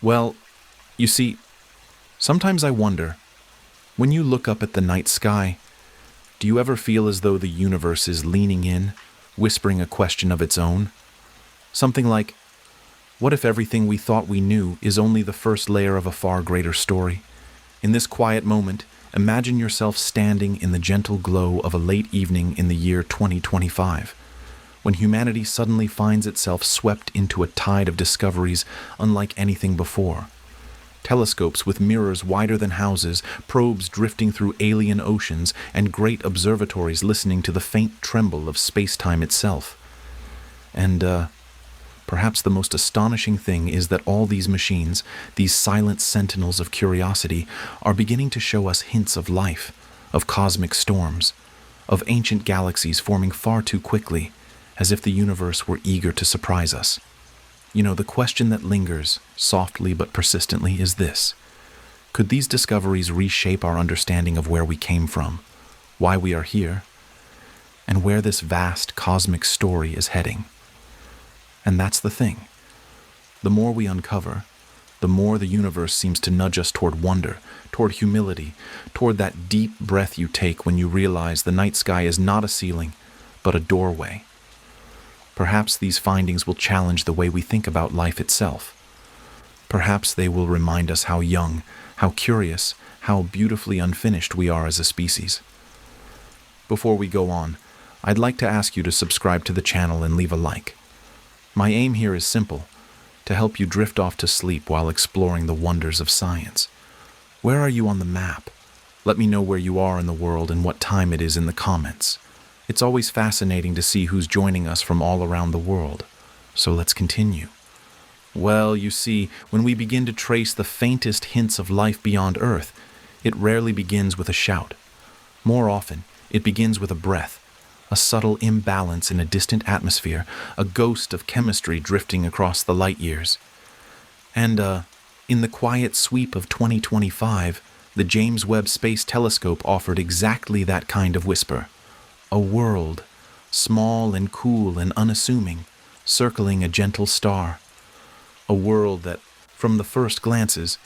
Well, you see, sometimes I wonder, when you look up at the night sky, do you ever feel as though the universe is leaning in, whispering a question of its own? Something like, what if everything we thought we knew is only the first layer of a far greater story? In this quiet moment, imagine yourself standing in the gentle glow of a late evening in the year 2025, when humanity suddenly finds itself swept into a tide of discoveries unlike anything before. Telescopes with mirrors wider than houses, probes drifting through alien oceans, and great observatories listening to the faint tremble of space-time itself. And, perhaps the most astonishing thing is that all these machines, these silent sentinels of curiosity, are beginning to show us hints of life, of cosmic storms, of ancient galaxies forming far too quickly, as if the universe were eager to surprise us. You know, the question that lingers, softly but persistently, is this: could these discoveries reshape our understanding of where we came from, why we are here, and where this vast cosmic story is heading? And that's the thing. The more we uncover, the more the universe seems to nudge us toward wonder, toward humility, toward that deep breath you take when you realize the night sky is not a ceiling, but a doorway. Perhaps these findings will challenge the way we think about life itself. Perhaps they will remind us how young, how curious, how beautifully unfinished we are as a species. Before we go on, I'd like to ask you to subscribe to the channel and leave a like. My aim here is simple: to help you drift off to sleep while exploring the wonders of science. Where are you on the map? Let me know where you are in the world and what time it is in the comments. It's always fascinating to see who's joining us from all around the world. So let's continue. Well, you see, when we begin to trace the faintest hints of life beyond Earth, it rarely begins with a shout. More often, it begins with a breath, a subtle imbalance in a distant atmosphere, a ghost of chemistry drifting across the light years. And, in the quiet sweep of 2025, the James Webb Space Telescope offered exactly that kind of whisper. A world, small and cool and unassuming, circling a gentle star. A world that, from the first glances,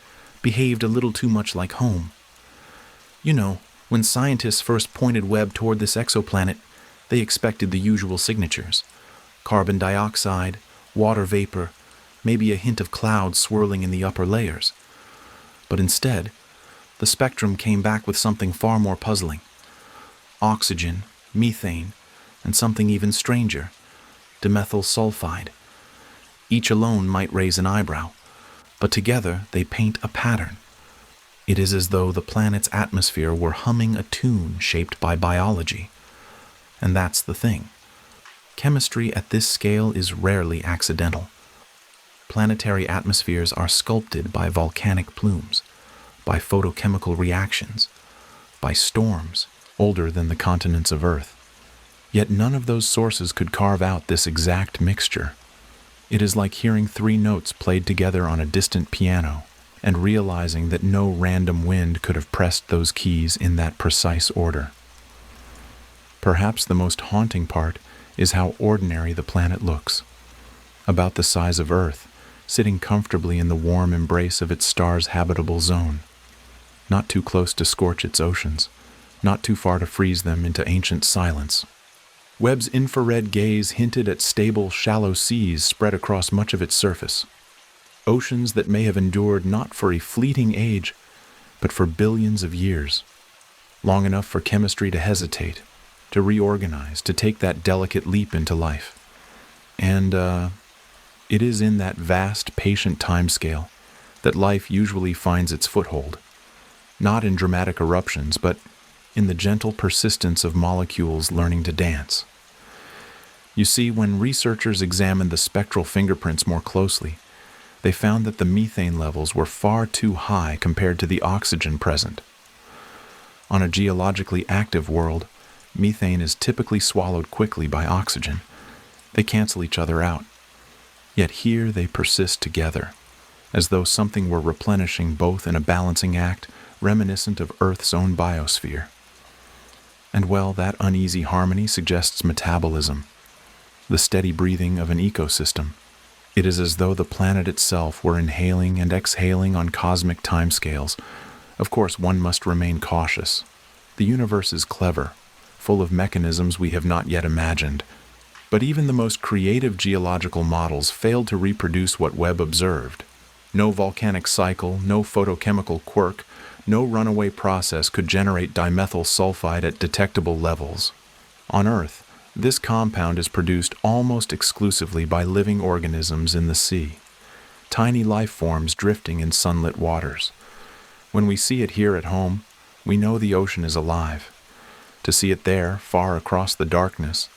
behaved a little too much like home. You know, when scientists first pointed Webb toward this exoplanet, they expected the usual signatures: carbon dioxide, water vapor, maybe a hint of clouds swirling in the upper layers. But instead, the spectrum came back with something far more puzzling. Oxygen, methane, and something even stranger, dimethyl sulfide. Each alone might raise an eyebrow, but together they paint a pattern. It is as though the planet's atmosphere were humming a tune shaped by biology. And that's the thing. Chemistry at this scale is rarely accidental. Planetary atmospheres are sculpted by volcanic plumes, by photochemical reactions, by storms older than the continents of Earth. Yet none of those sources could carve out this exact mixture. It is like hearing three notes played together on a distant piano and realizing that no random wind could have pressed those keys in that precise order. Perhaps the most haunting part is how ordinary the planet looks. About the size of Earth, sitting comfortably in the warm embrace of its star's habitable zone. Not too close to scorch its oceans, not too far to freeze them into ancient silence. Webb's infrared gaze hinted at stable, shallow seas spread across much of its surface. Oceans that may have endured not for a fleeting age, but for billions of years. Long enough for chemistry to hesitate, to reorganize, to take that delicate leap into life. And, it is in that vast, patient timescale that life usually finds its foothold. Not in dramatic eruptions, but in the gentle persistence of molecules learning to dance. You see, when researchers examined the spectral fingerprints more closely, they found that the methane levels were far too high compared to the oxygen present. On a geologically active world, methane is typically swallowed quickly by oxygen. They cancel each other out. Yet here they persist together, as though something were replenishing both in a balancing act reminiscent of Earth's own biosphere. And well, that uneasy harmony suggests metabolism, the steady breathing of an ecosystem. It is as though the planet itself were inhaling and exhaling on cosmic timescales. Of course, one must remain cautious. The universe is clever, full of mechanisms we have not yet imagined. But even the most creative geological models failed to reproduce what Webb observed. No volcanic cycle, no photochemical quirk, no runaway process could generate dimethyl sulfide at detectable levels. On Earth, this compound is produced almost exclusively by living organisms in the sea, tiny life forms drifting in sunlit waters. When we see it here at home, we know the ocean is alive. To see it there, far across the darkness,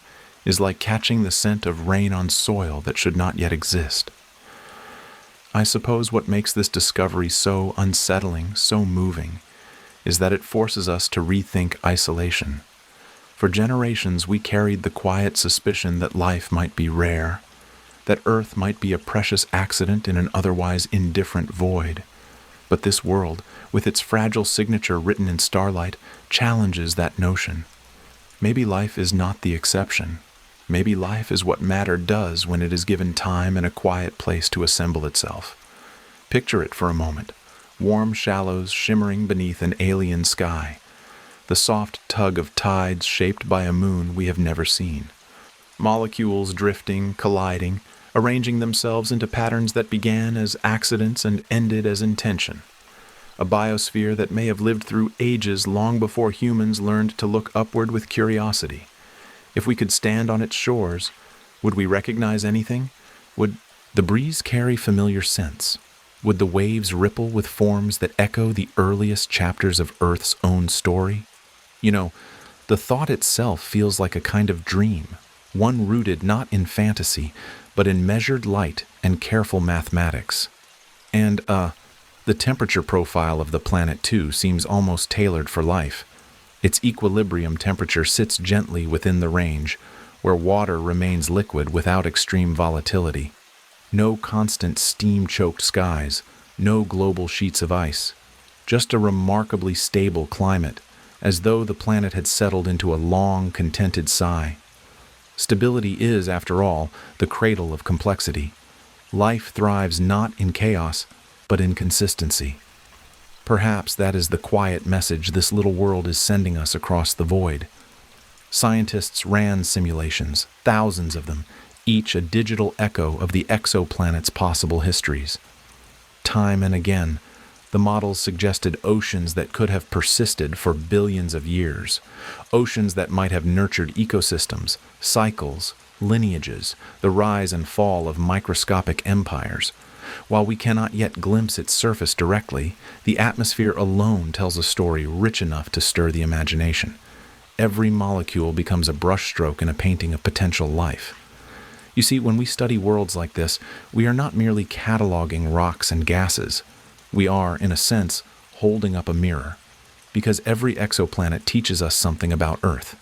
is like catching the scent of rain on soil that should not yet exist. I suppose what makes this discovery so unsettling, so moving, is that it forces us to rethink isolation. For generations, we carried the quiet suspicion that life might be rare, that Earth might be a precious accident in an otherwise indifferent void. But this world, with its fragile signature written in starlight, challenges that notion. Maybe life is not the exception. Maybe life is what matter does when it is given time and a quiet place to assemble itself. Picture it for a moment. Warm shallows shimmering beneath an alien sky. The soft tug of tides shaped by a moon we have never seen. Molecules drifting, colliding, arranging themselves into patterns that began as accidents and ended as intention. A biosphere that may have lived through ages long before humans learned to look upward with curiosity. If we could stand on its shores, would we recognize anything? Would the breeze carry familiar scents? Would the waves ripple with forms that echo the earliest chapters of Earth's own story? The thought itself feels like a kind of dream, one rooted not in fantasy, but in measured light and careful mathematics. And, the temperature profile of the planet, too, seems almost tailored for life. Its equilibrium temperature sits gently within the range, where water remains liquid without extreme volatility. No constant steam-choked skies, no global sheets of ice. Just a remarkably stable climate, as though the planet had settled into a long, contented sigh. Stability is, after all, the cradle of complexity. Life thrives not in chaos, but in consistency. Perhaps that is the quiet message this little world is sending us across the void. Scientists ran simulations, thousands of them, each a digital echo of the exoplanet's possible histories. Time and again, the models suggested oceans that could have persisted for billions of years, oceans that might have nurtured ecosystems, cycles, lineages, the rise and fall of microscopic empires. While we cannot yet glimpse its surface directly, the atmosphere alone tells a story rich enough to stir the imagination. Every molecule becomes a brushstroke in a painting of potential life. You see, when we study worlds like this, we are not merely cataloging rocks and gases. We are, in a sense, holding up a mirror, because every exoplanet teaches us something about Earth,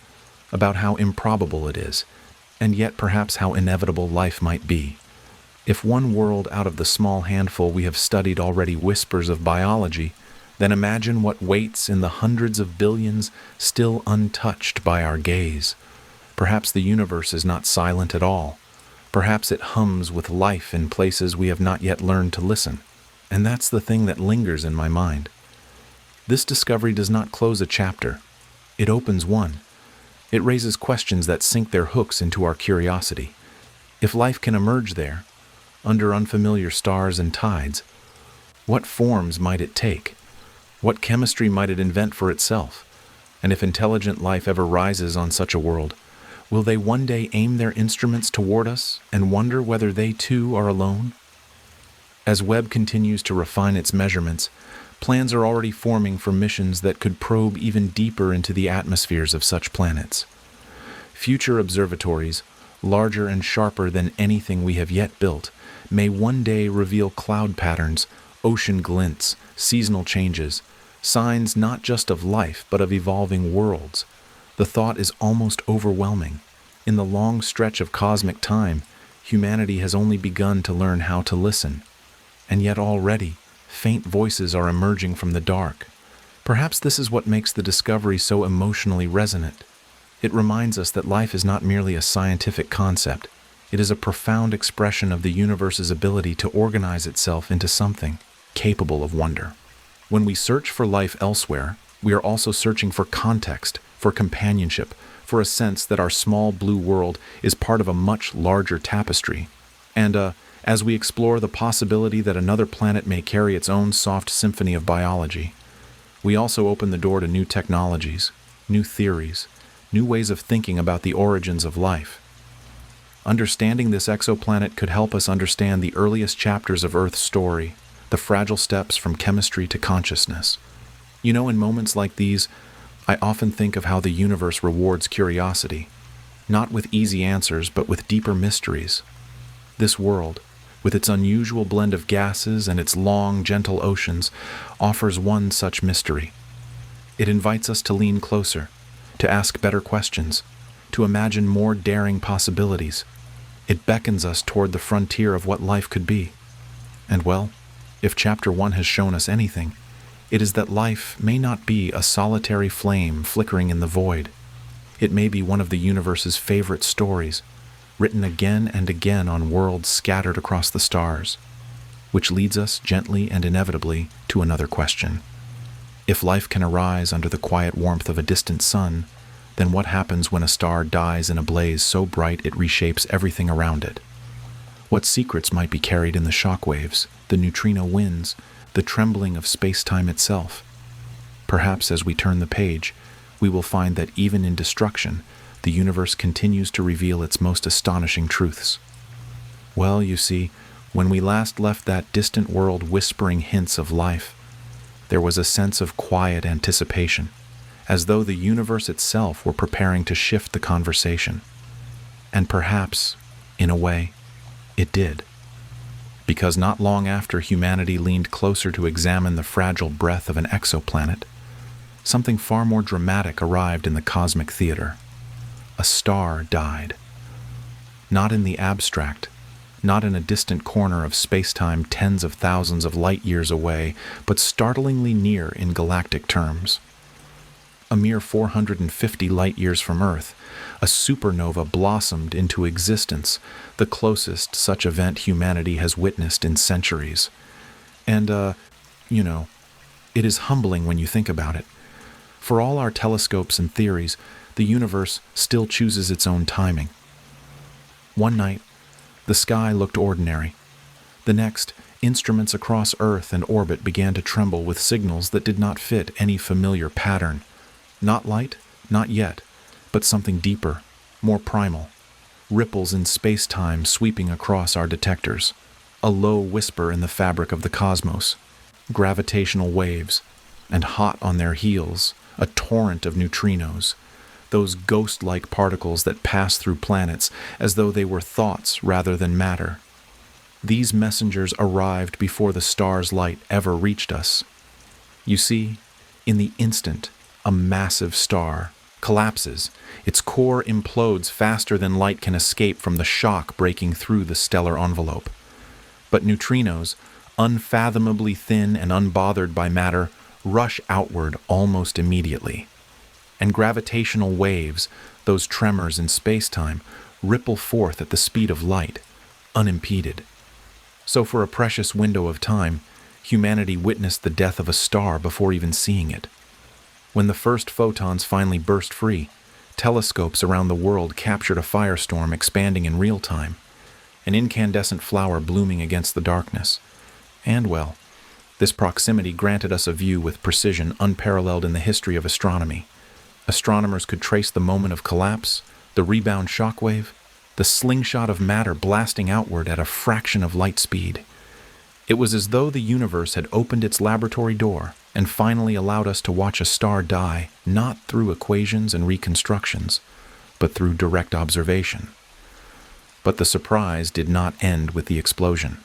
about how improbable it is, and yet perhaps how inevitable life might be. If one world out of the small handful we have studied already whispers of biology, then imagine what waits in the hundreds of billions still untouched by our gaze. Perhaps the universe is not silent at all. Perhaps it hums with life in places we have not yet learned to listen. And that's the thing that lingers in my mind. This discovery does not close a chapter. It opens one. It raises questions that sink their hooks into our curiosity. If life can emerge there, under unfamiliar stars and tides, what forms might it take? What chemistry might it invent for itself? And if intelligent life ever rises on such a world, will they one day aim their instruments toward us and wonder whether they too are alone? As Webb continues to refine its measurements, plans are already forming for missions that could probe even deeper into the atmospheres of such planets. Future observatories, larger and sharper than anything we have yet built, may one day reveal cloud patterns, ocean glints, seasonal changes, signs not just of life but of evolving worlds. The thought is almost overwhelming. In the long stretch of cosmic time, humanity has only begun to learn how to listen. And yet already, faint voices are emerging from the dark. Perhaps this is what makes the discovery so emotionally resonant. It reminds us that life is not merely a scientific concept. It is a profound expression of the universe's ability to organize itself into something capable of wonder. When we search for life elsewhere, we are also searching for context, for companionship, for a sense that our small blue world is part of a much larger tapestry. And as we explore the possibility that another planet may carry its own soft symphony of biology, we also open the door to new technologies, new theories, new ways of thinking about the origins of life. Understanding this exoplanet could help us understand the earliest chapters of Earth's story, the fragile steps from chemistry to consciousness. You know, in moments like these, I often think of how the universe rewards curiosity, not with easy answers, but with deeper mysteries. This world, with its unusual blend of gases and its long, gentle oceans, offers one such mystery. It invites us to lean closer, to ask better questions, to imagine more daring possibilities. It beckons us toward the frontier of what life could be. And well, if Chapter 1 has shown us anything, it is that life may not be a solitary flame flickering in the void. It may be one of the universe's favorite stories, written again and again on worlds scattered across the stars, which leads us gently and inevitably to another question. If life can arise under the quiet warmth of a distant sun, then what happens when a star dies in a blaze so bright it reshapes everything around it? What secrets might be carried in the shock waves, the neutrino winds, the trembling of space-time itself? Perhaps as we turn the page, we will find that even in destruction, the universe continues to reveal its most astonishing truths. Well, you see, when we last left that distant world whispering hints of life, there was a sense of quiet anticipation, as though the universe itself were preparing to shift the conversation. And perhaps, in a way, it did. Because not long after humanity leaned closer to examine the fragile breath of an exoplanet, something far more dramatic arrived in the cosmic theater. A star died. Not in the abstract, not in a distant corner of space-time tens of thousands of light years away, but startlingly near in galactic terms. A mere 450 light years from Earth, a supernova blossomed into existence, the closest such event humanity has witnessed in centuries. And, it is humbling when you think about it. For all our telescopes and theories, the universe still chooses its own timing. One night, the sky looked ordinary. The next, instruments across Earth and orbit began to tremble with signals that did not fit any familiar pattern. Not light, not yet, but something deeper, more primal. Ripples in space-time sweeping across our detectors. A low whisper in the fabric of the cosmos. Gravitational waves, and hot on their heels, a torrent of neutrinos. Those ghost-like particles that pass through planets as though they were thoughts rather than matter. These messengers arrived before the star's light ever reached us. You see, in the instant, a massive star collapses. Its core implodes faster than light can escape from the shock breaking through the stellar envelope. But neutrinos, unfathomably thin and unbothered by matter, rush outward almost immediately. And gravitational waves, those tremors in space-time, ripple forth at the speed of light, unimpeded. So for a precious window of time, humanity witnessed the death of a star before even seeing it. When the first photons finally burst free, telescopes around the world captured a firestorm expanding in real time, an incandescent flower blooming against the darkness. And well, this proximity granted us a view with precision unparalleled in the history of astronomy. Astronomers could trace the moment of collapse, the rebound shockwave, the slingshot of matter blasting outward at a fraction of light speed. It was as though the universe had opened its laboratory door and finally allowed us to watch a star die, not through equations and reconstructions, but through direct observation. But the surprise did not end with the explosion.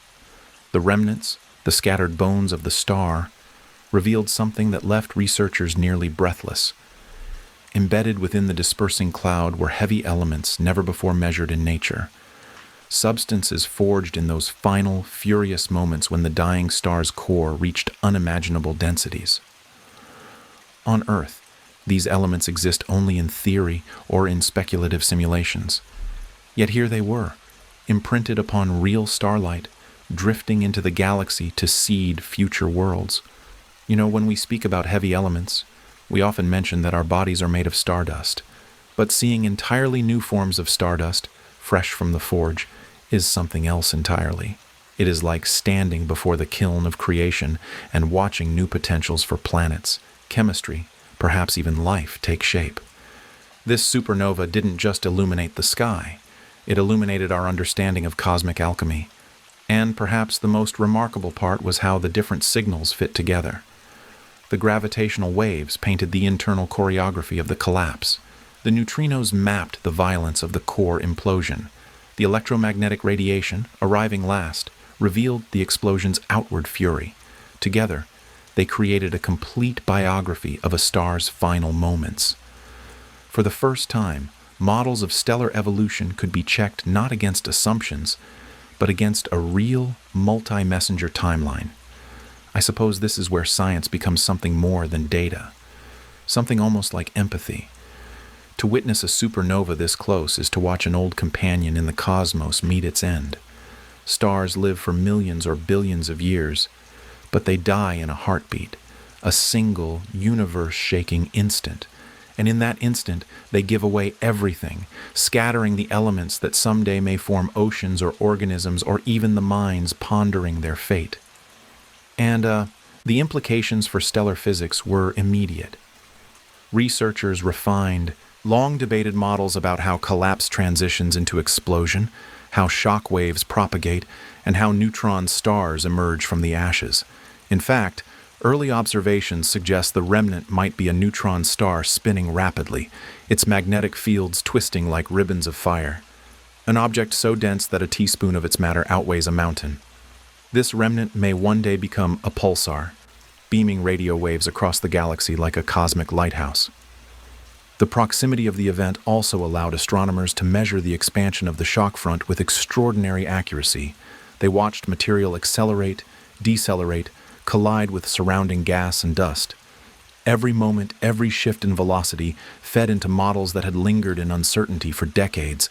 The remnants, the scattered bones of the star, revealed something that left researchers nearly breathless. Embedded within the dispersing cloud were heavy elements never before measured in nature. Substances forged in those final, furious moments when the dying star's core reached unimaginable densities. On Earth, these elements exist only in theory or in speculative simulations. Yet here they were, imprinted upon real starlight, drifting into the galaxy to seed future worlds. When we speak about heavy elements, we often mention that our bodies are made of stardust, but seeing entirely new forms of stardust, fresh from the forge, is something else entirely. It is like standing before the kiln of creation and watching new potentials for planets, chemistry, perhaps even life take shape. This supernova didn't just illuminate the sky, it illuminated our understanding of cosmic alchemy. And perhaps the most remarkable part was how the different signals fit together. The gravitational waves painted the internal choreography of the collapse. The neutrinos mapped the violence of the core implosion. The electromagnetic radiation, arriving last, revealed the explosion's outward fury. Together, they created a complete biography of a star's final moments. For the first time, models of stellar evolution could be checked not against assumptions, but against a real, multi-messenger timeline. I suppose this is where science becomes something more than data, something almost like empathy. To witness a supernova this close is to watch an old companion in the cosmos meet its end. Stars live for millions or billions of years, but they die in a heartbeat, a single, universe-shaking instant. And in that instant, they give away everything, scattering the elements that someday may form oceans or organisms or even the minds pondering their fate. And the implications for stellar physics were immediate. Researchers refined long-debated models about how collapse transitions into explosion, how shock waves propagate, and how neutron stars emerge from the ashes. In fact, early observations suggest the remnant might be a neutron star spinning rapidly, its magnetic fields twisting like ribbons of fire. An object so dense that a teaspoon of its matter outweighs a mountain. This remnant may one day become a pulsar, beaming radio waves across the galaxy like a cosmic lighthouse. The proximity of the event also allowed astronomers to measure the expansion of the shock front with extraordinary accuracy. They watched material accelerate, decelerate, collide with surrounding gas and dust. Every moment, every shift in velocity fed into models that had lingered in uncertainty for decades.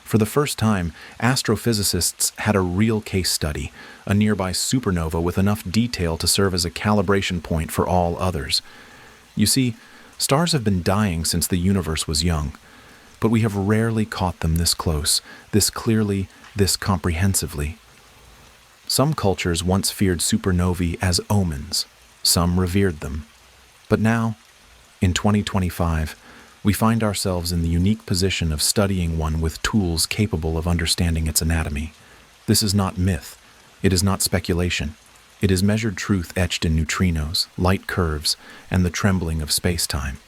For the first time, astrophysicists had a real case study, a nearby supernova with enough detail to serve as a calibration point for all others. You see, stars have been dying since the universe was young, but we have rarely caught them this close, this clearly, this comprehensively. Some cultures once feared supernovae as omens, some revered them. But now, in 2025, we find ourselves in the unique position of studying one with tools capable of understanding its anatomy. This is not myth, it is not speculation. It is measured truth etched in neutrinos, light curves, and the trembling of space-time.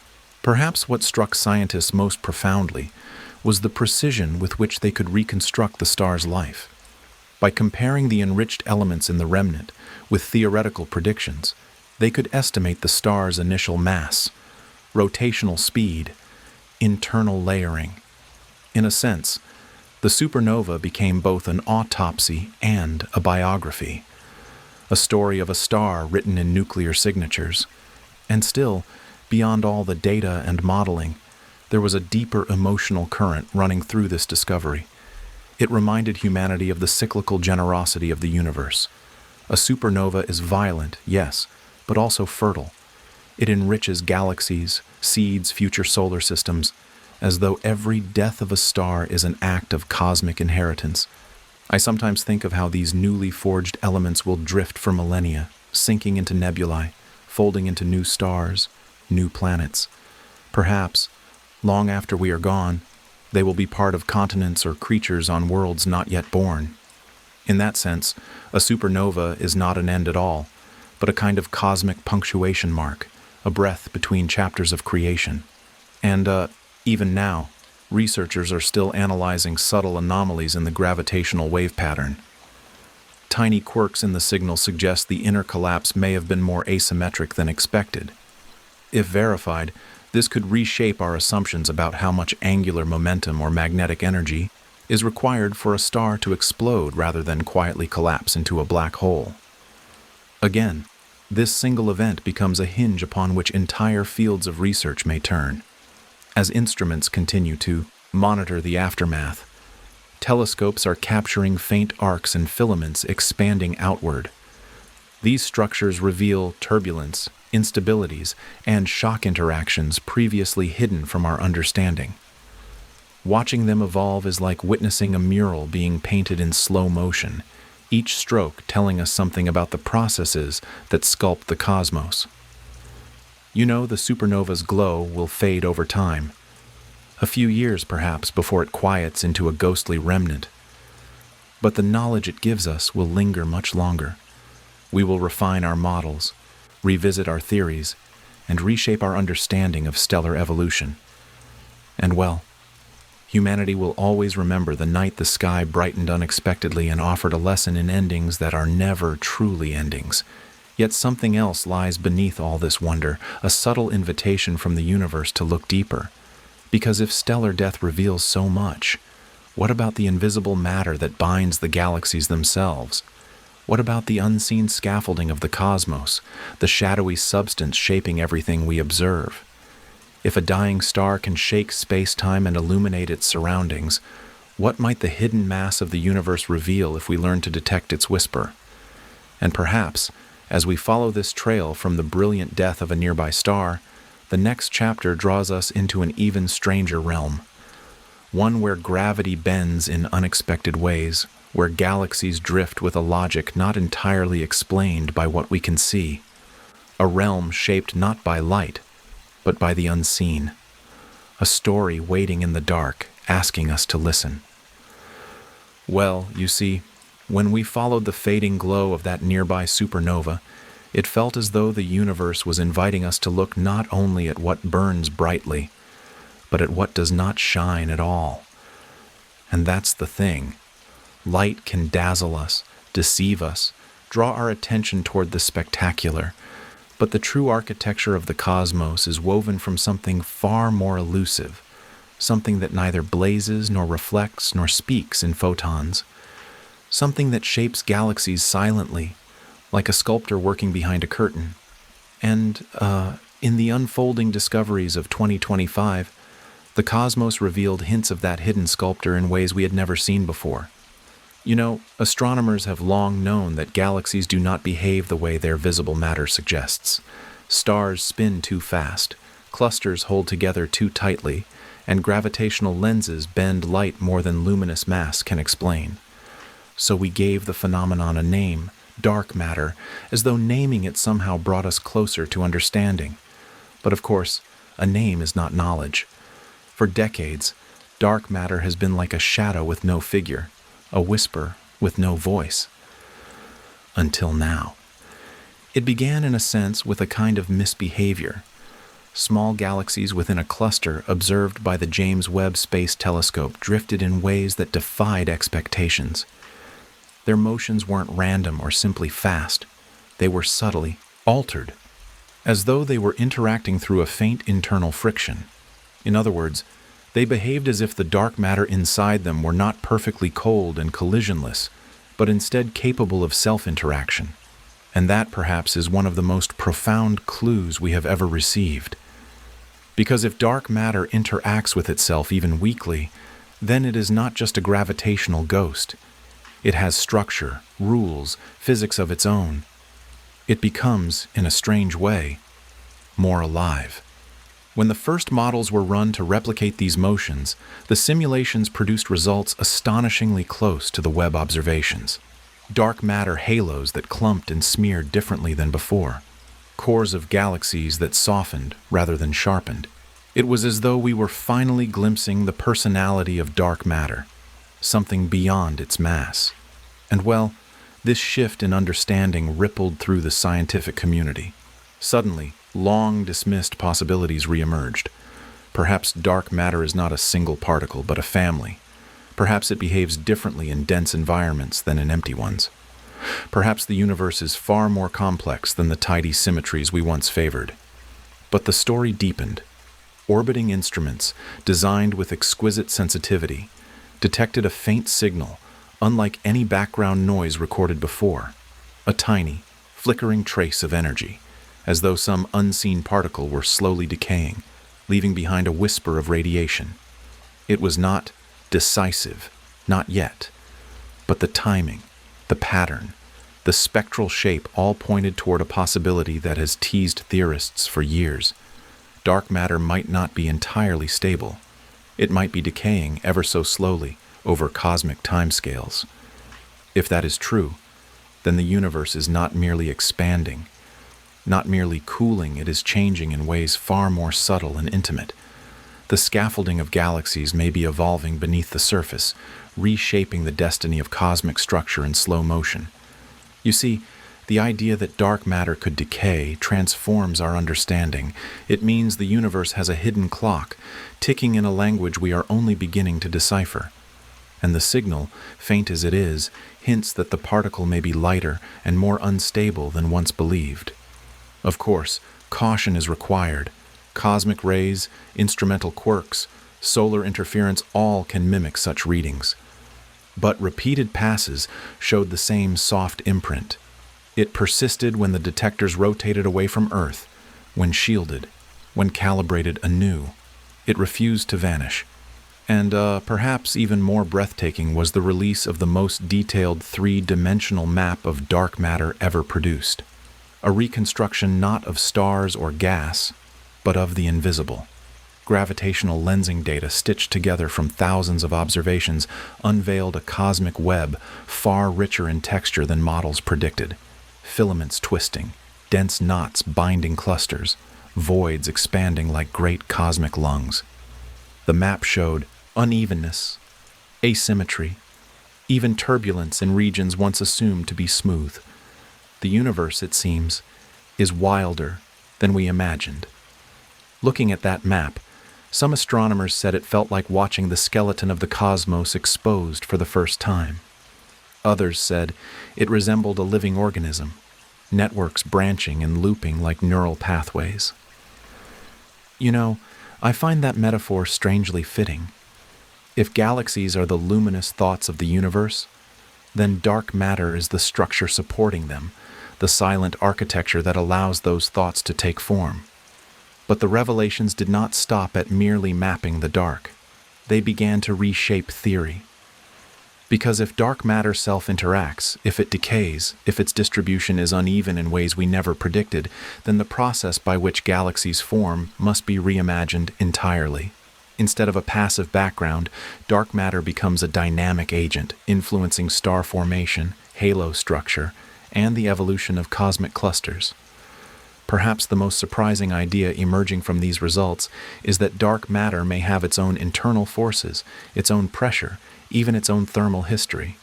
Perhaps what struck scientists most profoundly was the precision with which they could reconstruct the star's life. By comparing the enriched elements in the remnant with theoretical predictions, they could estimate the star's initial mass, rotational speed, internal layering. In a sense, the supernova became both an autopsy and a biography. A story of a star written in nuclear signatures. And still, beyond all the data and modeling, there was a deeper emotional current running through this discovery. It reminded humanity of the cyclical generosity of the universe. A supernova is violent, yes, but also fertile. It enriches galaxies, seeds future solar systems, as though every death of a star is an act of cosmic inheritance. I sometimes think of how these newly forged elements will drift for millennia, sinking into nebulae, folding into new stars, new planets. Perhaps, long after we are gone, they will be part of continents or creatures on worlds not yet born. In that sense, a supernova is not an end at all, but a kind of cosmic punctuation mark, a breath between chapters of creation. And even now, researchers are still analyzing subtle anomalies in the gravitational wave pattern. Tiny quirks in the signal suggest the inner collapse may have been more asymmetric than expected. If verified, this could reshape our assumptions about how much angular momentum or magnetic energy is required for a star to explode rather than quietly collapse into a black hole. Again, this single event becomes a hinge upon which entire fields of research may turn. As instruments continue to monitor the aftermath, Telescopes are capturing faint arcs and filaments expanding outward. These structures reveal turbulence, instabilities, and shock interactions previously hidden from our understanding. Watching them evolve is like witnessing a mural being painted in slow motion, each stroke telling us something about the processes that sculpt the cosmos. You know, the supernova's glow will fade over time, a few years perhaps before it quiets into a ghostly remnant. But the knowledge it gives us will linger much longer. We will refine our models, revisit our theories, and reshape our understanding of stellar evolution. And well, humanity will always remember the night the sky brightened unexpectedly and offered a lesson in endings that are never truly endings. Yet something else lies beneath all this wonder, a subtle invitation from the universe to look deeper. Because if stellar death reveals so much, what about the invisible matter that binds the galaxies themselves? What about the unseen scaffolding of the cosmos, the shadowy substance shaping everything we observe? If a dying star can shake space-time and illuminate its surroundings, what might the hidden mass of the universe reveal if we learn to detect its whisper? And perhaps, as we follow this trail from the brilliant death of a nearby star, the next chapter draws us into an even stranger realm, one where gravity bends in unexpected ways, where galaxies drift with a logic not entirely explained by what we can see, a realm shaped not by light, but by the unseen, a story waiting in the dark, asking us to listen. Well, you see, when we followed the fading glow of that nearby supernova, it felt as though the universe was inviting us to look not only at what burns brightly, but at what does not shine at all. And that's the thing. Light can dazzle us, deceive us, draw our attention toward the spectacular, but the true architecture of the cosmos is woven from something far more elusive, something that neither blazes nor reflects nor speaks in photons, something that shapes galaxies silently, like a sculptor working behind a curtain. And, in the unfolding discoveries of 2025, the cosmos revealed hints of that hidden sculptor in ways we had never seen before. You know, astronomers have long known that galaxies do not behave the way their visible matter suggests. Stars spin too fast, clusters hold together too tightly, and gravitational lenses bend light more than luminous mass can explain. So we gave the phenomenon a name, dark matter, as though naming it somehow brought us closer to understanding. But of course, a name is not knowledge. For decades, dark matter has been like a shadow with no figure, a whisper with no voice. Until now. It began in a sense with a kind of misbehavior. Small galaxies within a cluster observed by the James Webb Space Telescope drifted in ways that defied expectations. Their motions weren't random or simply fast. They were subtly altered, as though they were interacting through a faint internal friction. In other words, they behaved as if the dark matter inside them were not perfectly cold and collisionless, but instead capable of self-interaction. And that, perhaps, is one of the most profound clues we have ever received. Because if dark matter interacts with itself even weakly, then it is not just a gravitational ghost. It has structure, rules, physics of its own. It becomes, in a strange way, more alive. When the first models were run to replicate these motions, the simulations produced results astonishingly close to the Webb observations. Dark matter halos that clumped and smeared differently than before. Cores of galaxies that softened rather than sharpened. It was as though we were finally glimpsing the personality of dark matter, something beyond its mass. And well, this shift in understanding rippled through the scientific community. Suddenly, long-dismissed possibilities reemerged. Perhaps dark matter is not a single particle, but a family. Perhaps it behaves differently in dense environments than in empty ones. Perhaps the universe is far more complex than the tidy symmetries we once favored. But the story deepened. Orbiting instruments, designed with exquisite sensitivity, detected a faint signal, unlike any background noise recorded before. A tiny, flickering trace of energy, as though some unseen particle were slowly decaying, leaving behind a whisper of radiation. It was not decisive, Not yet. But the timing, the pattern, the spectral shape all pointed toward a possibility that has teased theorists for years. Dark matter might not be entirely stable. It might be decaying ever so slowly over cosmic timescales. If that is true, then the universe is not merely expanding, not merely cooling, it is changing in ways far more subtle and intimate. The scaffolding of galaxies may be evolving beneath the surface, reshaping the destiny of cosmic structure in slow motion. You see, the idea that dark matter could decay transforms our understanding. It means the universe has a hidden clock, ticking in a language we are only beginning to decipher. And the signal, faint as it is, hints that the particle may be lighter and more unstable than once believed. Of course, caution is required. Cosmic rays, instrumental quirks, solar interference all can mimic such readings. But repeated passes showed the same soft imprint. It persisted when the detectors rotated away from Earth, when shielded, when calibrated anew. It refused to vanish. And perhaps even more breathtaking was the release of the most detailed three-dimensional map of dark matter ever produced. A reconstruction not of stars or gas, but of the invisible. Gravitational lensing data stitched together from thousands of observations unveiled a cosmic web far richer in texture than models predicted. Filaments twisting, dense knots binding clusters, voids expanding like great cosmic lungs. The map showed unevenness, asymmetry, even turbulence in regions once assumed to be smooth. The universe, it seems, is wilder than we imagined. Looking at that map, some astronomers said it felt like watching the skeleton of the cosmos exposed for the first time. Others said it resembled a living organism, networks branching and looping like neural pathways. You know, I find that metaphor strangely fitting. If galaxies are the luminous thoughts of the universe, then dark matter is the structure supporting them, the silent architecture that allows those thoughts to take form. But the revelations did not stop at merely mapping the dark. They began to reshape theory. Because if dark matter self-interacts, if it decays, if its distribution is uneven in ways we never predicted, then the process by which galaxies form must be reimagined entirely. Instead of a passive background, dark matter becomes a dynamic agent, influencing star formation, halo structure, and the evolution of cosmic clusters. Perhaps the most surprising idea emerging from these results is that dark matter may have its own internal forces, its own pressure, even its own thermal history.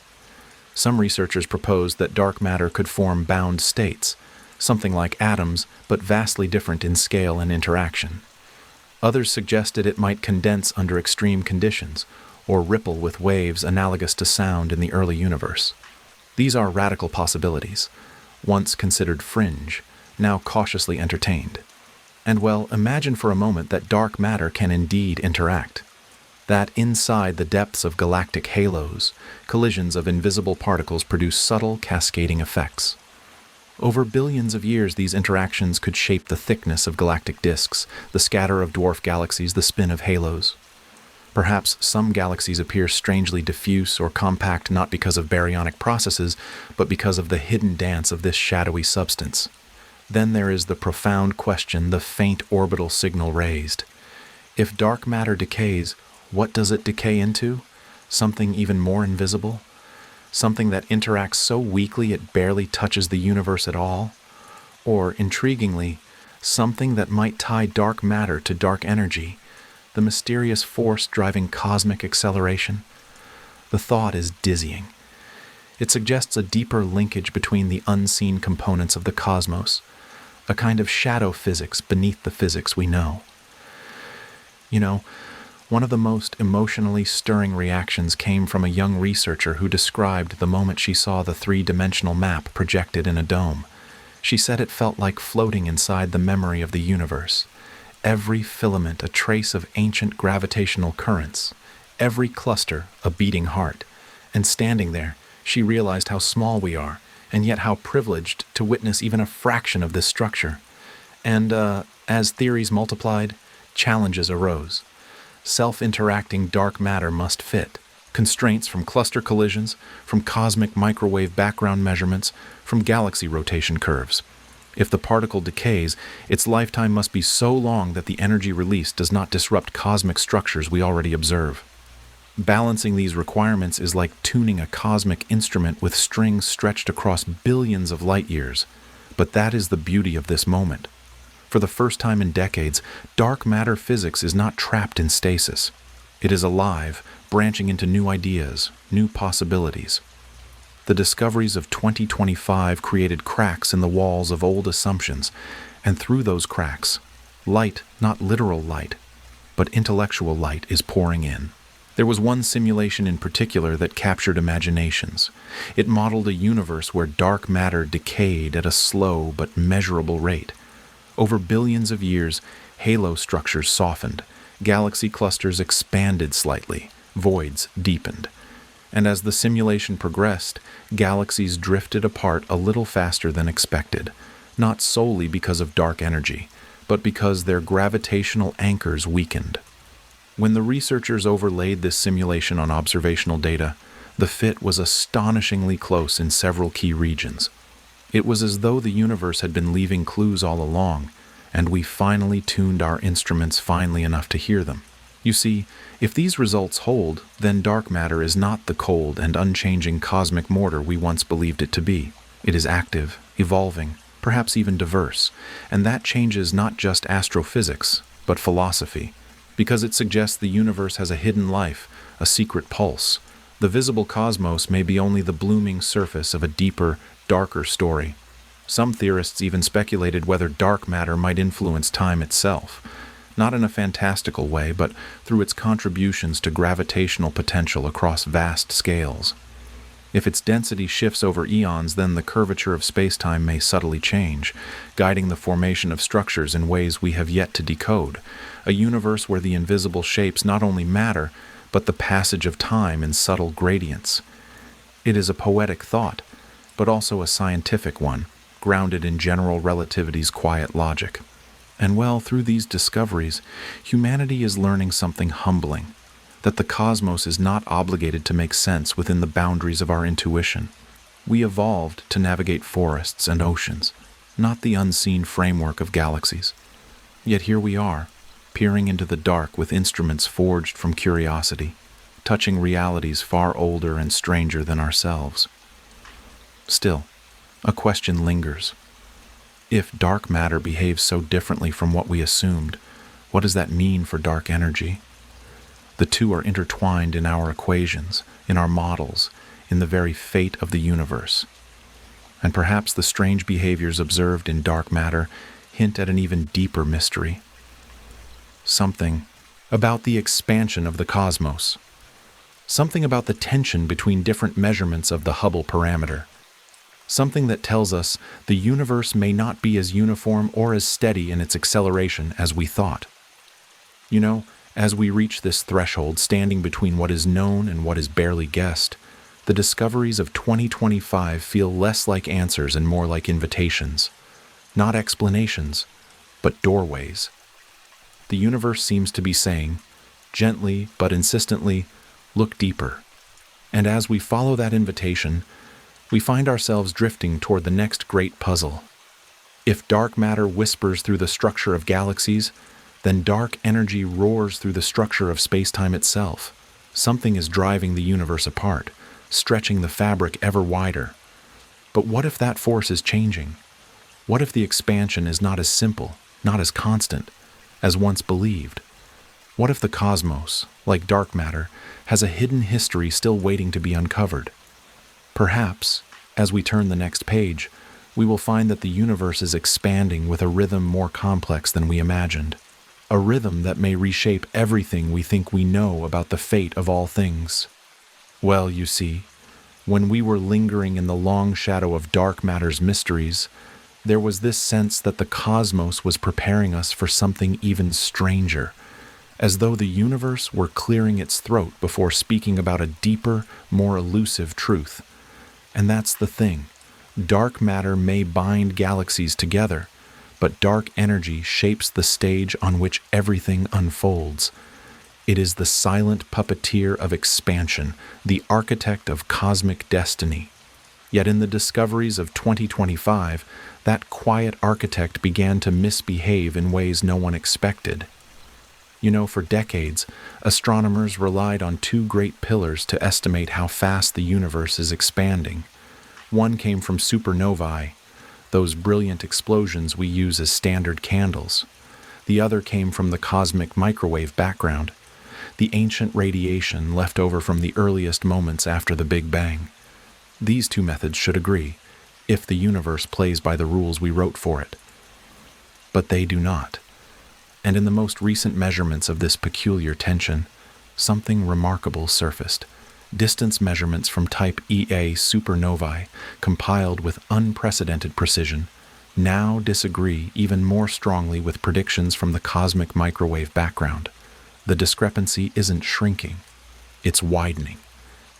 Some researchers propose that dark matter could form bound states, something like atoms, but vastly different in scale and interaction. Others suggested it might condense under extreme conditions, or ripple with waves analogous to sound in the early universe. These are radical possibilities, once considered fringe, now cautiously entertained. And well, imagine for a moment that dark matter can indeed interact. That inside the depths of galactic halos, collisions of invisible particles produce subtle, cascading effects. Over billions of years, these interactions could shape the thickness of galactic disks, the scatter of dwarf galaxies, the spin of halos. Perhaps some galaxies appear strangely diffuse or compact not because of baryonic processes, but because of the hidden dance of this shadowy substance. Then there is the profound question the faint orbital signal raised. If dark matter decays, what does it decay into? Something even more invisible? Something that interacts so weakly it barely touches the universe at all? Or, intriguingly, something that might tie dark matter to dark energy, the mysterious force driving cosmic acceleration? The thought is dizzying. It suggests a deeper linkage between the unseen components of the cosmos, a kind of shadow physics beneath the physics we know. You know, one of the most emotionally stirring reactions came from a young researcher who described the moment she saw the three-dimensional map projected in a dome. She said it felt like floating inside the memory of the universe. Every filament a trace of ancient gravitational currents, every cluster a beating heart. And standing there, she realized how small we are, and yet how privileged to witness even a fraction of this structure. And as theories multiplied, challenges arose. Self-interacting dark matter must fit, Constraints from cluster collisions, from cosmic microwave background measurements, from galaxy rotation curves. If the particle decays, its lifetime must be so long that the energy released does not disrupt cosmic structures we already observe. Balancing these requirements is like tuning a cosmic instrument with strings stretched across billions of light years. But that is the beauty of this moment. For the first time in decades, dark matter physics is not trapped in stasis. It is alive, branching into new ideas, new possibilities. The discoveries of 2025 created cracks in the walls of old assumptions, and through those cracks, light, not literal light, but intellectual light is pouring in. There was one simulation in particular that captured imaginations. It modeled a universe where dark matter decayed at a slow but measurable rate. Over billions of years, halo structures softened, galaxy clusters expanded slightly, voids deepened. And as the simulation progressed, galaxies drifted apart a little faster than expected, not solely because of dark energy, but because their gravitational anchors weakened. When the researchers overlaid this simulation on observational data, the fit was astonishingly close in several key regions. It was as though the universe had been leaving clues all along, and we finally tuned our instruments finely enough to hear them. You see, if these results hold, then dark matter is not the cold and unchanging cosmic mortar we once believed it to be. It is active, evolving, perhaps even diverse, and that changes not just astrophysics, but philosophy, because it suggests the universe has a hidden life, a secret pulse. The visible cosmos may be only the blooming surface of a deeper, darker story. Some theorists even speculated whether dark matter might influence time itself, not in a fantastical way, but through its contributions to gravitational potential across vast scales. If its density shifts over eons, then the curvature of spacetime may subtly change, guiding the formation of structures in ways we have yet to decode, a universe where the invisible shapes not only matter, but the passage of time in subtle gradients. It is a poetic thought, but also a scientific one, grounded in general relativity's quiet logic. And well, through these discoveries, humanity is learning something humbling, that the cosmos is not obligated to make sense within the boundaries of our intuition. We evolved to navigate forests and oceans, not the unseen framework of galaxies. Yet here we are, peering into the dark with instruments forged from curiosity, touching realities far older and stranger than ourselves. Still, a question lingers. If dark matter behaves so differently from what we assumed, what does that mean for dark energy? The two are intertwined in our equations, in our models, in the very fate of the universe. And perhaps the strange behaviors observed in dark matter hint at an even deeper mystery. Something about the expansion of the cosmos. Something about the tension between different measurements of the Hubble parameter. Something that tells us the universe may not be as uniform or as steady in its acceleration as we thought. You know, as we reach this threshold standing between what is known and what is barely guessed, the discoveries of 2025 feel less like answers and more like invitations. Not explanations, but doorways. The universe seems to be saying, gently but insistently, look deeper. And as we follow that invitation, we find ourselves drifting toward the next great puzzle. If dark matter whispers through the structure of galaxies, then dark energy roars through the structure of spacetime itself. Something is driving the universe apart, stretching the fabric ever wider. But what if that force is changing? What if the expansion is not as simple, not as constant, as once believed? What if the cosmos, like dark matter, has a hidden history still waiting to be uncovered? Perhaps, as we turn the next page, we will find that the universe is expanding with a rhythm more complex than we imagined. A rhythm that may reshape everything we think we know about the fate of all things. Well, you see, when we were lingering in the long shadow of dark matter's mysteries, there was this sense that the cosmos was preparing us for something even stranger, as though the universe were clearing its throat before speaking about a deeper, more elusive truth. And that's the thing. Dark matter may bind galaxies together, but dark energy shapes the stage on which everything unfolds. It is the silent puppeteer of expansion, the architect of cosmic destiny. Yet in the discoveries of 2025, that quiet architect began to misbehave in ways no one expected. For decades, astronomers relied on two great pillars to estimate how fast the universe is expanding. One came from supernovae, those brilliant explosions we use as standard candles. The other came from the cosmic microwave background, the ancient radiation left over from the earliest moments after the Big Bang. These two methods should agree, if the universe plays by the rules we wrote for it. But they do not. And in the most recent measurements of this peculiar tension, something remarkable surfaced. Distance measurements from type Ia supernovae, compiled with unprecedented precision, now disagree even more strongly with predictions from the cosmic microwave background. The discrepancy isn't shrinking, it's widening.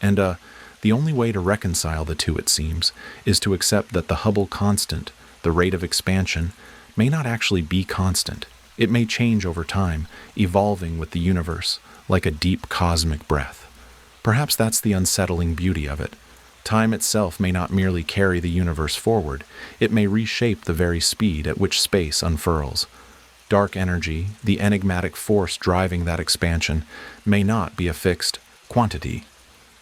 And the only way to reconcile the two, it seems, is to accept that the Hubble constant, the rate of expansion, may not actually be constant. It may change over time, evolving with the universe, like a deep cosmic breath. Perhaps that's the unsettling beauty of it. Time itself may not merely carry the universe forward, it may reshape the very speed at which space unfurls. Dark energy, the enigmatic force driving that expansion, may not be a fixed quantity.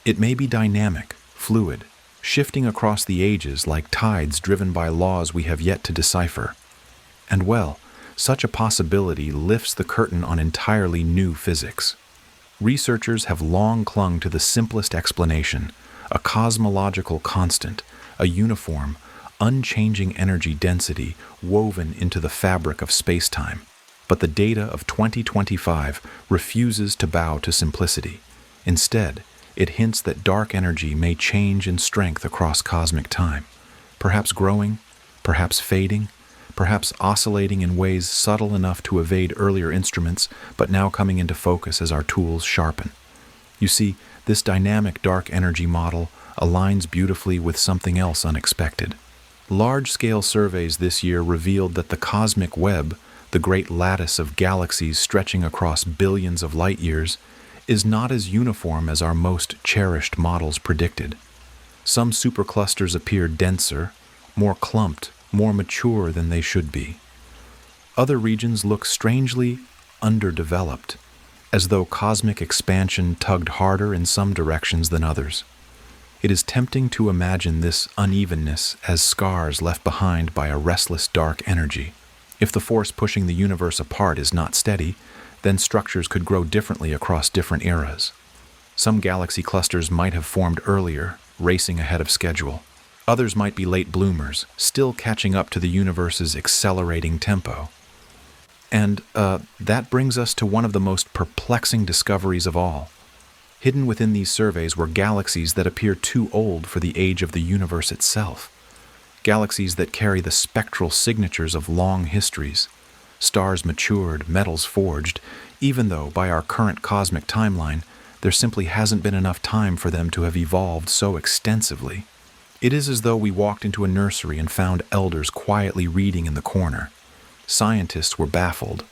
It may be dynamic, fluid, shifting across the ages like tides driven by laws we have yet to decipher. And such a possibility lifts the curtain on entirely new physics. Researchers have long clung to the simplest explanation, a cosmological constant, a uniform, unchanging energy density woven into the fabric of space-time. But the data of 2025 refuses to bow to simplicity. Instead, it hints that dark energy may change in strength across cosmic time, perhaps growing, perhaps fading, perhaps oscillating in ways subtle enough to evade earlier instruments, but now coming into focus as our tools sharpen. You see, this dynamic dark energy model aligns beautifully with something else unexpected. Large-scale surveys this year revealed that the cosmic web, the great lattice of galaxies stretching across billions of light-years, is not as uniform as our most cherished models predicted. Some superclusters appear denser, more clumped, more mature than they should be. Other regions look strangely underdeveloped, as though cosmic expansion tugged harder in some directions than others. It is tempting to imagine this unevenness as scars left behind by a restless dark energy. If the force pushing the universe apart is not steady, then structures could grow differently across different eras. Some galaxy clusters might have formed earlier, racing ahead of schedule. Others might be late bloomers, still catching up to the universe's accelerating tempo. And that brings us to one of the most perplexing discoveries of all. Hidden within these surveys were galaxies that appear too old for the age of the universe itself. Galaxies that carry the spectral signatures of long histories. Stars matured, metals forged, even though, by our current cosmic timeline, there simply hasn't been enough time for them to have evolved so extensively. It is as though we walked into a nursery and found elders quietly reading in the corner. Scientists were baffled.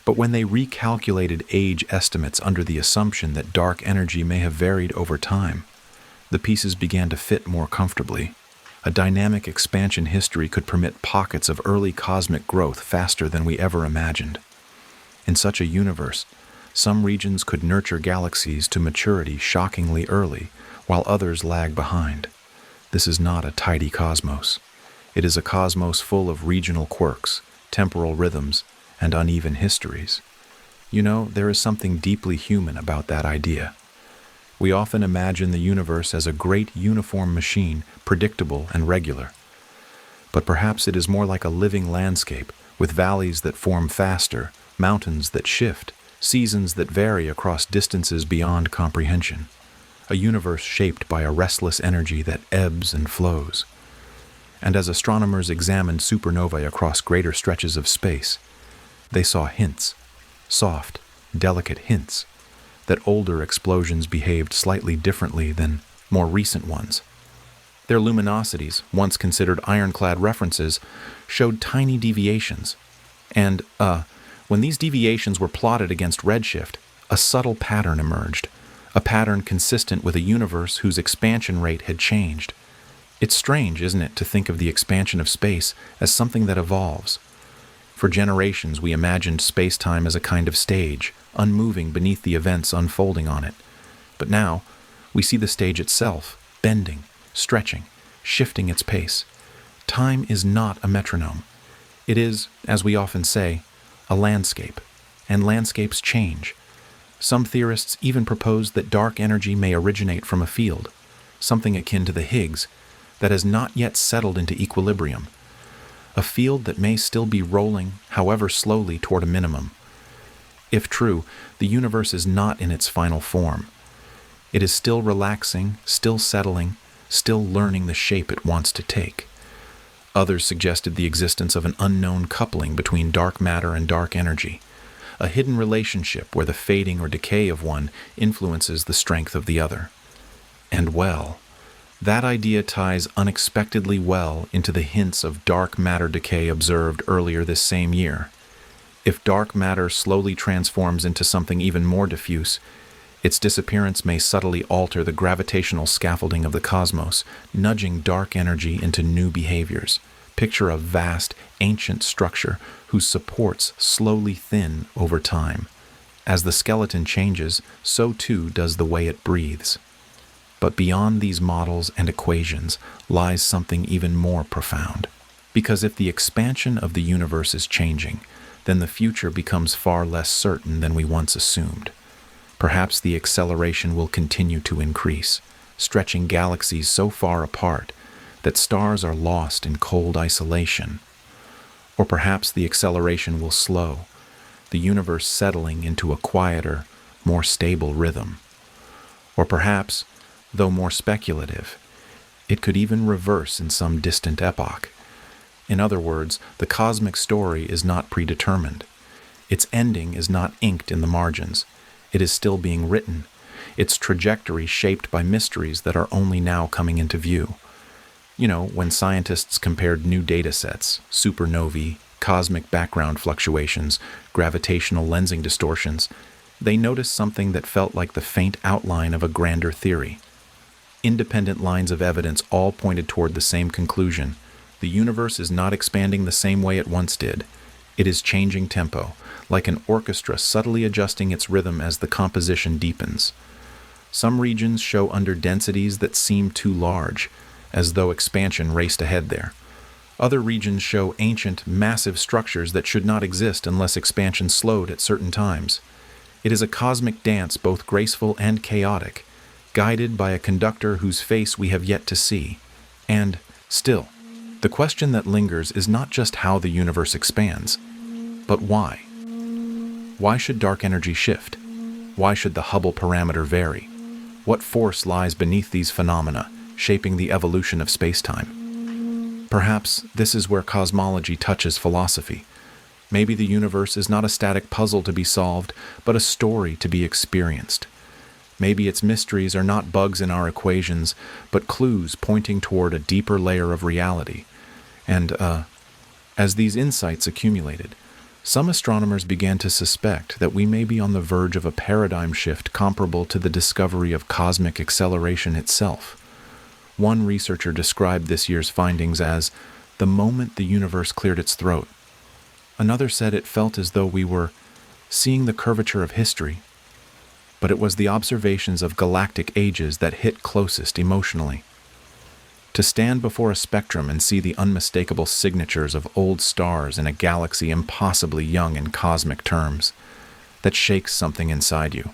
But when they recalculated age estimates under the assumption that dark energy may have varied over time, the pieces began to fit more comfortably. A dynamic expansion history could permit pockets of early cosmic growth faster than we ever imagined. In such a universe, some regions could nurture galaxies to maturity shockingly early, while others lag behind. This is not a tidy cosmos. It is a cosmos full of regional quirks, temporal rhythms, and uneven histories. There is something deeply human about that idea. We often imagine the universe as a great uniform machine, predictable and regular. But perhaps it is more like a living landscape, with valleys that form faster, mountains that shift, seasons that vary across distances beyond comprehension. A universe shaped by a restless energy that ebbs and flows. And as astronomers examined supernovae across greater stretches of space, they saw hints, soft, delicate hints, that older explosions behaved slightly differently than more recent ones. Their luminosities, once considered ironclad references, showed tiny deviations. And, when these deviations were plotted against redshift, a subtle pattern emerged, a pattern consistent with a universe whose expansion rate had changed. It's strange, isn't it, to think of the expansion of space as something that evolves. For generations, we imagined space-time as a kind of stage, unmoving beneath the events unfolding on it. But now, we see the stage itself, bending, stretching, shifting its pace. Time is not a metronome. It is, as we often say, a landscape, and landscapes change. Some theorists even propose that dark energy may originate from a field, something akin to the Higgs, that has not yet settled into equilibrium. A field that may still be rolling, however slowly, toward a minimum. If true, the universe is not in its final form. It is still relaxing, still settling, still learning the shape it wants to take. Others suggested the existence of an unknown coupling between dark matter and dark energy, a hidden relationship where the fading or decay of one influences the strength of the other. And well, that idea ties unexpectedly well into the hints of dark matter decay observed earlier this same year. If dark matter slowly transforms into something even more diffuse, its disappearance may subtly alter the gravitational scaffolding of the cosmos, nudging dark energy into new behaviors. Picture a vast, ancient structure whose supports slowly thin over time. As the skeleton changes, so too does the way it breathes. But beyond these models and equations lies something even more profound. Because if the expansion of the universe is changing, then the future becomes far less certain than we once assumed. Perhaps the acceleration will continue to increase, stretching galaxies so far apart that stars are lost in cold isolation. Or perhaps the acceleration will slow, the universe settling into a quieter, more stable rhythm. Or perhaps, though more speculative, it could even reverse in some distant epoch. In other words, the cosmic story is not predetermined. Its ending is not inked in the margins. It is still being written, its trajectory shaped by mysteries that are only now coming into view. You know, when scientists compared new data sets, supernovae, cosmic background fluctuations, gravitational lensing distortions, they noticed something that felt like the faint outline of a grander theory. Independent lines of evidence all pointed toward the same conclusion. The universe is not expanding the same way it once did. It is changing tempo, like an orchestra subtly adjusting its rhythm as the composition deepens. Some regions show underdensities that seem too large, as though expansion raced ahead there. Other regions show ancient, massive structures that should not exist unless expansion slowed at certain times. It is a cosmic dance, both graceful and chaotic, guided by a conductor whose face we have yet to see. And, still, the question that lingers is not just how the universe expands, but why. Why should dark energy shift? Why should the Hubble parameter vary? What force lies beneath these phenomena, shaping the evolution of space-time? Perhaps this is where cosmology touches philosophy. Maybe the universe is not a static puzzle to be solved, but a story to be experienced. Maybe its mysteries are not bugs in our equations, but clues pointing toward a deeper layer of reality. And, as these insights accumulated, some astronomers began to suspect that we may be on the verge of a paradigm shift comparable to the discovery of cosmic acceleration itself. One researcher described this year's findings as the moment the universe cleared its throat. Another said it felt as though we were seeing the curvature of history, but it was the observations of galactic ages that hit closest emotionally. To stand before a spectrum and see the unmistakable signatures of old stars in a galaxy impossibly young in cosmic terms, that shakes something inside you.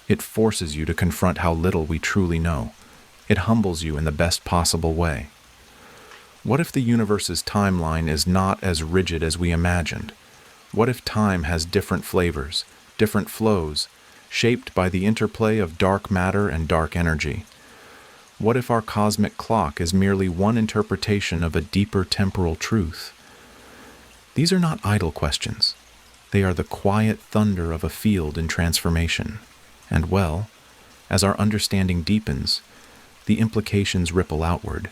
It forces you to confront how little we truly know. It humbles you in the best possible way. What if the universe's timeline is not as rigid as we imagined? What if time has different flavors, different flows, shaped by the interplay of dark matter and dark energy? What if our cosmic clock is merely one interpretation of a deeper temporal truth? These are not idle questions. They are the quiet thunder of a field in transformation. And well, as our understanding deepens, the implications ripple outward.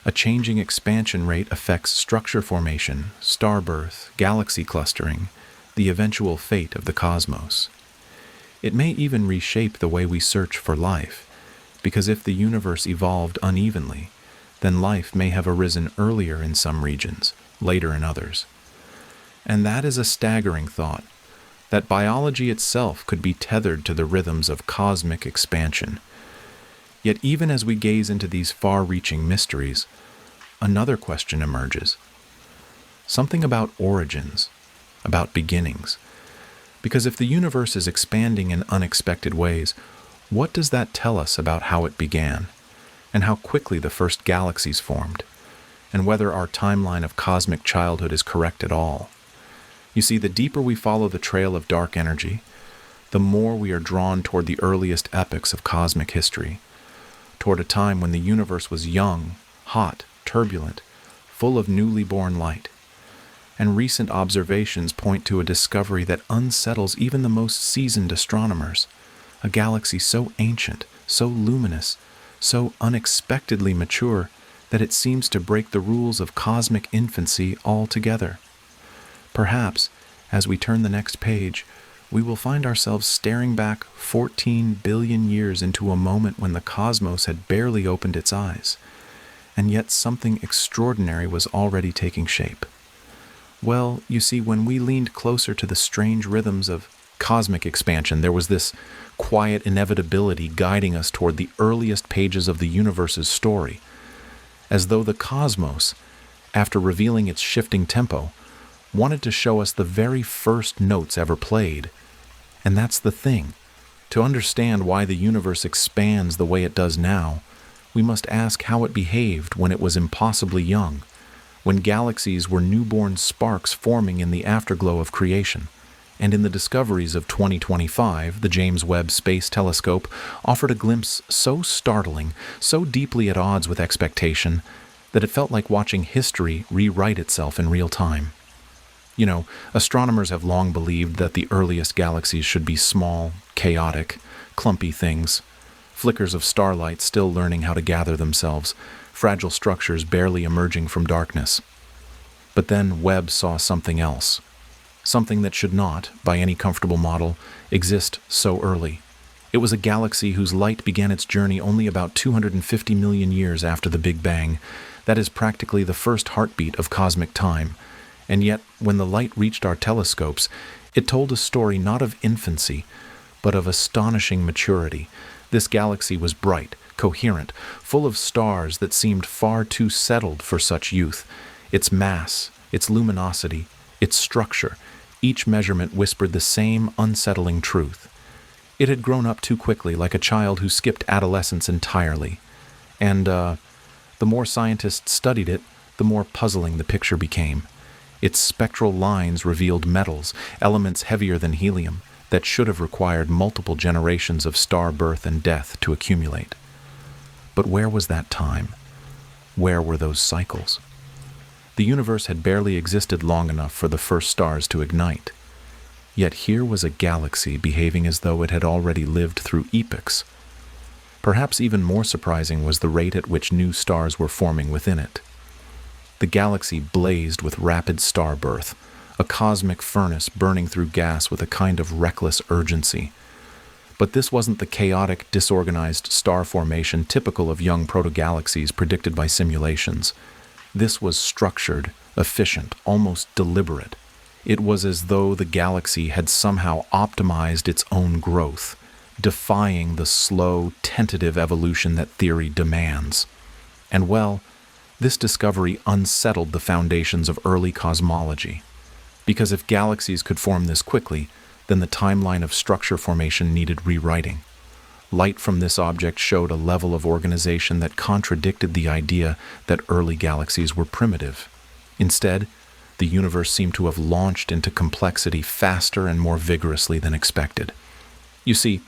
A changing expansion rate affects structure formation, star birth, galaxy clustering, the eventual fate of the cosmos. It may even reshape the way we search for life, because if the universe evolved unevenly, then life may have arisen earlier in some regions, later in others. And that is a staggering thought, that biology itself could be tethered to the rhythms of cosmic expansion. Yet even as we gaze into these far-reaching mysteries, another question emerges. Something about origins, about beginnings. Because if the universe is expanding in unexpected ways, what does that tell us about how it began, and how quickly the first galaxies formed, and whether our timeline of cosmic childhood is correct at all? You see, the deeper we follow the trail of dark energy, the more we are drawn toward the earliest epochs of cosmic history, toward a time when the universe was young, hot, turbulent, full of newly born light. And recent observations point to a discovery that unsettles even the most seasoned astronomers, a galaxy so ancient, so luminous, so unexpectedly mature that it seems to break the rules of cosmic infancy altogether. Perhaps, as we turn the next page, we will find ourselves staring back 14 billion years into a moment when the cosmos had barely opened its eyes, and yet something extraordinary was already taking shape. Well, you see, when we leaned closer to the strange rhythms of cosmic expansion, there was this quiet inevitability guiding us toward the earliest pages of the universe's story, as though the cosmos, after revealing its shifting tempo, wanted to show us the very first notes ever played. And that's the thing. To understand why the universe expands the way it does now, we must ask how it behaved when it was impossibly young, when galaxies were newborn sparks forming in the afterglow of creation. And in the discoveries of 2025, the James Webb Space Telescope offered a glimpse so startling, so deeply at odds with expectation, that it felt like watching history rewrite itself in real time. You know, astronomers have long believed that the earliest galaxies should be small, chaotic, clumpy things, flickers of starlight still learning how to gather themselves, fragile structures barely emerging from darkness. But then Webb saw something else, something that should not, by any comfortable model, exist so early. It was a galaxy whose light began its journey only about 250 million years after the Big Bang. That is practically the first heartbeat of cosmic time. And yet, when the light reached our telescopes, it told a story not of infancy, but of astonishing maturity. This galaxy was bright, coherent, full of stars that seemed far too settled for such youth. Its mass, its luminosity, its structure, each measurement whispered the same unsettling truth. It had grown up too quickly, like a child who skipped adolescence entirely. And the more scientists studied it, the more puzzling the picture became. Its spectral lines revealed metals, elements heavier than helium, that should have required multiple generations of star birth and death to accumulate. But where was that time? Where were those cycles? The universe had barely existed long enough for the first stars to ignite. Yet here was a galaxy behaving as though it had already lived through epochs. Perhaps even more surprising was the rate at which new stars were forming within it. The galaxy blazed with rapid star birth, a cosmic furnace burning through gas with a kind of reckless urgency. But this wasn't the chaotic, disorganized star formation typical of young protogalaxies predicted by simulations. This was structured, efficient, almost deliberate. It was as though the galaxy had somehow optimized its own growth, defying the slow, tentative evolution that theory demands. And well, this discovery unsettled the foundations of early cosmology. Because if galaxies could form this quickly, then the timeline of structure formation needed rewriting. Light from this object showed a level of organization that contradicted the idea that early galaxies were primitive. Instead, the universe seemed to have launched into complexity faster and more vigorously than expected. You see,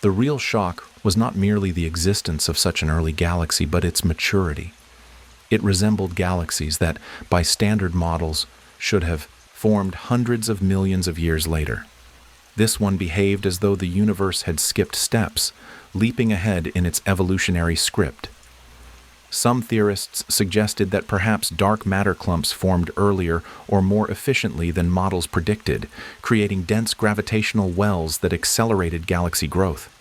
the real shock was not merely the existence of such an early galaxy, but its maturity. It resembled galaxies that, by standard models, should have formed hundreds of millions of years later. This one behaved as though the universe had skipped steps, leaping ahead in its evolutionary script. Some theorists suggested that perhaps dark matter clumps formed earlier or more efficiently than models predicted, creating dense gravitational wells that accelerated galaxy growth.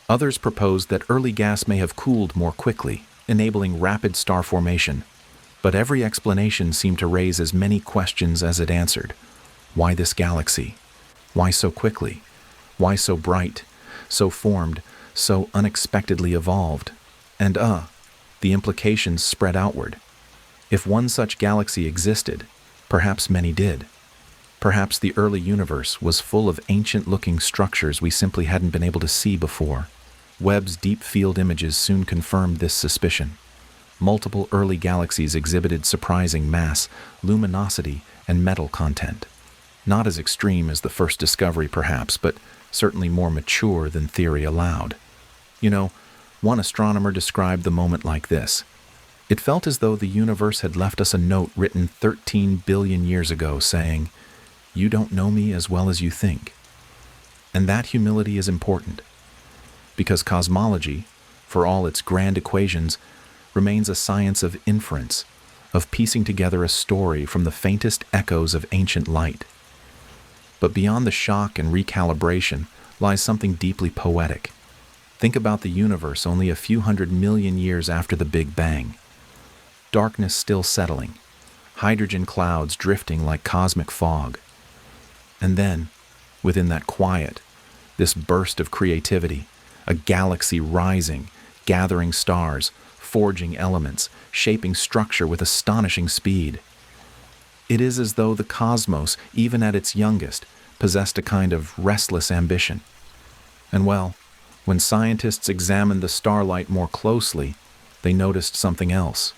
Others proposed that early gas may have cooled more quickly, enabling rapid star formation. But every explanation seemed to raise as many questions as it answered. Why this galaxy? Why so quickly? Why so bright, so formed, so unexpectedly evolved? And the implications spread outward. If one such galaxy existed, perhaps many did. Perhaps the early universe was full of ancient-looking structures we simply hadn't been able to see before. Webb's deep field images soon confirmed this suspicion. Multiple early galaxies exhibited surprising mass, luminosity, and metal content. Not as extreme as the first discovery, perhaps, but certainly more mature than theory allowed. One astronomer described the moment like this. It felt as though the universe had left us a note written 13 billion years ago saying, "You don't know me as well as you think." And that humility is important, because cosmology, for all its grand equations, remains a science of inference, of piecing together a story from the faintest echoes of ancient light. But beyond the shock and recalibration lies something deeply poetic. Think about the universe only a few 100 million years after the Big Bang. Darkness still settling, hydrogen clouds drifting like cosmic fog. And then, within that quiet, this burst of creativity, a galaxy rising, gathering stars, forging elements, shaping structure with astonishing speed. It is as though the cosmos, even at its youngest, possessed a kind of restless ambition. And when scientists examined the starlight more closely, they noticed something else.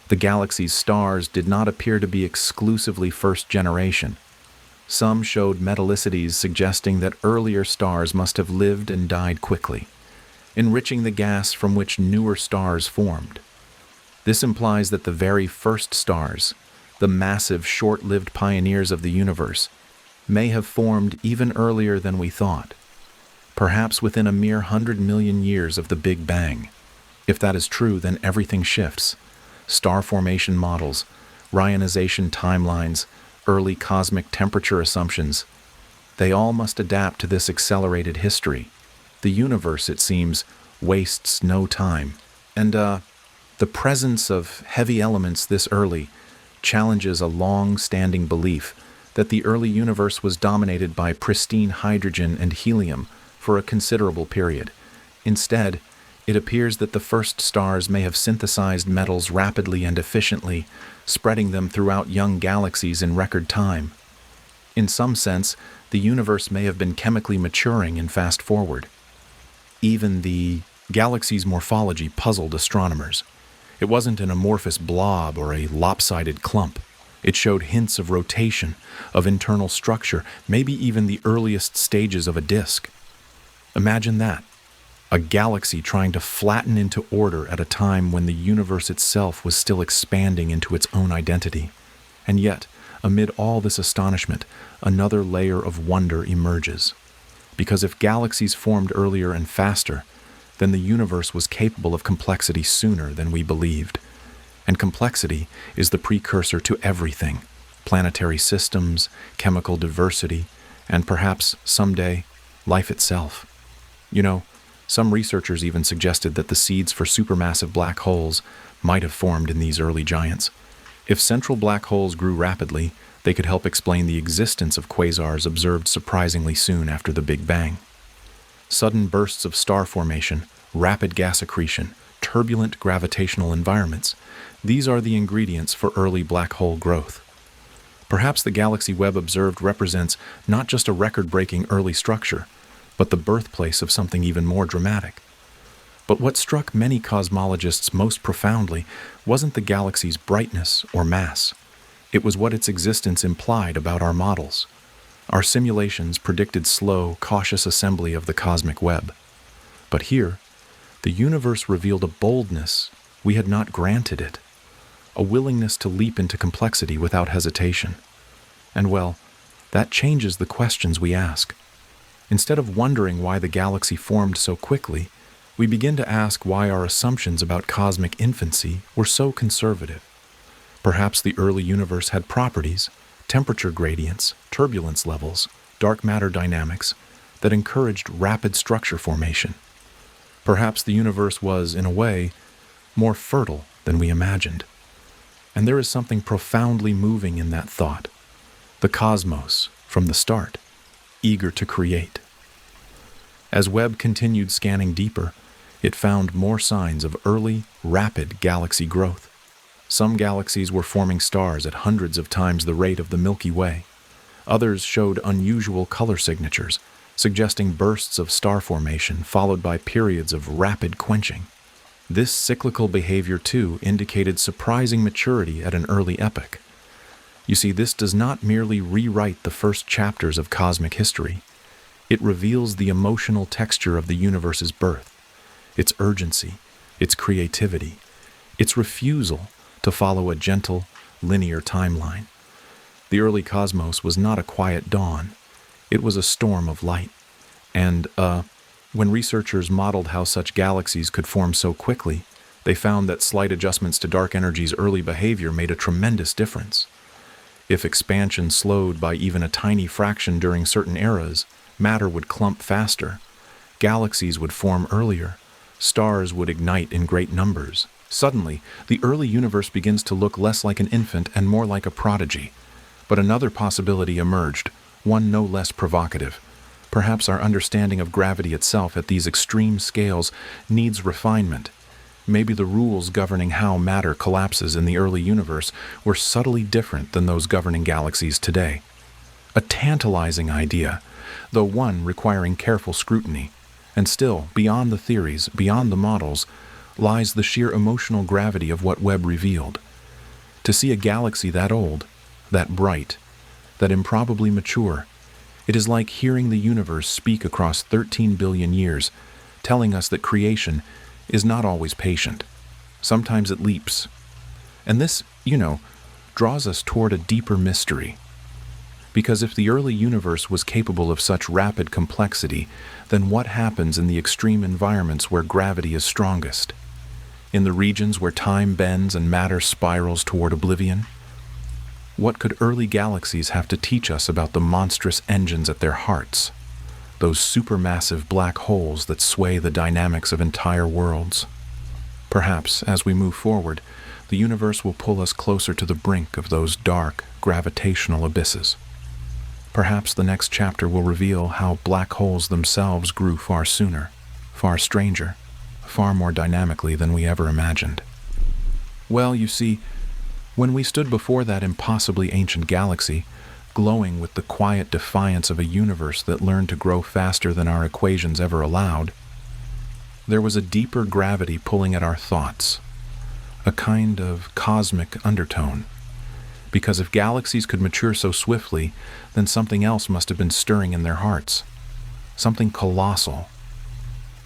The galaxy's stars did not appear to be exclusively first generation. Some showed metallicities suggesting that earlier stars must have lived and died quickly, enriching the gas from which newer stars formed. This implies that the very first stars, the massive, short-lived pioneers of the universe, may have formed even earlier than we thought, perhaps within a mere 100 million years of the Big Bang. If that is true, then everything shifts. Star formation models, ionization timelines, early cosmic temperature assumptions, they all must adapt to this accelerated history. The universe, it seems, wastes no time. And the presence of heavy elements this early challenges a long-standing belief that the early universe was dominated by pristine hydrogen and helium for a considerable period. Instead, it appears that the first stars may have synthesized metals rapidly and efficiently, spreading them throughout young galaxies in record time. In some sense, the universe may have been chemically maturing in fast forward. Even the galaxy's morphology puzzled astronomers. It wasn't an amorphous blob or a lopsided clump. It showed hints of rotation, of internal structure, maybe even the earliest stages of a disk. Imagine that. A galaxy trying to flatten into order at a time when the universe itself was still expanding into its own identity. And yet, amid all this astonishment, another layer of wonder emerges. Because if galaxies formed earlier and faster, then the universe was capable of complexity sooner than we believed. And complexity is the precursor to everything: planetary systems, chemical diversity, and perhaps, someday, life itself. Some researchers even suggested that the seeds for supermassive black holes might have formed in these early giants. If central black holes grew rapidly, they could help explain the existence of quasars observed surprisingly soon after the Big Bang. Sudden bursts of star formation, rapid gas accretion, turbulent gravitational environments, these are the ingredients for early black hole growth. Perhaps the galaxy Webb observed represents not just a record-breaking early structure, but the birthplace of something even more dramatic. But what struck many cosmologists most profoundly wasn't the galaxy's brightness or mass. It was what its existence implied about our models. Our simulations predicted slow, cautious assembly of the cosmic web. But here, the universe revealed a boldness we had not granted it, a willingness to leap into complexity without hesitation. And that changes the questions we ask. Instead of wondering why the galaxy formed so quickly, we begin to ask why our assumptions about cosmic infancy were so conservative. Perhaps the early universe had properties, temperature gradients, turbulence levels, dark matter dynamics, that encouraged rapid structure formation. Perhaps the universe was, in a way, more fertile than we imagined. And there is something profoundly moving in that thought. The cosmos, from the start, eager to create. As Webb continued scanning deeper, it found more signs of early, rapid galaxy growth. Some galaxies were forming stars at hundreds of times the rate of the Milky Way. Others showed unusual color signatures, suggesting bursts of star formation followed by periods of rapid quenching. This cyclical behavior, too, indicated surprising maturity at an early epoch. You see, this does not merely rewrite the first chapters of cosmic history. It reveals the emotional texture of the universe's birth, its urgency, its creativity, its refusal to follow a gentle, linear timeline. The early cosmos was not a quiet dawn. It was a storm of light. And, when researchers modeled how such galaxies could form so quickly, they found that slight adjustments to dark energy's early behavior made a tremendous difference. If expansion slowed by even a tiny fraction during certain eras, matter would clump faster, galaxies would form earlier, stars would ignite in great numbers. Suddenly, the early universe begins to look less like an infant and more like a prodigy. But another possibility emerged, one no less provocative. Perhaps our understanding of gravity itself at these extreme scales needs refinement. Maybe the rules governing how matter collapses in the early universe were subtly different than those governing galaxies today. A tantalizing idea, though one requiring careful scrutiny. And still, beyond the theories, beyond the models, lies the sheer emotional gravity of what Webb revealed. To see a galaxy that old, that bright, that improbably mature, it is like hearing the universe speak across 13 billion years, telling us that creation is not always patient. Sometimes it leaps. And this, draws us toward a deeper mystery. Because if the early universe was capable of such rapid complexity, then what happens in the extreme environments where gravity is strongest? In the regions where time bends and matter spirals toward oblivion? What could early galaxies have to teach us about the monstrous engines at their hearts? Those supermassive black holes that sway the dynamics of entire worlds. Perhaps, as we move forward, the universe will pull us closer to the brink of those dark, gravitational abysses. Perhaps the next chapter will reveal how black holes themselves grew far sooner, far stranger, far more dynamically than we ever imagined. Well, you see, when we stood before that impossibly ancient galaxy, glowing with the quiet defiance of a universe that learned to grow faster than our equations ever allowed, there was a deeper gravity pulling at our thoughts, a kind of cosmic undertone. Because if galaxies could mature so swiftly, then something else must have been stirring in their hearts. Something colossal.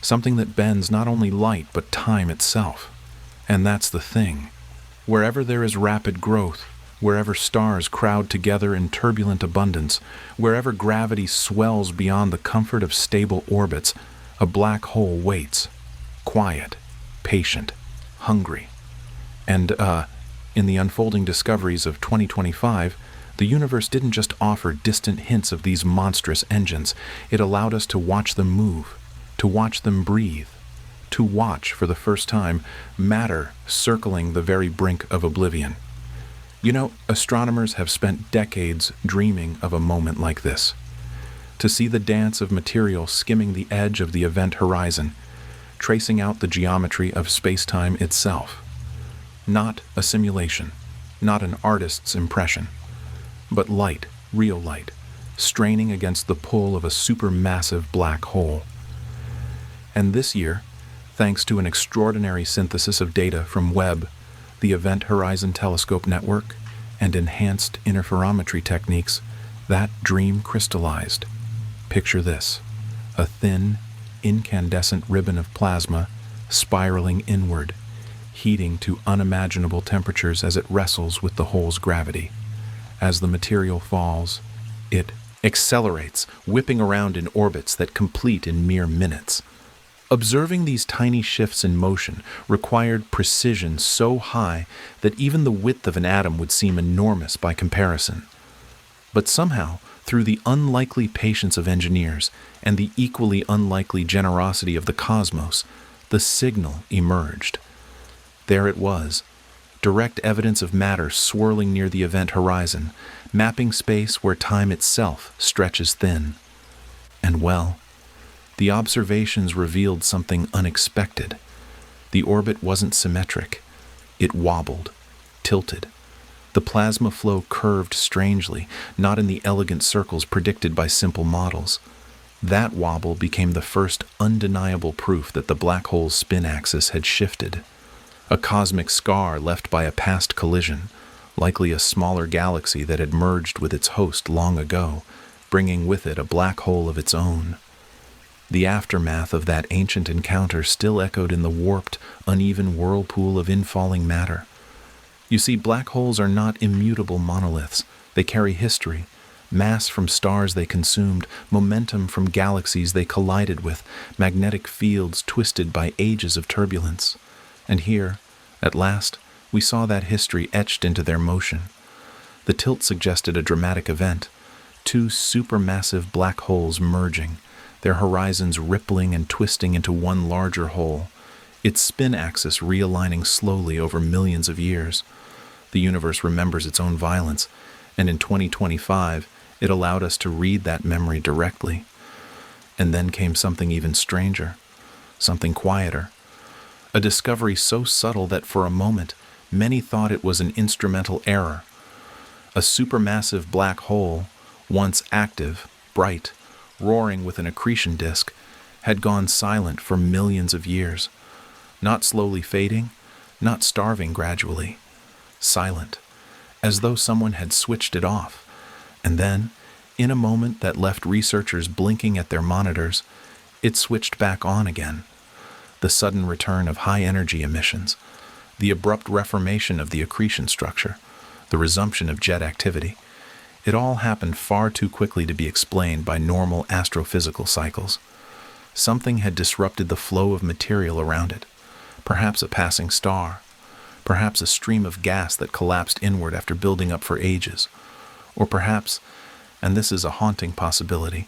Something that bends not only light, but time itself. And that's the thing. Wherever there is rapid growth, wherever stars crowd together in turbulent abundance, wherever gravity swells beyond the comfort of stable orbits, a black hole waits. Quiet, patient, hungry. And, in the unfolding discoveries of 2025, the universe didn't just offer distant hints of these monstrous engines. It allowed us to watch them move, to watch them breathe, to watch, for the first time, matter circling the very brink of oblivion. Astronomers have spent decades dreaming of a moment like this. To see the dance of material skimming the edge of the event horizon, tracing out the geometry of space-time itself. Not a simulation, not an artist's impression, but light, real light, straining against the pull of a supermassive black hole. And this year, thanks to an extraordinary synthesis of data from Webb, the Event Horizon Telescope Network, and enhanced interferometry techniques, that dream crystallized. Picture this: a thin, incandescent ribbon of plasma spiraling inward, heating to unimaginable temperatures as it wrestles with the hole's gravity. As the material falls, it accelerates, whipping around in orbits that complete in mere minutes. Observing these tiny shifts in motion required precision so high that even the width of an atom would seem enormous by comparison. But somehow, through the unlikely patience of engineers and the equally unlikely generosity of the cosmos, the signal emerged. There it was, direct evidence of matter swirling near the event horizon, mapping space where time itself stretches thin. And well, the observations revealed something unexpected. The orbit wasn't symmetric. It wobbled, tilted. The plasma flow curved strangely, not in the elegant circles predicted by simple models. That wobble became the first undeniable proof that the black hole's spin axis had shifted. A cosmic scar left by a past collision, likely a smaller galaxy that had merged with its host long ago, bringing with it a black hole of its own. The aftermath of that ancient encounter still echoed in the warped, uneven whirlpool of infalling matter. You see, black holes are not immutable monoliths. They carry history, mass from stars they consumed, momentum from galaxies they collided with, magnetic fields twisted by ages of turbulence. And here, at last, we saw that history etched into their motion. The tilt suggested a dramatic event, two supermassive black holes merging, their horizons rippling and twisting into one larger whole, its spin axis realigning slowly over millions of years. The universe remembers its own violence, and in 2025, it allowed us to read that memory directly. And then came something even stranger, something quieter, a discovery so subtle that for a moment, many thought it was an instrumental error. A supermassive black hole, once active, bright, roaring with an accretion disk, had gone silent for millions of years, not slowly fading, not starving gradually, silent, as though someone had switched it off. And then, in a moment that left researchers blinking at their monitors, it switched back on again. The sudden return of high-energy emissions, the abrupt reformation of the accretion structure, the resumption of jet activity. It all happened far too quickly to be explained by normal astrophysical cycles. Something had disrupted the flow of material around it, perhaps a passing star, perhaps a stream of gas that collapsed inward after building up for ages, or perhaps, and this is a haunting possibility,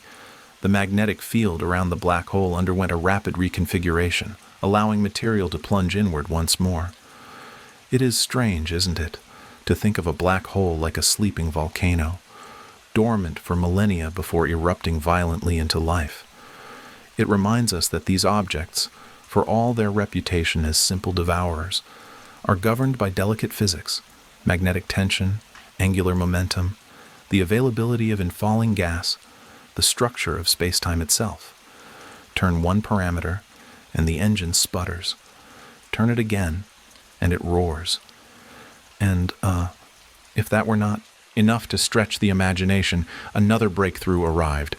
the magnetic field around the black hole underwent a rapid reconfiguration, allowing material to plunge inward once more. It is strange, isn't it, to think of a black hole like a sleeping volcano, dormant for millennia before erupting violently into life. It reminds us that these objects, for all their reputation as simple devourers, are governed by delicate physics, magnetic tension, angular momentum, the availability of infalling gas, the structure of space-time itself. Turn one parameter, and the engine sputters. Turn it again, and it roars. And, if that were not enough to stretch the imagination, another breakthrough arrived,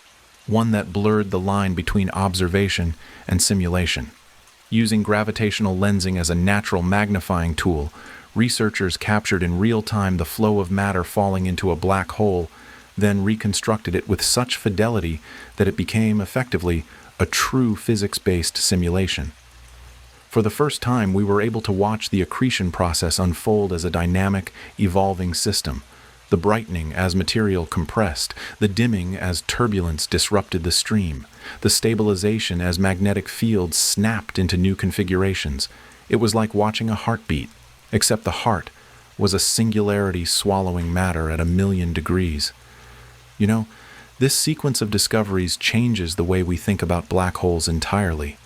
one that blurred the line between observation and simulation. Using gravitational lensing as a natural magnifying tool, researchers captured in real time the flow of matter falling into a black hole, then reconstructed it with such fidelity that it became, effectively, a true physics-based simulation. For the first time, we were able to watch the accretion process unfold as a dynamic, evolving system, the brightening as material compressed, the dimming as turbulence disrupted the stream, the stabilization as magnetic fields snapped into new configurations. It was like watching a heartbeat, except the heart was a singularity swallowing matter at 1,000,000 degrees. You know, this sequence of discoveries changes the way we think about black holes entirely.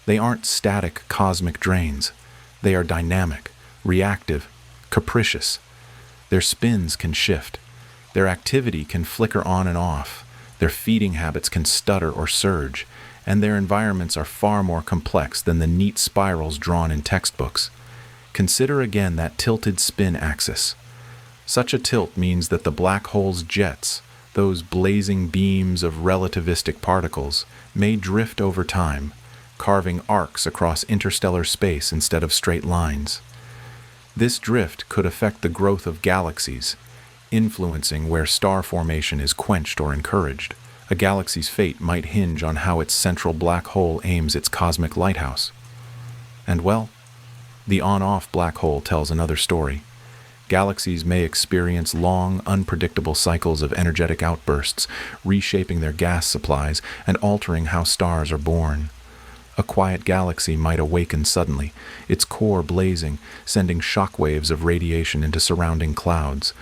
They aren't static cosmic drains. They are dynamic, reactive, capricious. Their spins can shift. Their activity can flicker on and off. Their feeding habits can stutter or surge. And their environments are far more complex than the neat spirals drawn in textbooks. Consider again that tilted spin axis. Such a tilt means that the black hole's jets, those blazing beams of relativistic particles, may drift over time, carving arcs across interstellar space instead of straight lines. This drift could affect the growth of galaxies, influencing where star formation is quenched or encouraged, A galaxy's fate might hinge on how its central black hole aims its cosmic lighthouse. And well, the on-off black hole tells another story. Galaxies may experience long, unpredictable cycles of energetic outbursts, reshaping their gas supplies and altering how stars are born. A quiet galaxy might awaken suddenly, its core blazing, sending shockwaves of radiation into surrounding clouds.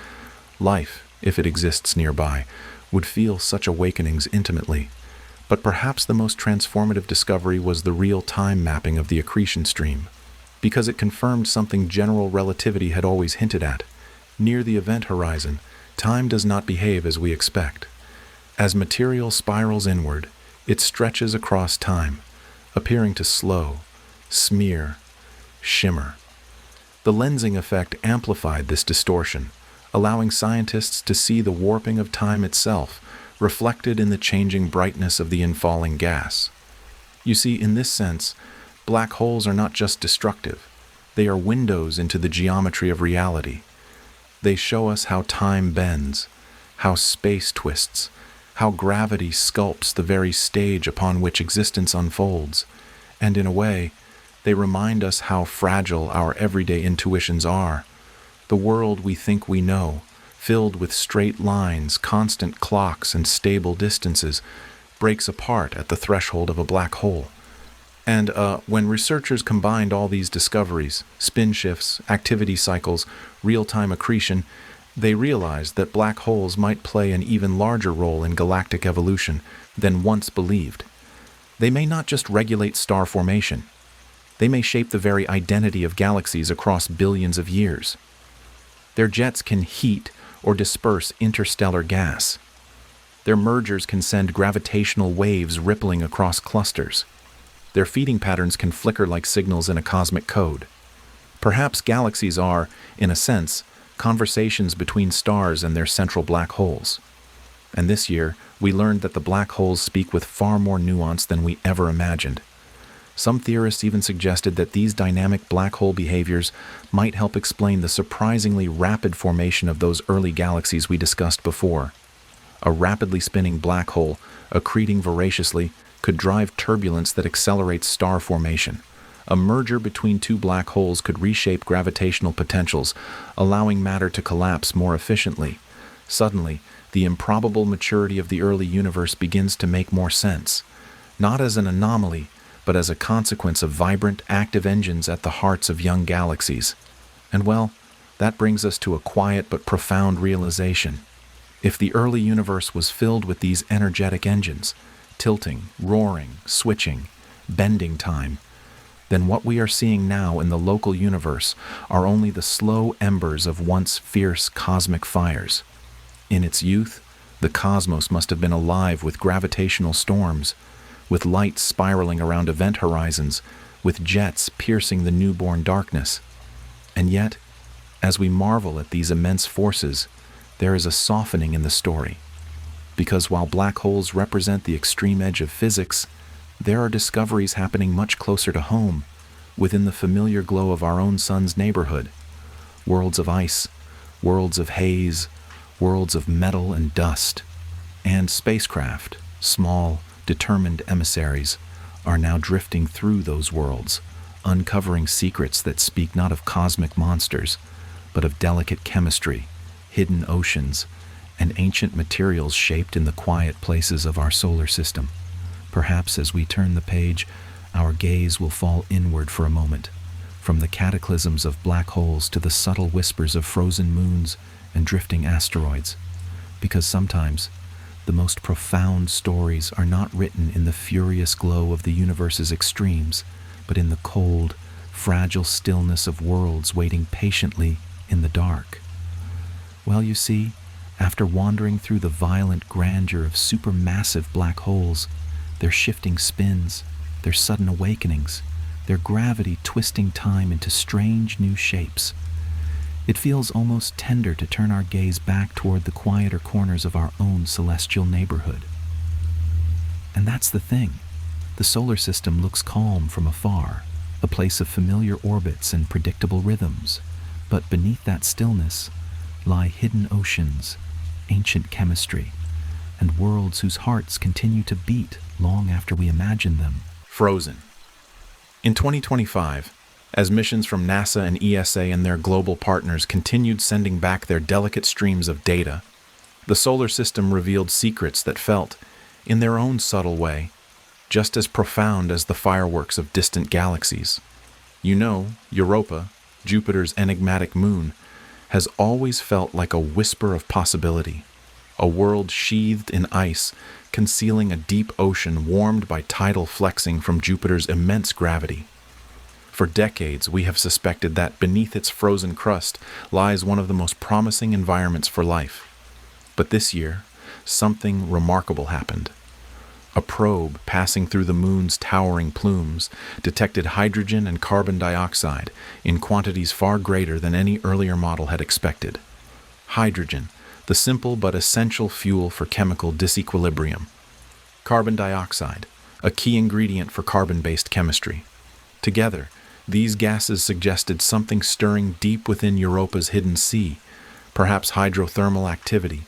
Life, if it exists nearby, would feel such awakenings intimately. But perhaps the most transformative discovery was the real-time mapping of the accretion stream, because it confirmed something general relativity had always hinted at. Near the event horizon, time does not behave as we expect. As material spirals inward, it stretches across time, appearing to slow, smear, shimmer. The lensing effect amplified this distortion, allowing scientists to see the warping of time itself, reflected in the changing brightness of the infalling gas. You see, in this sense, black holes are not just destructive. They are windows into the geometry of reality. They show us how time bends, how space twists, how gravity sculpts the very stage upon which existence unfolds. And in a way, they remind us how fragile our everyday intuitions are. The world we think we know, filled with straight lines, constant clocks, and stable distances, breaks apart at the threshold of a black hole. And when researchers combined all these discoveries, spin shifts, activity cycles, real-time accretion, they realized that black holes might play an even larger role in galactic evolution than once believed. They may not just regulate star formation. They may shape the very identity of galaxies across billions of years. Their jets can heat or disperse interstellar gas. Their mergers can send gravitational waves rippling across clusters. Their feeding patterns can flicker like signals in a cosmic code. Perhaps galaxies are, in a sense, conversations between stars and their central black holes. And this year, we learned that the black holes speak with far more nuance than we ever imagined. Some theorists even suggested that these dynamic black hole behaviors might help explain the surprisingly rapid formation of those early galaxies we discussed before. A rapidly spinning black hole, accreting voraciously, could drive turbulence that accelerates star formation. A merger between two black holes could reshape gravitational potentials, allowing matter to collapse more efficiently. Suddenly, the improbable maturity of the early universe begins to make more sense, not as an anomaly, but as a consequence of vibrant, active engines at the hearts of young galaxies. And well, that brings us to a quiet but profound realization. If the early universe was filled with these energetic engines, tilting, roaring, switching, bending time, then what we are seeing now in the local universe are only the slow embers of once fierce cosmic fires. In its youth, the cosmos must have been alive with gravitational storms, with light spiraling around event horizons, with jets piercing the newborn darkness. And yet, as we marvel at these immense forces, there is a softening in the story. Because while black holes represent the extreme edge of physics, there are discoveries happening much closer to home, within the familiar glow of our own sun's neighborhood. Worlds of ice, worlds of haze, worlds of metal and dust, and spacecraft, small, determined emissaries, are now drifting through those worlds, uncovering secrets that speak not of cosmic monsters, but of delicate chemistry, hidden oceans, and ancient materials shaped in the quiet places of our solar system. Perhaps as we turn the page, our gaze will fall inward for a moment, from the cataclysms of black holes to the subtle whispers of frozen moons and drifting asteroids, because sometimes the most profound stories are not written in the furious glow of the universe's extremes, but in the cold, fragile stillness of worlds waiting patiently in the dark. Well, you see, after wandering through the violent grandeur of supermassive black holes, their shifting spins, their sudden awakenings, their gravity twisting time into strange new shapes, it feels almost tender to turn our gaze back toward the quieter corners of our own celestial neighborhood. And that's the thing. The solar system looks calm from afar, a place of familiar orbits and predictable rhythms. But beneath that stillness lie hidden oceans, ancient chemistry, and worlds whose hearts continue to beat long after we imagine them. Frozen. In 2025, as missions from NASA and ESA and their global partners continued sending back their delicate streams of data, the solar system revealed secrets that felt, in their own subtle way, just as profound as the fireworks of distant galaxies. You know, Europa, Jupiter's enigmatic moon, has always felt like a whisper of possibility, a world sheathed in ice, concealing a deep ocean warmed by tidal flexing from Jupiter's immense gravity. For decades, we have suspected that beneath its frozen crust lies one of the most promising environments for life. But this year, something remarkable happened. A probe passing through the moon's towering plumes detected hydrogen and carbon dioxide in quantities far greater than any earlier model had expected. Hydrogen, the simple but essential fuel for chemical disequilibrium. Carbon dioxide, a key ingredient for carbon-based chemistry. Together, these gases suggested something stirring deep within Europa's hidden sea, perhaps hydrothermal activity,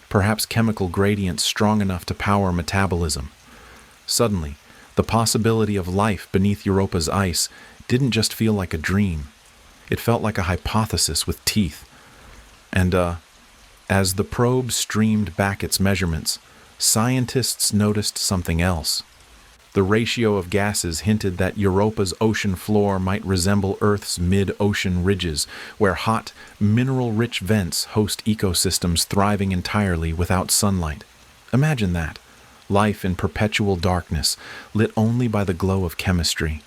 perhaps chemical gradients strong enough to power metabolism. Suddenly, the possibility of life beneath Europa's ice didn't just feel like a dream. It felt like a hypothesis with teeth. And, as the probe streamed back its measurements, scientists noticed something else. The ratio of gases hinted that Europa's ocean floor might resemble Earth's mid-ocean ridges, where hot, mineral-rich vents host ecosystems thriving entirely without sunlight. Imagine that. Life in perpetual darkness, lit only by the glow of chemistry.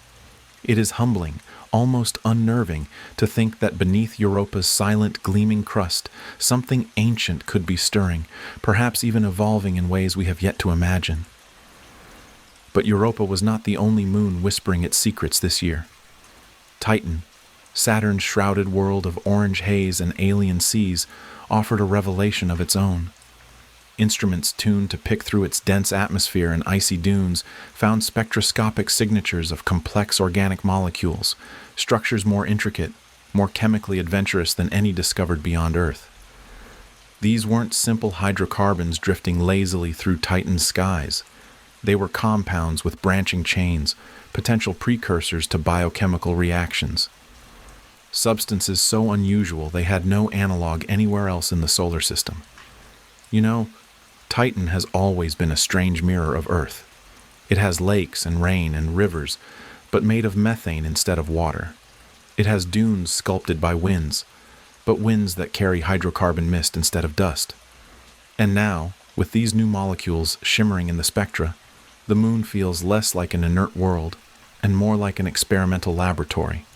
It is humbling, almost unnerving, to think that beneath Europa's silent, gleaming crust, something ancient could be stirring, perhaps even evolving in ways we have yet to imagine. But Europa was not the only moon whispering its secrets this year. Titan, Saturn's shrouded world of orange haze and alien seas, offered a revelation of its own. Instruments tuned to pick through its dense atmosphere and icy dunes found spectroscopic signatures of complex organic molecules, structures more intricate, more chemically adventurous than any discovered beyond Earth. These weren't simple hydrocarbons drifting lazily through Titan's skies. They were compounds with branching chains, potential precursors to biochemical reactions. Substances so unusual they had no analog anywhere else in the solar system. You know, Titan has always been a strange mirror of Earth. It has lakes and rain and rivers, but made of methane instead of water. It has dunes sculpted by winds, but winds that carry hydrocarbon mist instead of dust. And now, with these new molecules shimmering in the spectra, the moon feels less like an inert world and more like an experimental laboratory,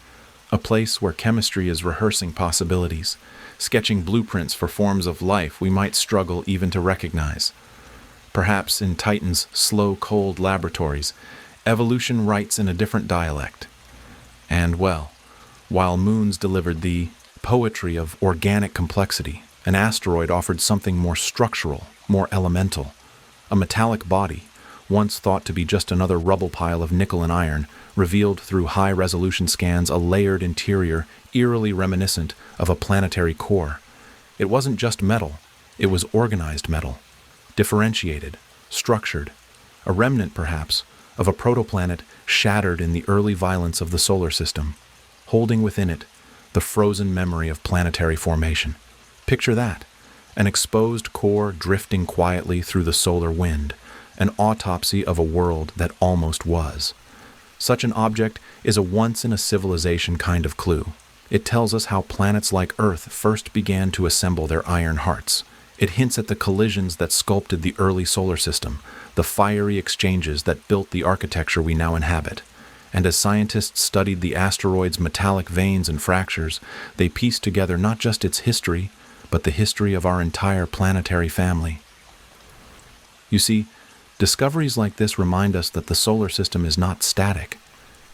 a place where chemistry is rehearsing possibilities, sketching blueprints for forms of life we might struggle even to recognize. Perhaps in Titan's slow, cold laboratories, evolution writes in a different dialect. And, well, while moons delivered the poetry of organic complexity, an asteroid offered something more structural, more elemental. A metallic body, once thought to be just another rubble pile of nickel and iron, revealed through high-resolution scans a layered interior eerily reminiscent of a planetary core. It wasn't just metal, it was organized metal, differentiated, structured, a remnant, perhaps, of a protoplanet shattered in the early violence of the solar system, holding within it the frozen memory of planetary formation. Picture that, an exposed core drifting quietly through the solar wind, an autopsy of a world that almost was. Such an object is a once-in-a-civilization kind of clue. It tells us how planets like Earth first began to assemble their iron hearts. It hints at the collisions that sculpted the early solar system, the fiery exchanges that built the architecture we now inhabit. And as scientists studied the asteroid's metallic veins and fractures, they pieced together not just its history, but the history of our entire planetary family. You see, discoveries like this remind us that the solar system is not static.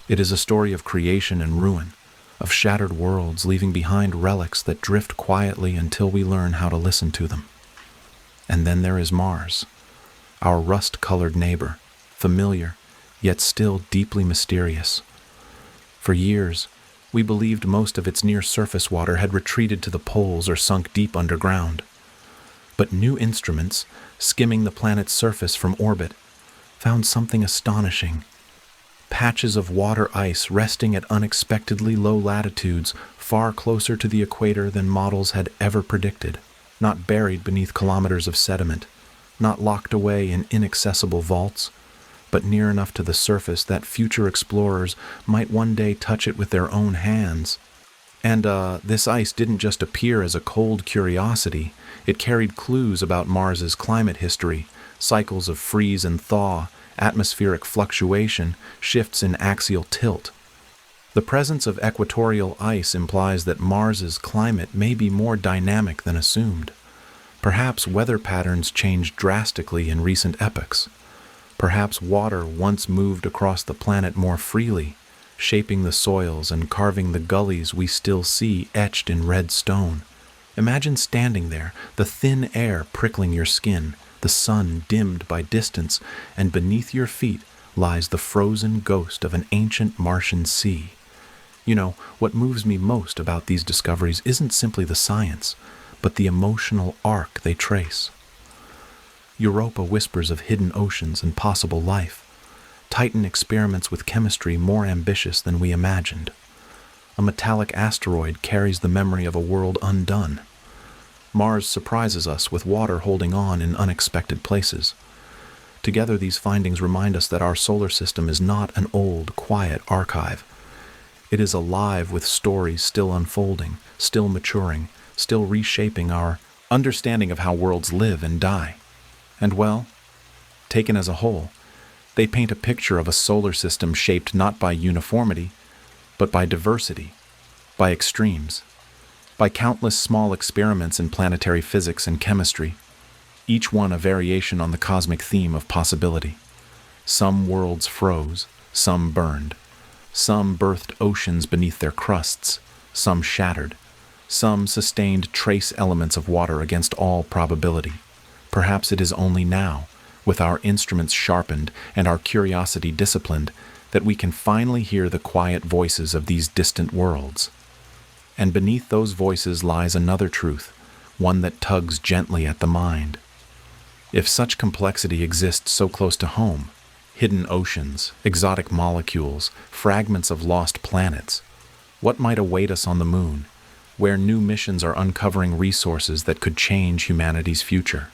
It is a story of creation and ruin, of shattered worlds leaving behind relics that drift quietly until we learn how to listen to them. And then there is Mars, our rust-colored neighbor, familiar, yet still deeply mysterious. For years, we believed most of its near-surface water had retreated to the poles or sunk deep underground. But new instruments, skimming the planet's surface from orbit, found something astonishing. Patches of water ice resting at unexpectedly low latitudes, far closer to the equator than models had ever predicted, not buried beneath kilometers of sediment, not locked away in inaccessible vaults, but near enough to the surface that future explorers might one day touch it with their own hands. And this ice didn't just appear as a cold curiosity, it carried clues about Mars's climate history, cycles of freeze and thaw, atmospheric fluctuation, shifts in axial tilt. The presence of equatorial ice implies that Mars's climate may be more dynamic than assumed. Perhaps weather patterns changed drastically in recent epochs. Perhaps water once moved across the planet more freely, shaping the soils and carving the gullies we still see etched in red stone. Imagine standing there, the thin air prickling your skin, the sun dimmed by distance, and beneath your feet lies the frozen ghost of an ancient Martian sea. You know, what moves me most about these discoveries isn't simply the science, but the emotional arc they trace. Europa whispers of hidden oceans and possible life. Titan experiments with chemistry more ambitious than we imagined. A metallic asteroid carries the memory of a world undone. Mars surprises us with water holding on in unexpected places. Together, these findings remind us that our solar system is not an old, quiet archive. It is alive with stories still unfolding, still maturing, still reshaping our understanding of how worlds live and die. And well, taken as a whole, they paint a picture of a solar system shaped not by uniformity, but by diversity, by extremes, by countless small experiments in planetary physics and chemistry, each one a variation on the cosmic theme of possibility. Some worlds froze, some burned, some birthed oceans beneath their crusts, some shattered, some sustained trace elements of water against all probability. Perhaps it is only now, with our instruments sharpened and our curiosity disciplined, that we can finally hear the quiet voices of these distant worlds. And beneath those voices lies another truth, one that tugs gently at the mind. If such complexity exists so close to home, hidden oceans, exotic molecules, fragments of lost planets, what might await us on the moon, where new missions are uncovering resources that could change humanity's future?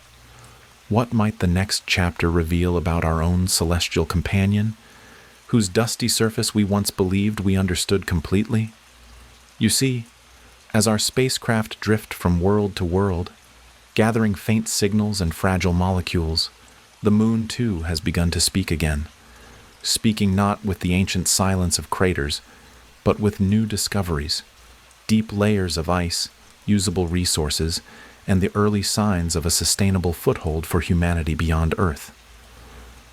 What might the next chapter reveal about our own celestial companion, whose dusty surface we once believed we understood completely? You see, as our spacecraft drift from world to world, gathering faint signals and fragile molecules, the moon too has begun to speak again, speaking not with the ancient silence of craters, but with new discoveries, deep layers of ice, usable resources, and the early signs of a sustainable foothold for humanity beyond Earth.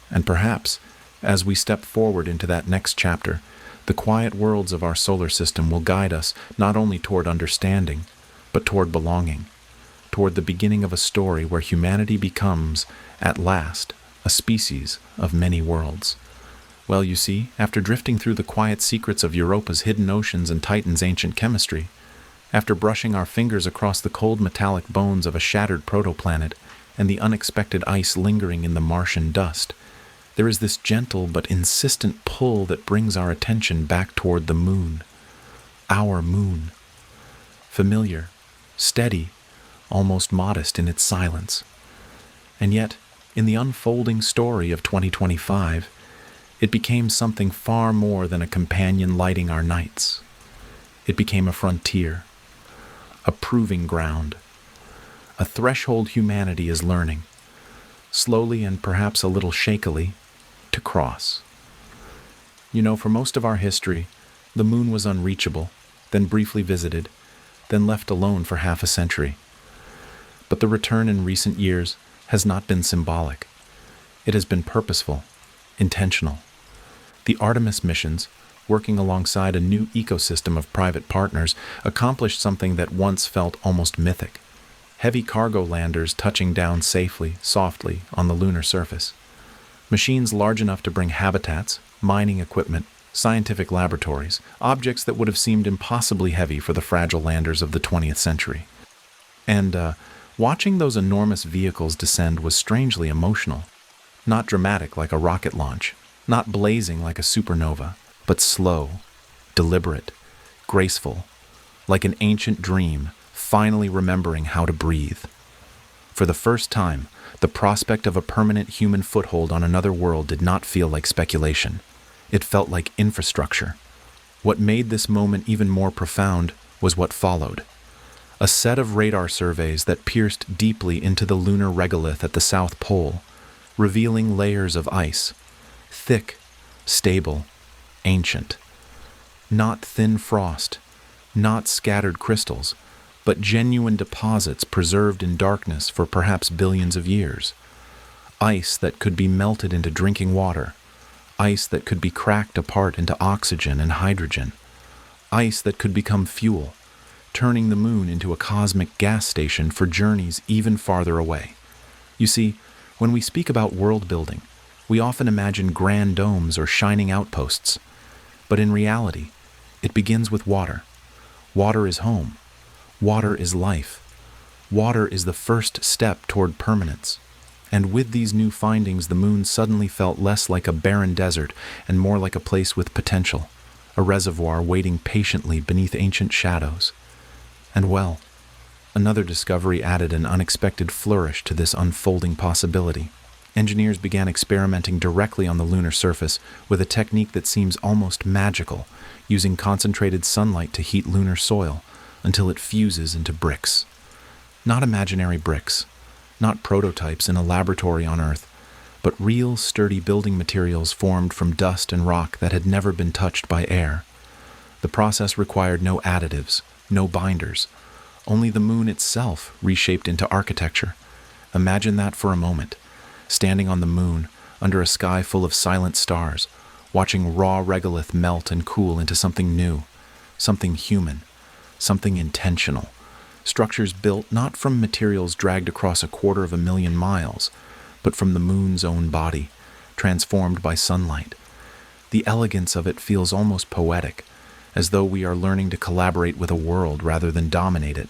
And perhaps, as we step forward into that next chapter, the quiet worlds of our solar system will guide us not only toward understanding, but toward belonging, toward the beginning of a story where humanity becomes, at last, a species of many worlds. Well, you see, after drifting through the quiet secrets of Europa's hidden oceans and Titan's ancient chemistry, after brushing our fingers across the cold metallic bones of a shattered protoplanet and the unexpected ice lingering in the Martian dust, there is this gentle but insistent pull that brings our attention back toward the moon. Our moon. Familiar, steady, almost modest in its silence. And yet, in the unfolding story of 2025, it became something far more than a companion lighting our nights. It became a frontier, a proving ground, a threshold humanity is learning, slowly and perhaps a little shakily, to cross. You know, for most of our history, the moon was unreachable, then briefly visited, then left alone for half a century. But the return in recent years has not been symbolic. It has been purposeful, intentional. The Artemis missions, working alongside a new ecosystem of private partners, accomplished something that once felt almost mythic. Heavy cargo landers touching down safely, softly, on the lunar surface. Machines large enough to bring habitats, mining equipment, scientific laboratories, objects that would have seemed impossibly heavy for the fragile landers of the 20th century. And Watching those enormous vehicles descend was strangely emotional. Not dramatic like a rocket launch, not blazing like a supernova, but slow, deliberate, graceful, like an ancient dream, finally remembering how to breathe. For the first time, the prospect of a permanent human foothold on another world did not feel like speculation. It felt like infrastructure. What made this moment even more profound was what followed. A set of radar surveys that pierced deeply into the lunar regolith at the South Pole, revealing layers of ice, thick, stable, ancient. Not thin frost, not scattered crystals, but genuine deposits preserved in darkness for perhaps billions of years. Ice that could be melted into drinking water, ice that could be cracked apart into oxygen and hydrogen, ice that could become fuel, turning the moon into a cosmic gas station for journeys even farther away. You see, when we speak about world building, we often imagine grand domes or shining outposts. But in reality, it begins with water. Water is home. Water is life. Water is the first step toward permanence. And with these new findings, the moon suddenly felt less like a barren desert and more like a place with potential, a reservoir waiting patiently beneath ancient shadows. And well, another discovery added an unexpected flourish to this unfolding possibility. Engineers began experimenting directly on the lunar surface with a technique that seems almost magical, using concentrated sunlight to heat lunar soil until it fuses into bricks. Not imaginary bricks, not prototypes in a laboratory on Earth, but real sturdy building materials formed from dust and rock that had never been touched by air. The process required no additives, no binders, only the moon itself reshaped into architecture. Imagine that for a moment, standing on the moon under a sky full of silent stars, watching raw regolith melt and cool into something new, something human, something intentional. Structures built not from materials dragged across 250,000 miles, but from the moon's own body, transformed by sunlight. The elegance of it feels almost poetic, as though we are learning to collaborate with a world rather than dominate it.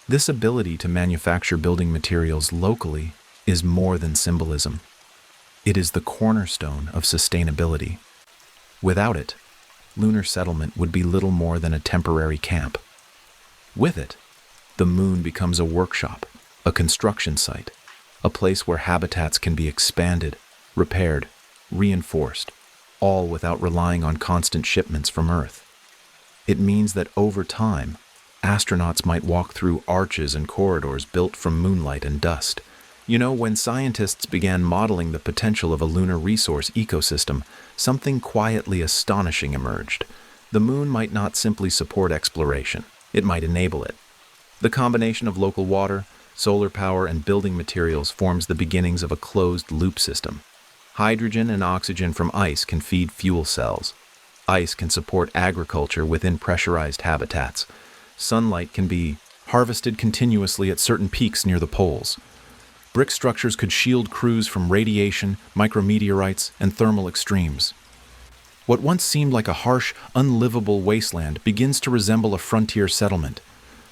This ability to manufacture building materials locally is more than symbolism. It is the cornerstone of sustainability. Without it, lunar settlement would be little more than a temporary camp. With it, the moon becomes a workshop, a construction site, a place where habitats can be expanded, repaired, reinforced, all without relying on constant shipments from Earth. It means that over time, astronauts might walk through arches and corridors built from moonlight and dust. You know, when scientists began modeling the potential of a lunar resource ecosystem, something quietly astonishing emerged. The moon might not simply support exploration, it might enable it. The combination of local water, solar power, and building materials forms the beginnings of a closed-loop system. Hydrogen and oxygen from ice can feed fuel cells. Ice can support agriculture within pressurized habitats. Sunlight can be harvested continuously at certain peaks near the poles. Brick structures could shield crews from radiation, micrometeorites, and thermal extremes. What once seemed like a harsh, unlivable wasteland begins to resemble a frontier settlement.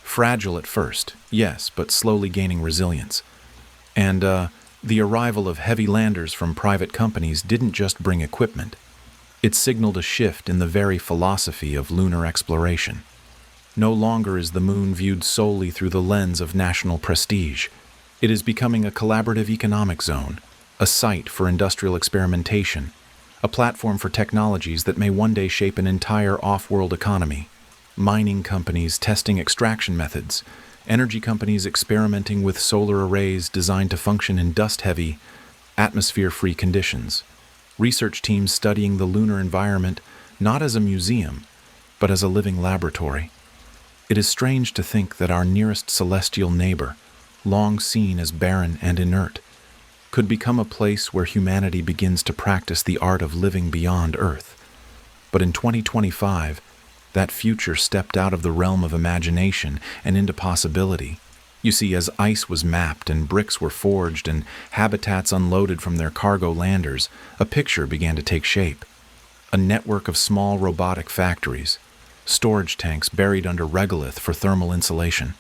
Fragile at first, yes, but slowly gaining resilience. And the arrival of heavy landers from private companies didn't just bring equipment. It signaled a shift in the very philosophy of lunar exploration. No longer is the moon viewed solely through the lens of national prestige. It is becoming a collaborative economic zone, a site for industrial experimentation, a platform for technologies that may one day shape an entire off-world economy. Mining companies testing extraction methods, energy companies experimenting with solar arrays designed to function in dust-heavy, atmosphere-free conditions. Research teams studying the lunar environment not as a museum, but as a living laboratory. It is strange to think that our nearest celestial neighbor, long seen as barren and inert, could become a place where humanity begins to practice the art of living beyond Earth. But in 2025, that future stepped out of the realm of imagination and into possibility. You see, as ice was mapped and bricks were forged and habitats unloaded from their cargo landers, a picture began to take shape. A network of small robotic factories, storage tanks buried under regolith for thermal insulation,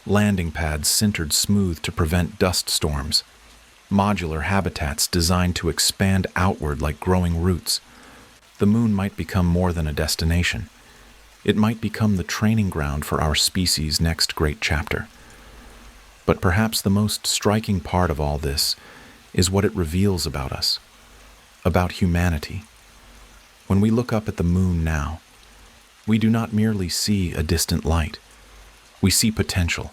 landing pads sintered smooth to prevent dust storms, modular habitats designed to expand outward like growing roots. The moon might become more than a destination. It might become the training ground for our species' next great chapter. But perhaps the most striking part of all this is what it reveals about us, about humanity. When we look up at the moon now, we do not merely see a distant light. We see potential,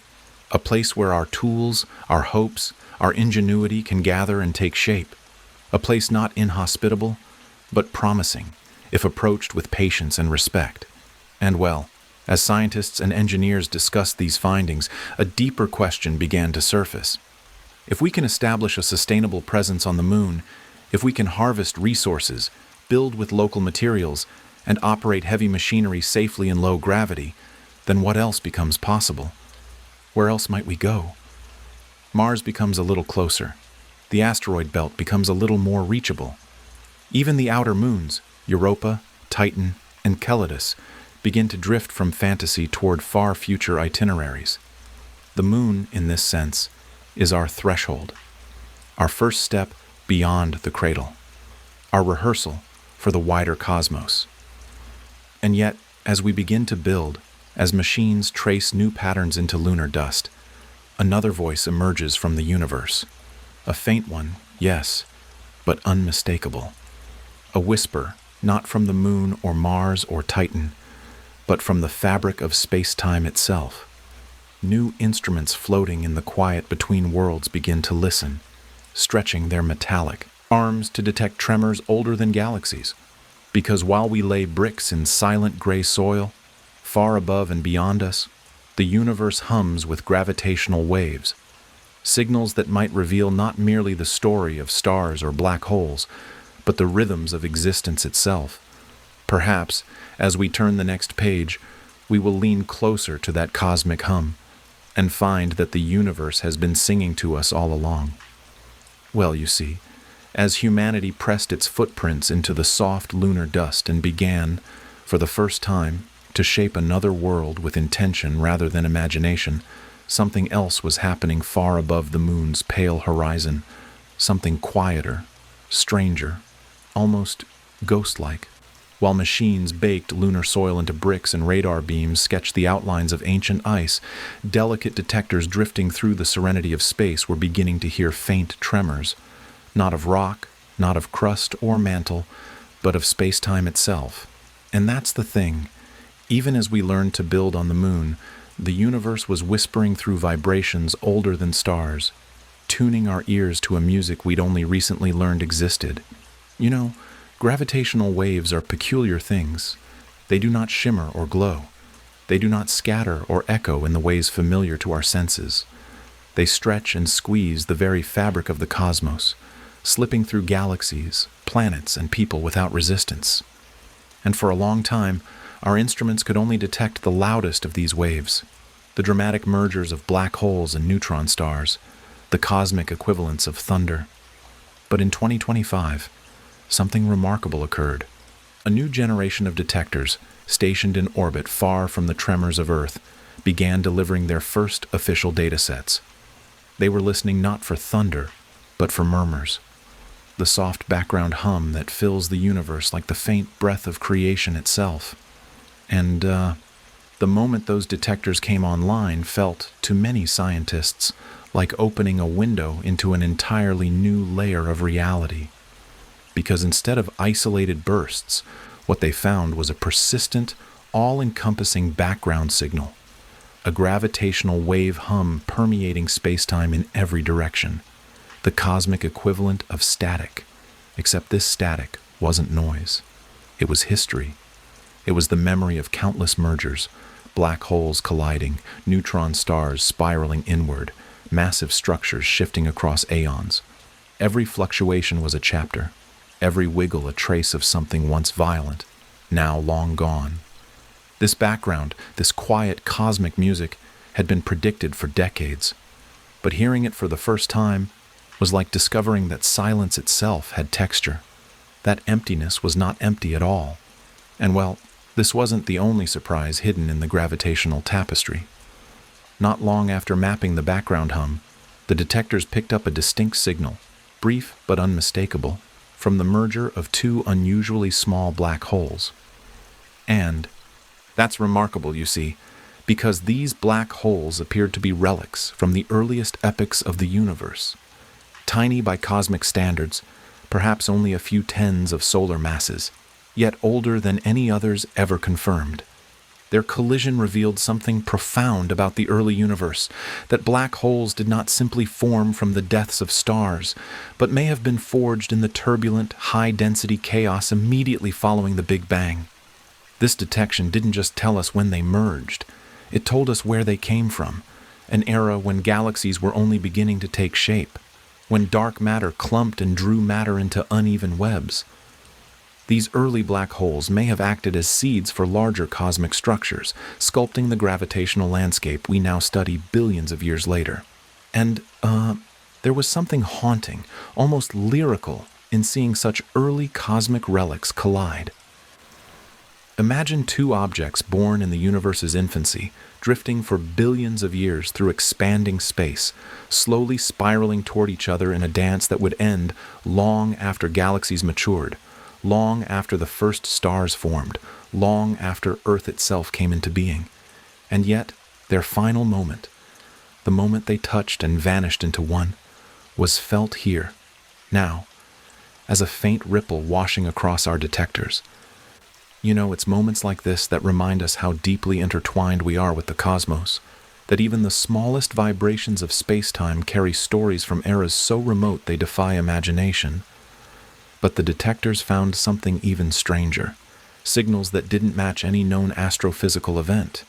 a place where our tools, our hopes, our ingenuity can gather and take shape, a place not inhospitable, but promising, if approached with patience and respect. And well, as scientists and engineers discussed these findings, a deeper question began to surface. If we can establish a sustainable presence on the moon, if we can harvest resources, build with local materials, and operate heavy machinery safely in low gravity, then what else becomes possible? Where else might we go? Mars becomes a little closer. The asteroid belt becomes a little more reachable. Even the outer moons, Europa, Titan, and Enceladus, begin to drift from fantasy toward far future itineraries. The moon, in this sense, is our threshold, our first step beyond the cradle, our rehearsal for the wider cosmos. And yet, as we begin to build, as machines trace new patterns into lunar dust, another voice emerges from the universe. A faint one, yes, but unmistakable. A whisper, not from the moon or Mars or Titan, but from the fabric of space-time itself. New instruments floating in the quiet between worlds begin to listen, stretching their metallic arms to detect tremors older than galaxies. Because while we lay bricks in silent gray soil, far above and beyond us, the universe hums with gravitational waves, signals that might reveal not merely the story of stars or black holes, but the rhythms of existence itself. Perhaps, as we turn the next page, we will lean closer to that cosmic hum and find that the universe has been singing to us all along. Well, you see, as humanity pressed its footprints into the soft lunar dust and began, for the first time, to shape another world with intention rather than imagination, something else was happening far above the moon's pale horizon, something quieter, stranger, almost ghost-like. While machines baked lunar soil into bricks and radar beams sketched the outlines of ancient ice, delicate detectors drifting through the serenity of space were beginning to hear faint tremors, not of rock, not of crust or mantle, but of space-time itself. And that's the thing. Even as we learned to build on the moon, the universe was whispering through vibrations older than stars, tuning our ears to a music we'd only recently learned existed. You know, gravitational waves are peculiar things. They do not shimmer or glow. They do not scatter or echo in the ways familiar to our senses. They stretch and squeeze the very fabric of the cosmos, slipping through galaxies, planets, and people without resistance. And for a long time, our instruments could only detect the loudest of these waves, the dramatic mergers of black holes and neutron stars, the cosmic equivalents of thunder. But in 2025, something remarkable occurred. A new generation of detectors, stationed in orbit far from the tremors of Earth, began delivering their first official datasets. They were listening not for thunder, but for murmurs, the soft background hum that fills the universe like the faint breath of creation itself. And the moment those detectors came online felt, to many scientists, like opening a window into an entirely new layer of reality. Because instead of isolated bursts, what they found was a persistent, all-encompassing background signal, a gravitational wave hum permeating space-time in every direction, the cosmic equivalent of static, except this static wasn't noise. It was history. It was the memory of countless mergers, black holes colliding, neutron stars spiraling inward, massive structures shifting across aeons. Every fluctuation was a chapter, every wiggle a trace of something once violent, now long gone. This background, this quiet cosmic music, had been predicted for decades, but hearing it for the first time was like discovering that silence itself had texture. That emptiness was not empty at all. And well, this wasn't the only surprise hidden in the gravitational tapestry. Not long after mapping the background hum, the detectors picked up a distinct signal, brief but unmistakable, from the merger of two unusually small black holes. And that's remarkable, you see, because these black holes appeared to be relics from the earliest epochs of the universe. Tiny by cosmic standards, perhaps only a few tens of solar masses, yet older than any others ever confirmed. Their collision revealed something profound about the early universe, that black holes did not simply form from the deaths of stars, but may have been forged in the turbulent, high-density chaos immediately following the Big Bang. This detection didn't just tell us when they merged, it told us where they came from, an era when galaxies were only beginning to take shape, when dark matter clumped and drew matter into uneven webs. These early black holes may have acted as seeds for larger cosmic structures, sculpting the gravitational landscape we now study billions of years later. And, there was something haunting, almost lyrical, in seeing such early cosmic relics collide. Imagine two objects born in the universe's infancy, drifting for billions of years through expanding space, slowly spiraling toward each other in a dance that would end long after galaxies matured, long after the first stars formed, long after Earth itself came into being. And yet, their final moment, the moment they touched and vanished into one, was felt here, now, as a faint ripple washing across our detectors. You know, it's moments like this that remind us how deeply intertwined we are with the cosmos, that even the smallest vibrations of space-time carry stories from eras so remote they defy imagination. But the detectors found something even stranger, signals that didn't match any known astrophysical event.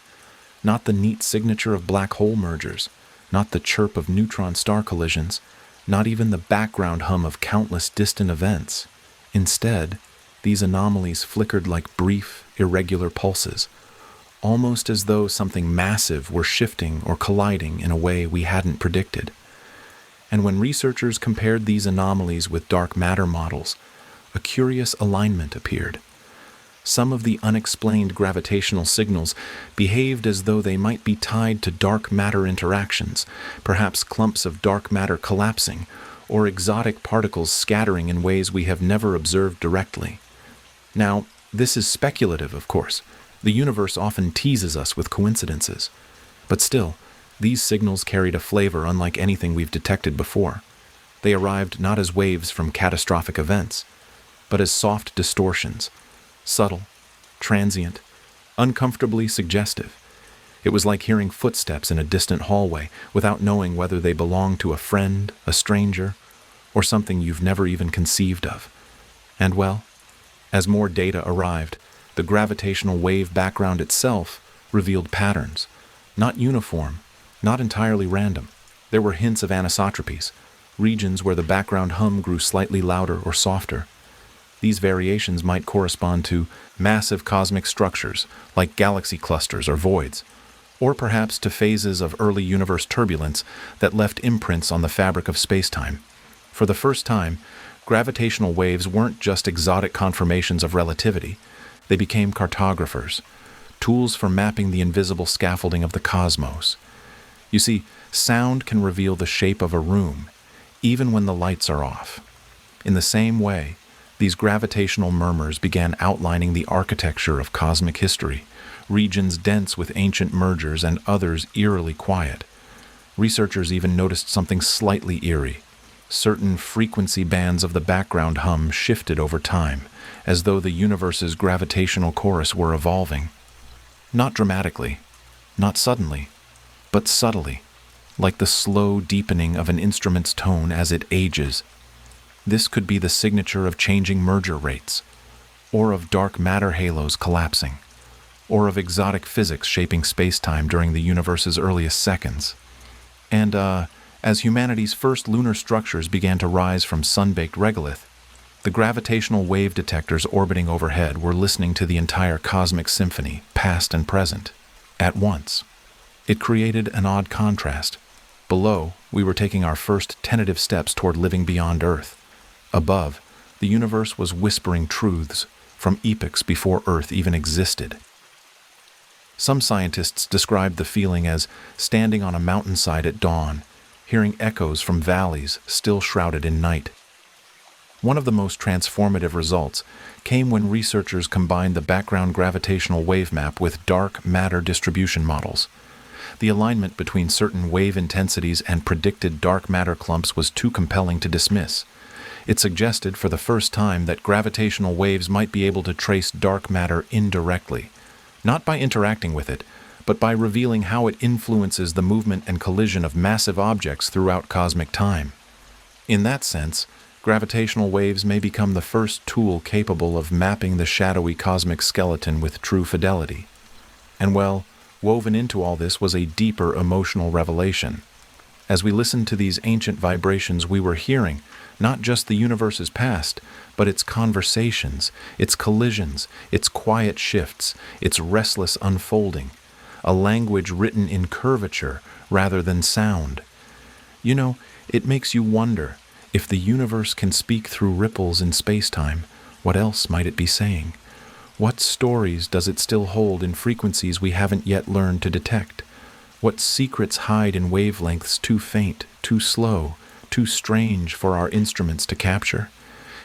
Not the neat signature of black hole mergers, not the chirp of neutron star collisions, not even the background hum of countless distant events. Instead, these anomalies flickered like brief, irregular pulses, almost as though something massive were shifting or colliding in a way we hadn't predicted. And when researchers compared these anomalies with dark matter models, a curious alignment appeared. Some of the unexplained gravitational signals behaved as though they might be tied to dark matter interactions, perhaps clumps of dark matter collapsing, or exotic particles scattering in ways we have never observed directly. Now, this is speculative, of course. The universe often teases us with coincidences. But still, these signals carried a flavor unlike anything we've detected before. They arrived not as waves from catastrophic events, but as soft distortions, subtle, transient, uncomfortably suggestive. It was like hearing footsteps in a distant hallway without knowing whether they belonged to a friend, a stranger, or something you've never even conceived of. And well, as more data arrived, the gravitational wave background itself revealed patterns, not uniform, not entirely random. There were hints of anisotropies, regions where the background hum grew slightly louder or softer. These variations might correspond to massive cosmic structures like galaxy clusters or voids, or perhaps to phases of early universe turbulence that left imprints on the fabric of spacetime. For the first time, gravitational waves weren't just exotic confirmations of relativity. They became cartographers, tools for mapping the invisible scaffolding of the cosmos. You see, sound can reveal the shape of a room, even when the lights are off. In the same way, these gravitational murmurs began outlining the architecture of cosmic history, regions dense with ancient mergers and others eerily quiet. Researchers even noticed something slightly eerie. Certain frequency bands of the background hum shifted over time, as though the universe's gravitational chorus were evolving. Not dramatically, not suddenly, but subtly, like the slow deepening of an instrument's tone as it ages. This could be the signature of changing merger rates, or of dark matter halos collapsing, or of exotic physics shaping spacetime during the universe's earliest seconds. And, as humanity's first lunar structures began to rise from sun-baked regolith, the gravitational wave detectors orbiting overhead were listening to the entire cosmic symphony, past and present, at once. It created an odd contrast. Below, we were taking our first tentative steps toward living beyond Earth. Above, the universe was whispering truths from epochs before Earth even existed. Some scientists describe the feeling as standing on a mountainside at dawn, hearing echoes from valleys still shrouded in night. One of the most transformative results came when researchers combined the background gravitational wave map with dark matter distribution models. The alignment between certain wave intensities and predicted dark matter clumps was too compelling to dismiss. It suggested for the first time that gravitational waves might be able to trace dark matter indirectly, not by interacting with it, but by revealing how it influences the movement and collision of massive objects throughout cosmic time. In that sense, gravitational waves may become the first tool capable of mapping the shadowy cosmic skeleton with true fidelity. And well, woven into all this was a deeper emotional revelation. As we listened to these ancient vibrations, we were hearing not just the universe's past, but its conversations, its collisions, its quiet shifts, its restless unfolding, a language written in curvature rather than sound. You know, it makes you wonder, if the universe can speak through ripples in space-time, what else might it be saying? What stories does it still hold in frequencies we haven't yet learned to detect? What secrets hide in wavelengths too faint, too slow, too strange for our instruments to capture?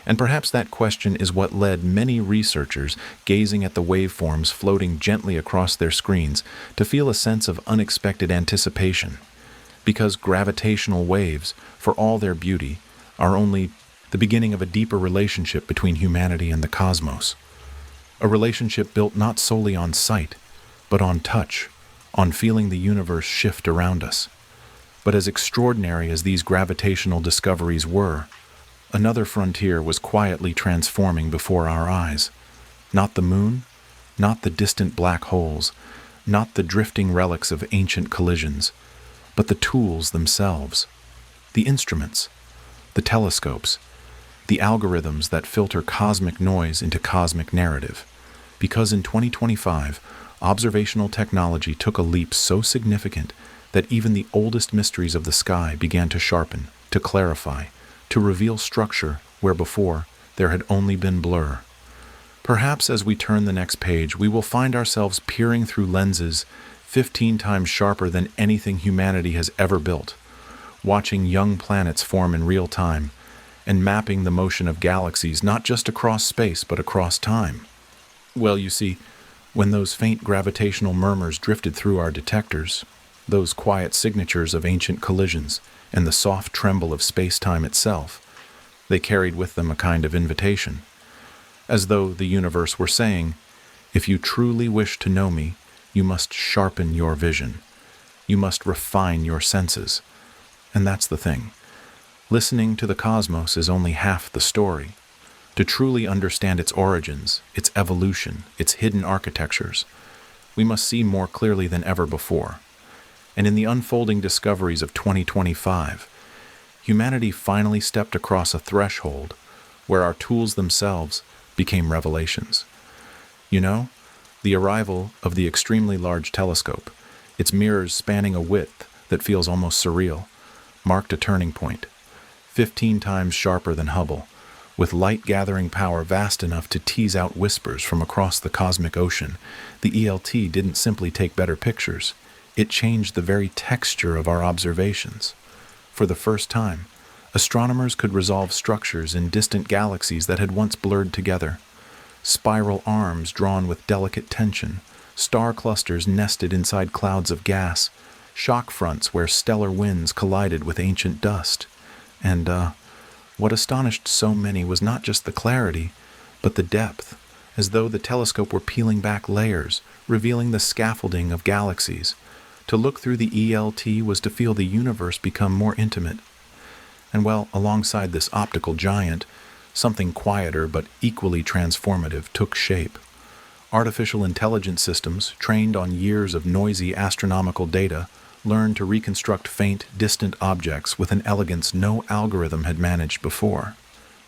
And perhaps that question is what led many researchers, gazing at the waveforms floating gently across their screens, to feel a sense of unexpected anticipation. Because gravitational waves, for all their beauty, are only the beginning of a deeper relationship between humanity and the cosmos. A relationship built not solely on sight, but on touch, on feeling the universe shift around us. But as extraordinary as these gravitational discoveries were, another frontier was quietly transforming before our eyes. Not the moon, not the distant black holes, not the drifting relics of ancient collisions, but the tools themselves, the instruments, the telescopes, the algorithms that filter cosmic noise into cosmic narrative. Because in 2025, observational technology took a leap so significant that even the oldest mysteries of the sky began to sharpen, to clarify, to reveal structure where before there had only been blur. Perhaps as we turn the next page, we will find ourselves peering through lenses 15 times sharper than anything humanity has ever built, watching young planets form in real time, and mapping the motion of galaxies not just across space but across time. Well, you see, when those faint gravitational murmurs drifted through our detectors, those quiet signatures of ancient collisions, and the soft tremble of space-time itself, they carried with them a kind of invitation, as though the universe were saying, if you truly wish to know me, you must sharpen your vision. You must refine your senses. And that's the thing. Listening to the cosmos is only half the story. To truly understand its origins, its evolution, its hidden architectures, we must see more clearly than ever before. And in the unfolding discoveries of 2025, humanity finally stepped across a threshold where our tools themselves became revelations. You know, the arrival of the extremely large telescope, its mirrors spanning a width that feels almost surreal, marked a turning point. 15 times sharper than Hubble, with light gathering power vast enough to tease out whispers from across the cosmic ocean, the ELT didn't simply take better pictures. It changed the very texture of our observations. For the first time, astronomers could resolve structures in distant galaxies that had once blurred together. Spiral arms drawn with delicate tension, star clusters nested inside clouds of gas, shock fronts where stellar winds collided with ancient dust. And, what astonished so many was not just the clarity, but the depth, as though the telescope were peeling back layers, revealing the scaffolding of galaxies. To look through the ELT was to feel the universe become more intimate. And well, alongside this optical giant, something quieter but equally transformative took shape. Artificial intelligence systems, trained on years of noisy astronomical data, learned to reconstruct faint, distant objects with an elegance no algorithm had managed before.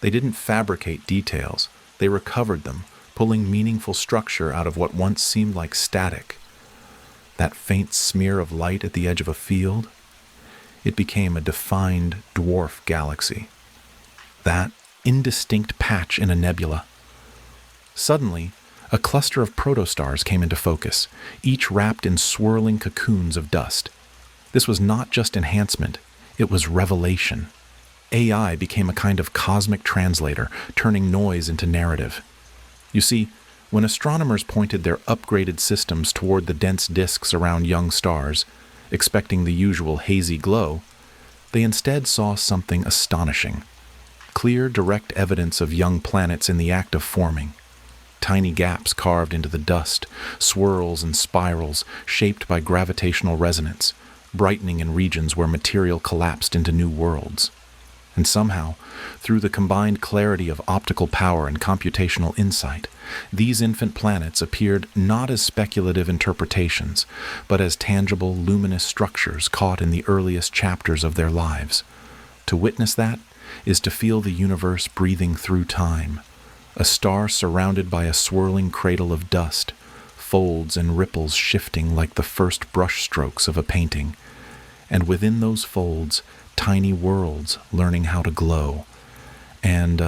They didn't fabricate details, they recovered them, pulling meaningful structure out of what once seemed like static. That faint smear of light at the edge of a field, it became a defined dwarf galaxy. That indistinct patch in a nebula. Suddenly, a cluster of protostars came into focus, each wrapped in swirling cocoons of dust. This was not just enhancement, it was revelation. AI became a kind of cosmic translator, turning noise into narrative. You see, when astronomers pointed their upgraded systems toward the dense disks around young stars, expecting the usual hazy glow, they instead saw something astonishing. Clear, direct evidence of young planets in the act of forming. Tiny gaps carved into the dust, swirls and spirals shaped by gravitational resonance, brightening in regions where material collapsed into new worlds. And somehow, through the combined clarity of optical power and computational insight, these infant planets appeared not as speculative interpretations, but as tangible, luminous structures caught in the earliest chapters of their lives. To witness that is to feel the universe breathing through time, a star surrounded by a swirling cradle of dust, folds and ripples shifting like the first brushstrokes of a painting, and within those folds, tiny worlds learning how to glow. And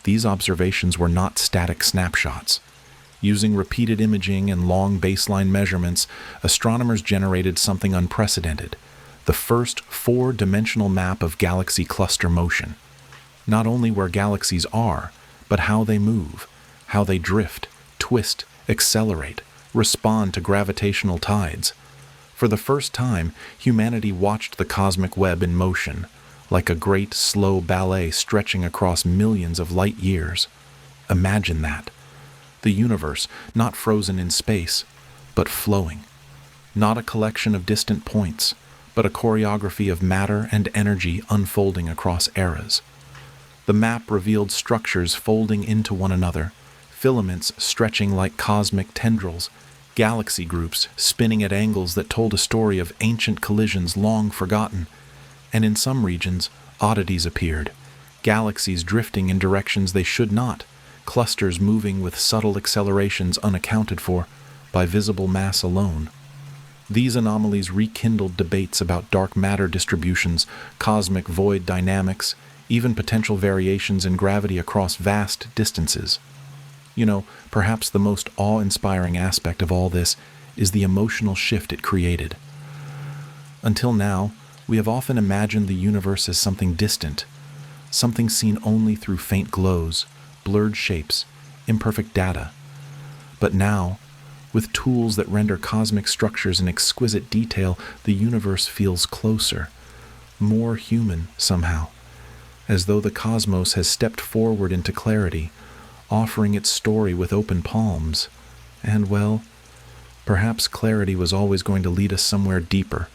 these observations were not static snapshots. Using repeated imaging and long baseline measurements, astronomers generated something unprecedented, the first four-dimensional map of galaxy cluster motion. Not only where galaxies are, but how they move, how they drift, twist, accelerate, respond to gravitational tides. For the first time, humanity watched the cosmic web in motion, like a great, slow ballet stretching across millions of light years. Imagine that. The universe, not frozen in space, but flowing. Not a collection of distant points, but a choreography of matter and energy unfolding across eras. The map revealed structures folding into one another, filaments stretching like cosmic tendrils, galaxy groups spinning at angles that told a story of ancient collisions long forgotten. And in some regions, oddities appeared, galaxies drifting in directions they should not, clusters moving with subtle accelerations unaccounted for by visible mass alone. These anomalies rekindled debates about dark matter distributions, cosmic void dynamics, even potential variations in gravity across vast distances. You know, perhaps the most awe-inspiring aspect of all this is the emotional shift it created. Until now, we have often imagined the universe as something distant, something seen only through faint glows, blurred shapes, imperfect data. But now, with tools that render cosmic structures in exquisite detail, the universe feels closer, more human somehow, as though the cosmos has stepped forward into clarity, offering its story with open palms. And, well, perhaps clarity was always going to lead us somewhere deeper,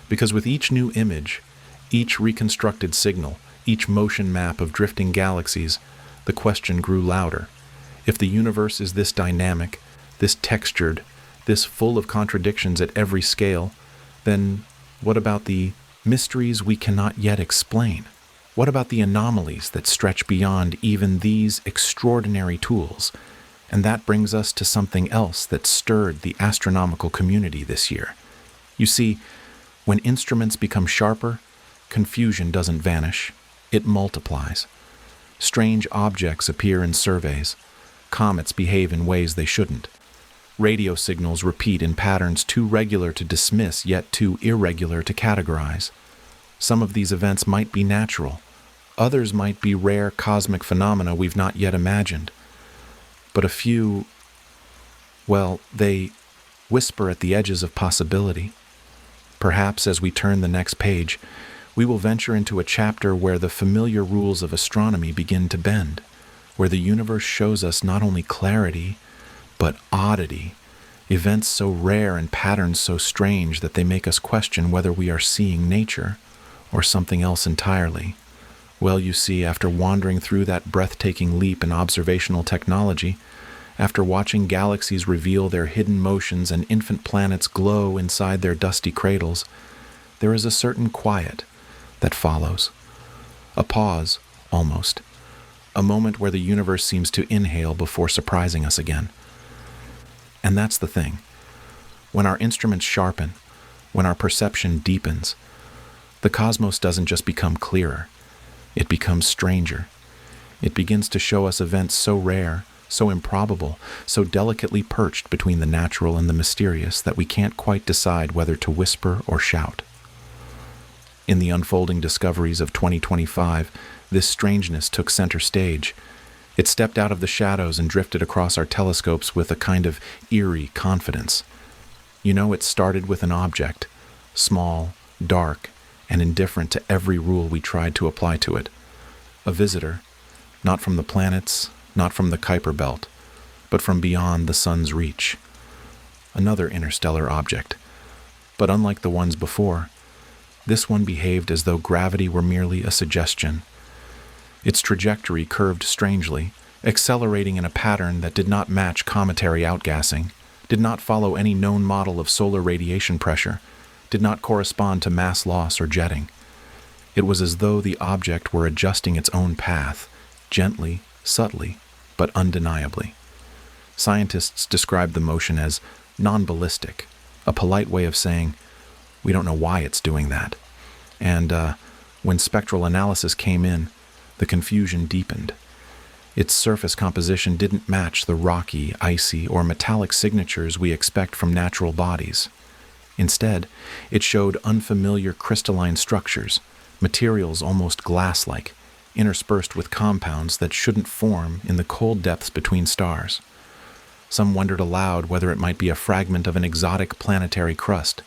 because with each new image, each reconstructed signal, each motion map of drifting galaxies, the question grew louder. If the universe is this dynamic, this textured, this full of contradictions at every scale, then what about the mysteries we cannot yet explain? What about the anomalies that stretch beyond even these extraordinary tools? And that brings us to something else that stirred the astronomical community this year. You see, when instruments become sharper, confusion doesn't vanish, it multiplies. Strange objects appear in surveys. Comets behave in ways they shouldn't. Radio signals repeat in patterns too regular to dismiss, yet too irregular to categorize. Some of these events might be natural. Others might be rare cosmic phenomena we've not yet imagined. But a few, well, they whisper at the edges of possibility. Perhaps as we turn the next page, we will venture into a chapter where the familiar rules of astronomy begin to bend, where the universe shows us not only clarity, but oddity, events so rare and patterns so strange that they make us question whether we are seeing nature or something else entirely. Well, you see, after wandering through that breathtaking leap in observational technology, after watching galaxies reveal their hidden motions and infant planets glow inside their dusty cradles, there is a certain quiet that follows. A pause, almost. A moment where the universe seems to inhale before surprising us again. And that's the thing. When our instruments sharpen, when our perception deepens, the cosmos doesn't just become clearer. It becomes stranger. It begins to show us events so rare, so improbable, so delicately perched between the natural and the mysterious that we can't quite decide whether to whisper or shout. In the unfolding discoveries of 2025, this strangeness took center stage. It stepped out of the shadows and drifted across our telescopes with a kind of eerie confidence. It started with an object, small, dark, and indifferent to every rule we tried to apply to it. A visitor, not from the planets, not from the Kuiper belt, but from beyond the sun's reach. Another interstellar object. But unlike the ones before, this one behaved as though gravity were merely a suggestion. Its trajectory curved strangely, accelerating in a pattern that did not match cometary outgassing, did not follow any known model of solar radiation pressure, did not correspond to mass loss or jetting. It was as though the object were adjusting its own path, gently, subtly, but undeniably. Scientists describe the motion as non-ballistic, a polite way of saying, we don't know why it's doing that. And when spectral analysis came in, the confusion deepened. Its surface composition didn't match the rocky, icy, or metallic signatures we expect from natural bodies. Instead, it showed unfamiliar crystalline structures, materials almost glass-like, interspersed with compounds that shouldn't form in the cold depths between stars. Some wondered aloud whether it might be a fragment of an exotic planetary crust.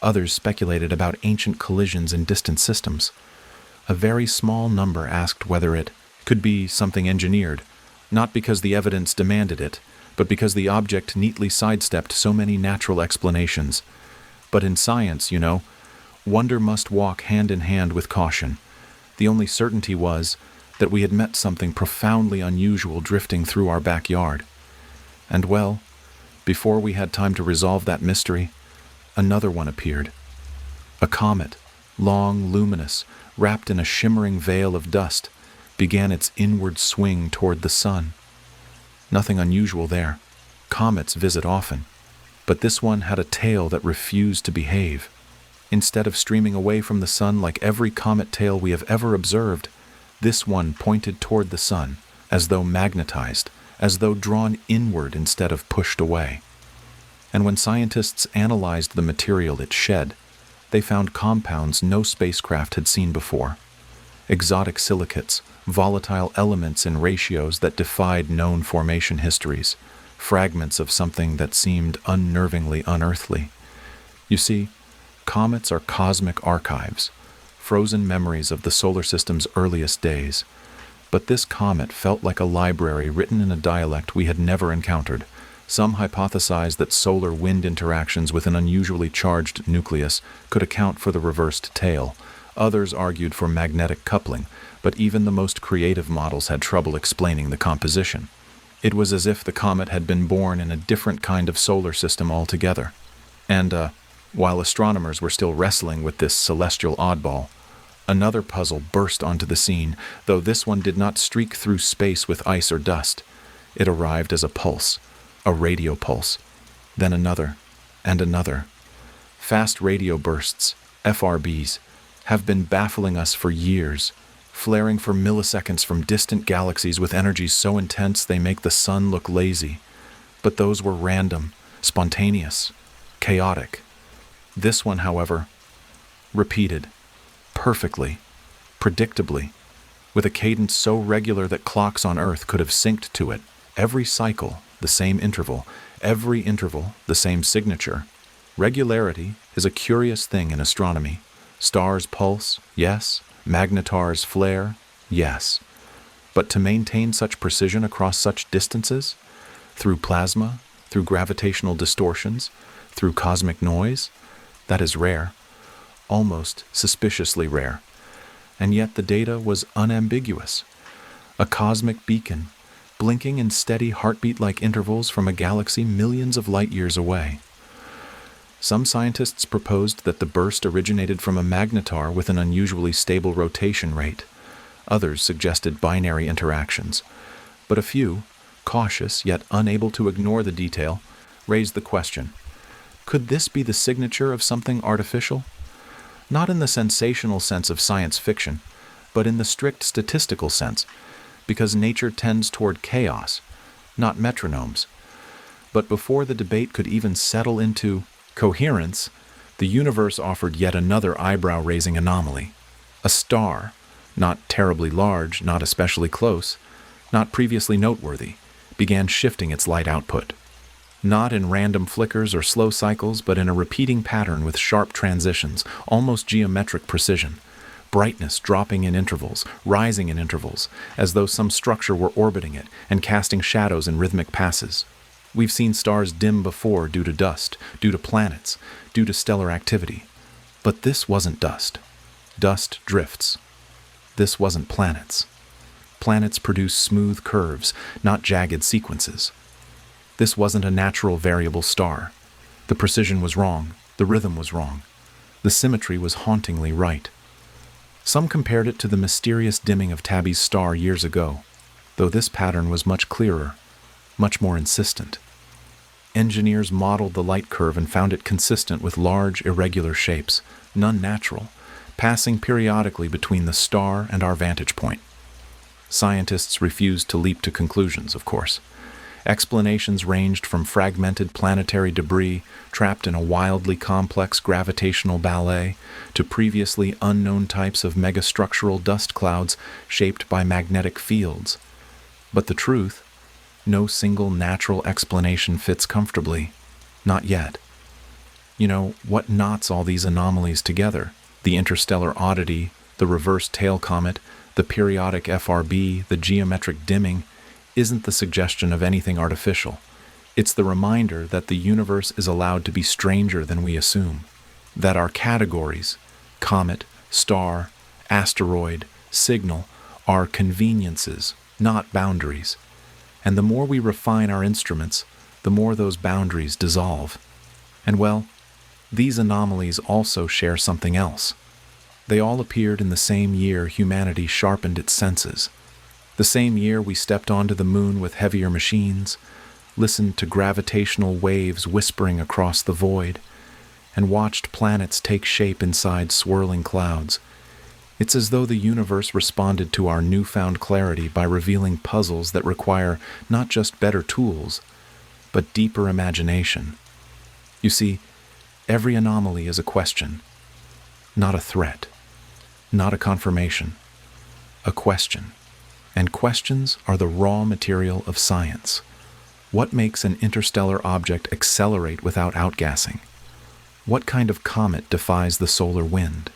Others speculated about ancient collisions in distant systems. A very small number asked whether it could be something engineered, not because the evidence demanded it, but because the object neatly sidestepped so many natural explanations. But in science, wonder must walk hand in hand with caution. The only certainty was that we had met something profoundly unusual drifting through our backyard. And well, before we had time to resolve that mystery, another one appeared. A comet, long, luminous, wrapped in a shimmering veil of dust, began its inward swing toward the sun. Nothing unusual there. Comets visit often. But this one had a tail that refused to behave. Instead of streaming away from the sun like every comet tail we have ever observed, this one pointed toward the sun, as though magnetized, as though drawn inward instead of pushed away. And when scientists analyzed the material it shed, they found compounds no spacecraft had seen before. Exotic silicates, volatile elements in ratios that defied known formation histories, fragments of something that seemed unnervingly unearthly. You see, comets are cosmic archives, frozen memories of the solar system's earliest days. But this comet felt like a library written in a dialect we had never encountered. Some hypothesized that solar wind interactions with an unusually charged nucleus could account for the reversed tail. Others argued for magnetic coupling, but even the most creative models had trouble explaining the composition. It was as if the comet had been born in a different kind of solar system altogether. And, while astronomers were still wrestling with this celestial oddball, another puzzle burst onto the scene, though this one did not streak through space with ice or dust. It arrived as a pulse, a radio pulse, then another, and another. Fast radio bursts, FRBs, have been baffling us for years, flaring for milliseconds from distant galaxies with energies so intense they make the sun look lazy. But those were random, spontaneous, chaotic. This one, however, repeated, perfectly, predictably, with a cadence so regular that clocks on Earth could have synced to it. Every cycle, the same interval, every interval, the same signature. Regularity is a curious thing in astronomy. Stars pulse, yes. Magnetars flare, yes. But to maintain such precision across such distances, through plasma, through gravitational distortions, through cosmic noise, that is rare, almost suspiciously rare. And yet the data was unambiguous. A cosmic beacon, blinking in steady heartbeat-like intervals from a galaxy millions of light-years away. Some scientists proposed that the burst originated from a magnetar with an unusually stable rotation rate. Others suggested binary interactions. But a few, cautious yet unable to ignore the detail, raised the question, could this be the signature of something artificial? Not in the sensational sense of science fiction, but in the strict statistical sense, because nature tends toward chaos, not metronomes. But before the debate could even settle into coherence, the universe offered yet another eyebrow-raising anomaly. A star, not terribly large, not especially close, not previously noteworthy, began shifting its light output. Not in random flickers or slow cycles, but in a repeating pattern with sharp transitions, almost geometric precision. Brightness dropping in intervals, rising in intervals, as though some structure were orbiting it and casting shadows in rhythmic passes. We've seen stars dim before due to dust, due to planets, due to stellar activity. But this wasn't dust. Dust drifts. This wasn't planets. Planets produce smooth curves, not jagged sequences. This wasn't a natural variable star. The precision was wrong. The rhythm was wrong. The symmetry was hauntingly right. Some compared it to the mysterious dimming of Tabby's star years ago, though this pattern was much clearer, much more insistent. Engineers modeled the light curve and found it consistent with large, irregular shapes, none natural, passing periodically between the star and our vantage point. Scientists refused to leap to conclusions, of course. Explanations ranged from fragmented planetary debris trapped in a wildly complex gravitational ballet to previously unknown types of megastructural dust clouds shaped by magnetic fields. But the truth, no single natural explanation fits comfortably. Not yet. What knots all these anomalies together? The interstellar oddity, the reverse tail comet, the periodic FRB, the geometric dimming, isn't the suggestion of anything artificial. It's the reminder that the universe is allowed to be stranger than we assume. That our categories, comet, star, asteroid, signal, are conveniences, not boundaries. And the more we refine our instruments, the more those boundaries dissolve. And well, these anomalies also share something else. They all appeared in the same year humanity sharpened its senses. The same year we stepped onto the moon with heavier machines, listened to gravitational waves whispering across the void, and watched planets take shape inside swirling clouds. It's as though the universe responded to our newfound clarity by revealing puzzles that require not just better tools, but deeper imagination. You see, every anomaly is a question, not a threat, not a confirmation, a question. And questions are the raw material of science. What makes an interstellar object accelerate without outgassing? What kind of comet defies the solar wind?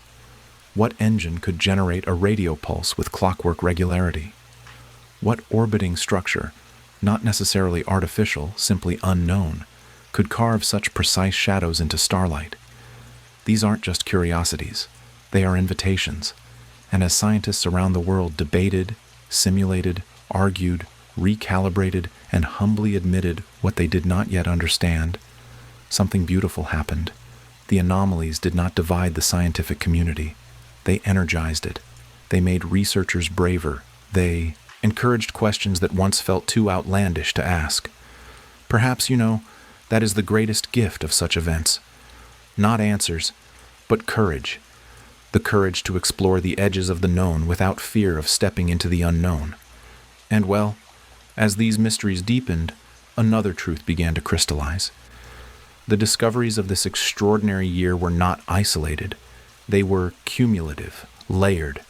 What engine could generate a radio pulse with clockwork regularity? What orbiting structure, not necessarily artificial, simply unknown, could carve such precise shadows into starlight? These aren't just curiosities. They are invitations. And as scientists around the world debated, simulated, argued, recalibrated, and humbly admitted what they did not yet understand, something beautiful happened. The anomalies did not divide the scientific community. They energized it. They made researchers braver. They encouraged questions that once felt too outlandish to ask. Perhaps, that is the greatest gift of such events. Not answers, but courage. The courage to explore the edges of the known without fear of stepping into the unknown. And well, as these mysteries deepened, another truth began to crystallize. The discoveries of this extraordinary year were not isolated. They were cumulative, layered.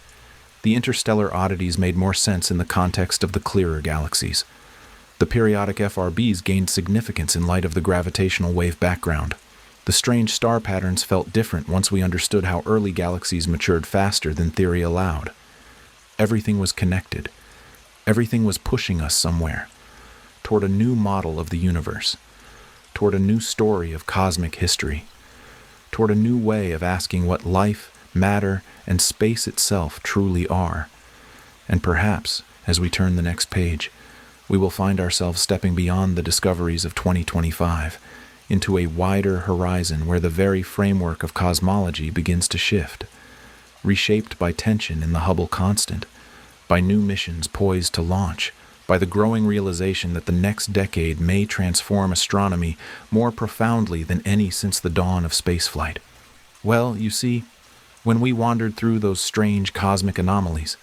The interstellar oddities made more sense in the context of the clearer galaxies. The periodic FRBs gained significance in light of the gravitational wave background. The strange star patterns felt different once we understood how early galaxies matured faster than theory allowed. Everything was connected. Everything was pushing us somewhere, toward a new model of the universe, toward a new story of cosmic history, toward a new way of asking what life, matter, and space itself truly are. And perhaps, as we turn the next page, we will find ourselves stepping beyond the discoveries of 2025 into a wider horizon where the very framework of cosmology begins to shift, reshaped by tension in the Hubble constant, by new missions poised to launch, by the growing realization that the next decade may transform astronomy more profoundly than any since the dawn of spaceflight. Well, you see, when we wandered through those strange cosmic anomalies,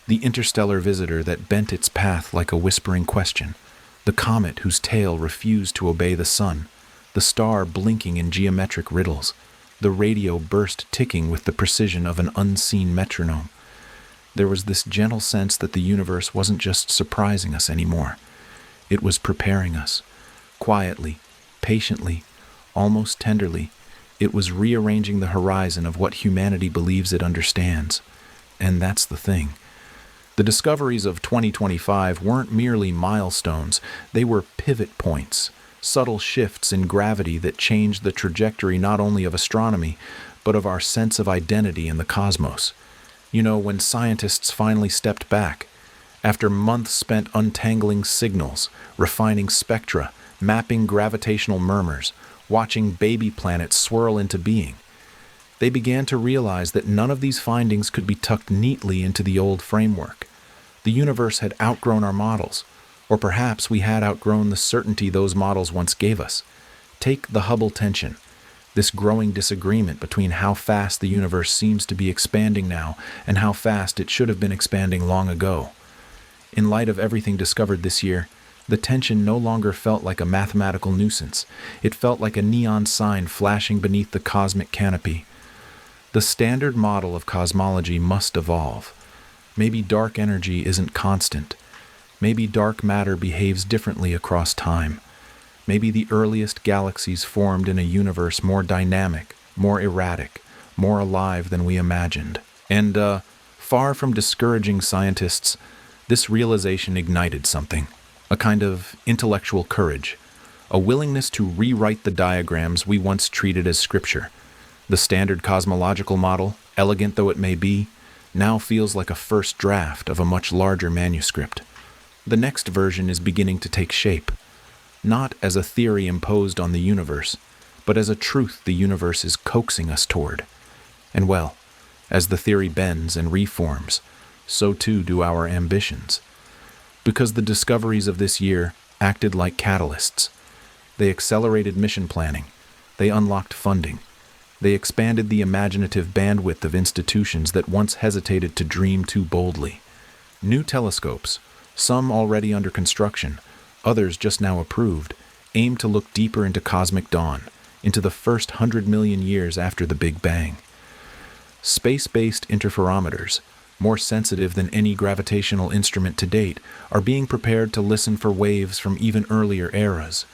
the interstellar visitor that bent its path like a whispering question the comet whose tail refused to obey the sun, the star blinking in geometric riddles, the radio burst ticking with the precision of an unseen metronome. There was this gentle sense that the universe wasn't just surprising us anymore. It was preparing us. Quietly, patiently, almost tenderly, it was rearranging the horizon of what humanity believes it understands. And that's the thing. The discoveries of 2025 weren't merely milestones, they were pivot points, subtle shifts in gravity that changed the trajectory not only of astronomy, but of our sense of identity in the cosmos. You know, when scientists finally stepped back, after months spent untangling signals, refining spectra, mapping gravitational murmurs, watching baby planets swirl into being, they began to realize that none of these findings could be tucked neatly into the old framework. The universe had outgrown our models, or perhaps we had outgrown the certainty those models once gave us. Take the Hubble tension, this growing disagreement between how fast the universe seems to be expanding now and how fast it should have been expanding long ago. In light of everything discovered this year, the tension no longer felt like a mathematical nuisance. It felt like a neon sign flashing beneath the cosmic canopy. The standard model of cosmology must evolve. Maybe dark energy isn't constant. Maybe dark matter behaves differently across time. Maybe the earliest galaxies formed in a universe more dynamic, more erratic, more alive than we imagined. And, far from discouraging scientists, this realization ignited something, a kind of intellectual courage, a willingness to rewrite the diagrams we once treated as scripture. The standard cosmological model, elegant though it may be, now feels like a first draft of a much larger manuscript. The next version is beginning to take shape, not as a theory imposed on the universe, but as a truth the universe is coaxing us toward. And well, as the theory bends and reforms, so too do our ambitions. Because the discoveries of this year acted like catalysts. They accelerated mission planning. They unlocked funding. They expanded the imaginative bandwidth of institutions that once hesitated to dream too boldly. New telescopes, some already under construction, others just now approved, aim to look deeper into cosmic dawn, into the first 100 million years after the Big Bang. Space-based interferometers, more sensitive than any gravitational instrument to date, are being prepared to listen for waves from even earlier eras.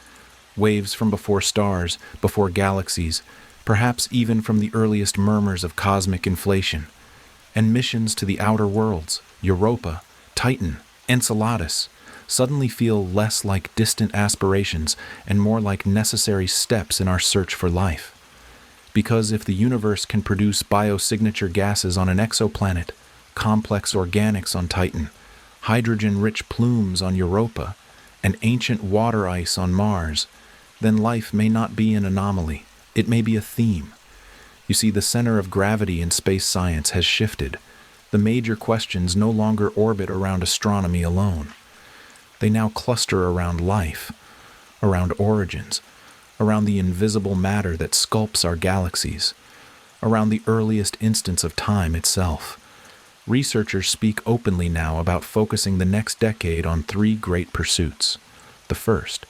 Waves from before stars, before galaxies, perhaps even from the earliest murmurs of cosmic inflation. And missions to the outer worlds, Europa, Titan, Enceladus, suddenly feel less like distant aspirations and more like necessary steps in our search for life. Because if the universe can produce biosignature gases on an exoplanet, complex organics on Titan, hydrogen-rich plumes on Europa, and ancient water ice on Mars, then life may not be an anomaly, it may be a theme. You see, the center of gravity in space science has shifted. The major questions no longer orbit around astronomy alone. They now cluster around life, around origins, around the invisible matter that sculpts our galaxies, around the earliest instance of time itself. Researchers speak openly now about focusing the next decade on three great pursuits. The first,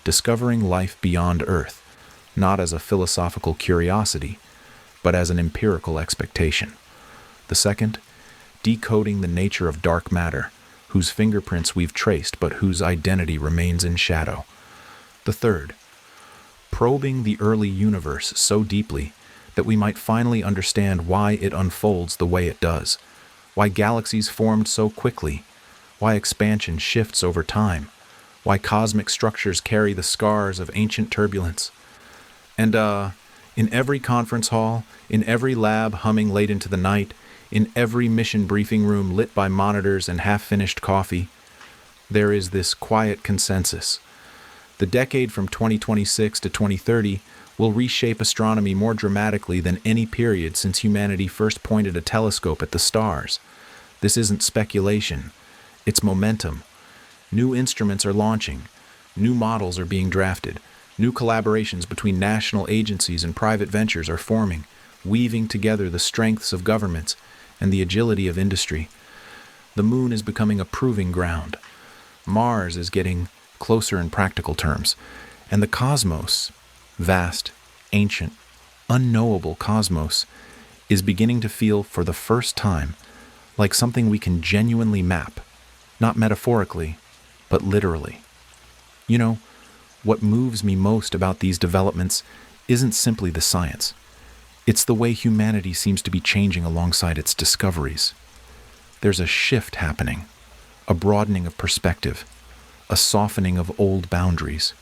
discovering life beyond Earth, not as a philosophical curiosity, but as an empirical expectation. The second, decoding the nature of dark matter, whose fingerprints we've traced but whose identity remains in shadow. The third, probing the early universe so deeply that we might finally understand why it unfolds the way it does, why galaxies formed so quickly, why expansion shifts over time, why cosmic structures carry the scars of ancient turbulence. And, in every conference hall, in every lab humming late into the night, in every mission briefing room lit by monitors and half-finished coffee, there is this quiet consensus. The decade from 2026 to 2030 will reshape astronomy more dramatically than any period since humanity first pointed a telescope at the stars. This isn't speculation, it's momentum. New instruments are launching, new models are being drafted, new collaborations between national agencies and private ventures are forming, weaving together the strengths of governments and the agility of industry. The moon is becoming a proving ground. Mars is getting closer in practical terms. And the cosmos, vast, ancient, unknowable cosmos, is beginning to feel for the first time like something we can genuinely map, not metaphorically, but literally. You know, what moves me most about these developments isn't simply the science. It's the way humanity seems to be changing alongside its discoveries. There's a shift happening, a broadening of perspective, a softening of old boundaries.